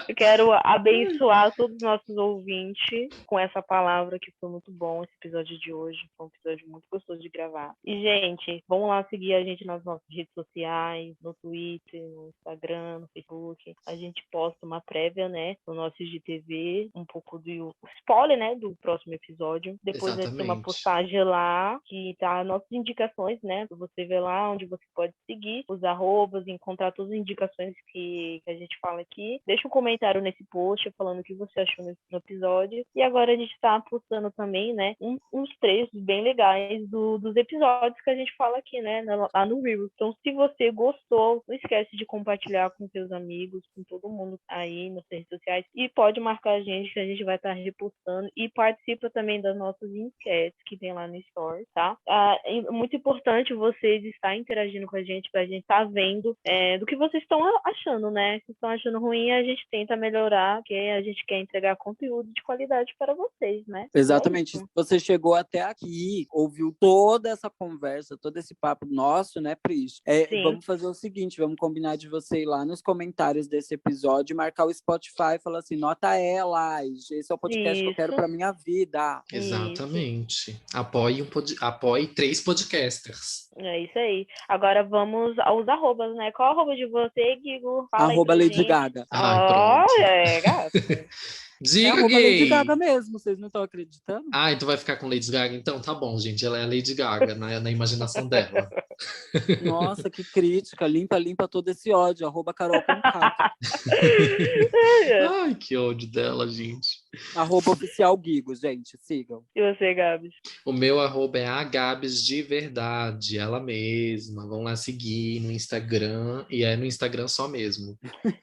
Eu quero abençoar todos os nossos ouvintes com essa palavra, que foi muito bom esse episódio de hoje. Foi um episódio muito gostoso de gravar. E, gente, vamos lá seguir a gente nas nossas redes sociais, no Twitter, no Instagram, no Facebook. A gente posta uma prévia, né, no nosso IGTV, um pouco do spoiler, né, do próximo episódio. Depois vai ter uma postagem lá, que tá nossas indicações, né, pra você ver lá onde você pode seguir os arrobas, encontrar todas as indicações que a gente fala aqui. Deixa um comentário nesse post falando o que você achou no episódio. E agora a gente tá postando também, né, uns trechos bem legais dos episódios que a gente fala aqui, né, lá no Reels. Então, se você gostou, não esquece de compartilhar com seus amigos, com todo mundo aí nas redes sociais. E pode marcar a gente, que a gente vai estar repostando. E participa também das nossas enquetes que tem lá no Story, tá? É muito importante vocês estarem interagindo com a gente, pra gente estar vendo do que vocês estão achando, né? Se estão achando ruim, a gente tenta melhorar, porque a gente quer entregar conteúdo de qualidade para vocês, né? Exatamente. Você chegou até aqui, ouviu toda essa conversa, todo esse papo nosso, né, Pris? Vamos fazer o seguinte, vamos combinar de você ir lá nos comentários desse episódio, marcar o Spotify e falar assim, nota ela, esse é o podcast que eu quero pra minha vida. Exatamente. Apoie 3 podcasters. É isso aí. Agora vamos aos arrobas, né? Qual é o arroba de você, Guigo? Fala arroba aí, Lady gente. Gaga. Olha, gato. Diga, arroba Lady Gaga mesmo, vocês não estão acreditando? Tu vai ficar com Lady Gaga? Então, tá bom, gente. Ela é a Lady Gaga, na imaginação dela. Nossa, que crítica. Limpa todo esse ódio. Arroba Carol com K. Ai, que ódio dela, gente. Arroba oficial Guigo, gente. Sigam. E você, Gabs? O meu arroba é a Gabs de verdade, ela mesma. Vão lá seguir no Instagram, e é no Instagram só mesmo.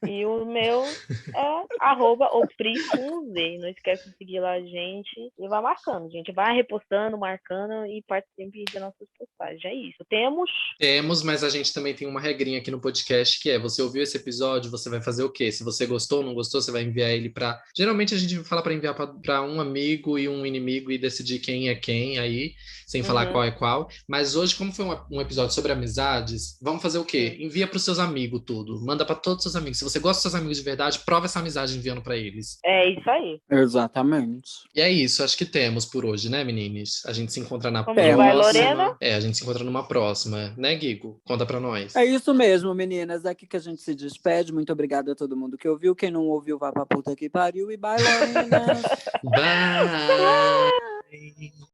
E o meu é arroba opri com Z. Não esquece de seguir lá a gente. E vai marcando, gente. Vai repostando, marcando e participe das nossas postagens. É isso. Temos, mas a gente também tem uma regrinha aqui no podcast, que é, você ouviu esse episódio, você vai fazer o quê? Se você gostou ou não gostou, você vai enviar ele pra... Geralmente a gente faz fala pra enviar pra um amigo e um inimigo e decidir quem é quem aí, sem falar qual é qual. Mas hoje, como foi um episódio sobre amizades, vamos fazer o quê? Envia pros seus amigos tudo. Manda pra todos os seus amigos. Se você gosta dos seus amigos de verdade, prova essa amizade enviando pra eles. É isso aí. Exatamente. E é isso, acho que temos por hoje, né, meninas? A gente se encontra na Como vai, próxima. Lorena? A gente se encontra numa próxima, né, Guigo? Conta pra nós. É isso mesmo, meninas. É aqui que a gente se despede. Muito obrigada a todo mundo que ouviu. Quem não ouviu, vá pra puta que pariu. E bye, Lorena. Bye!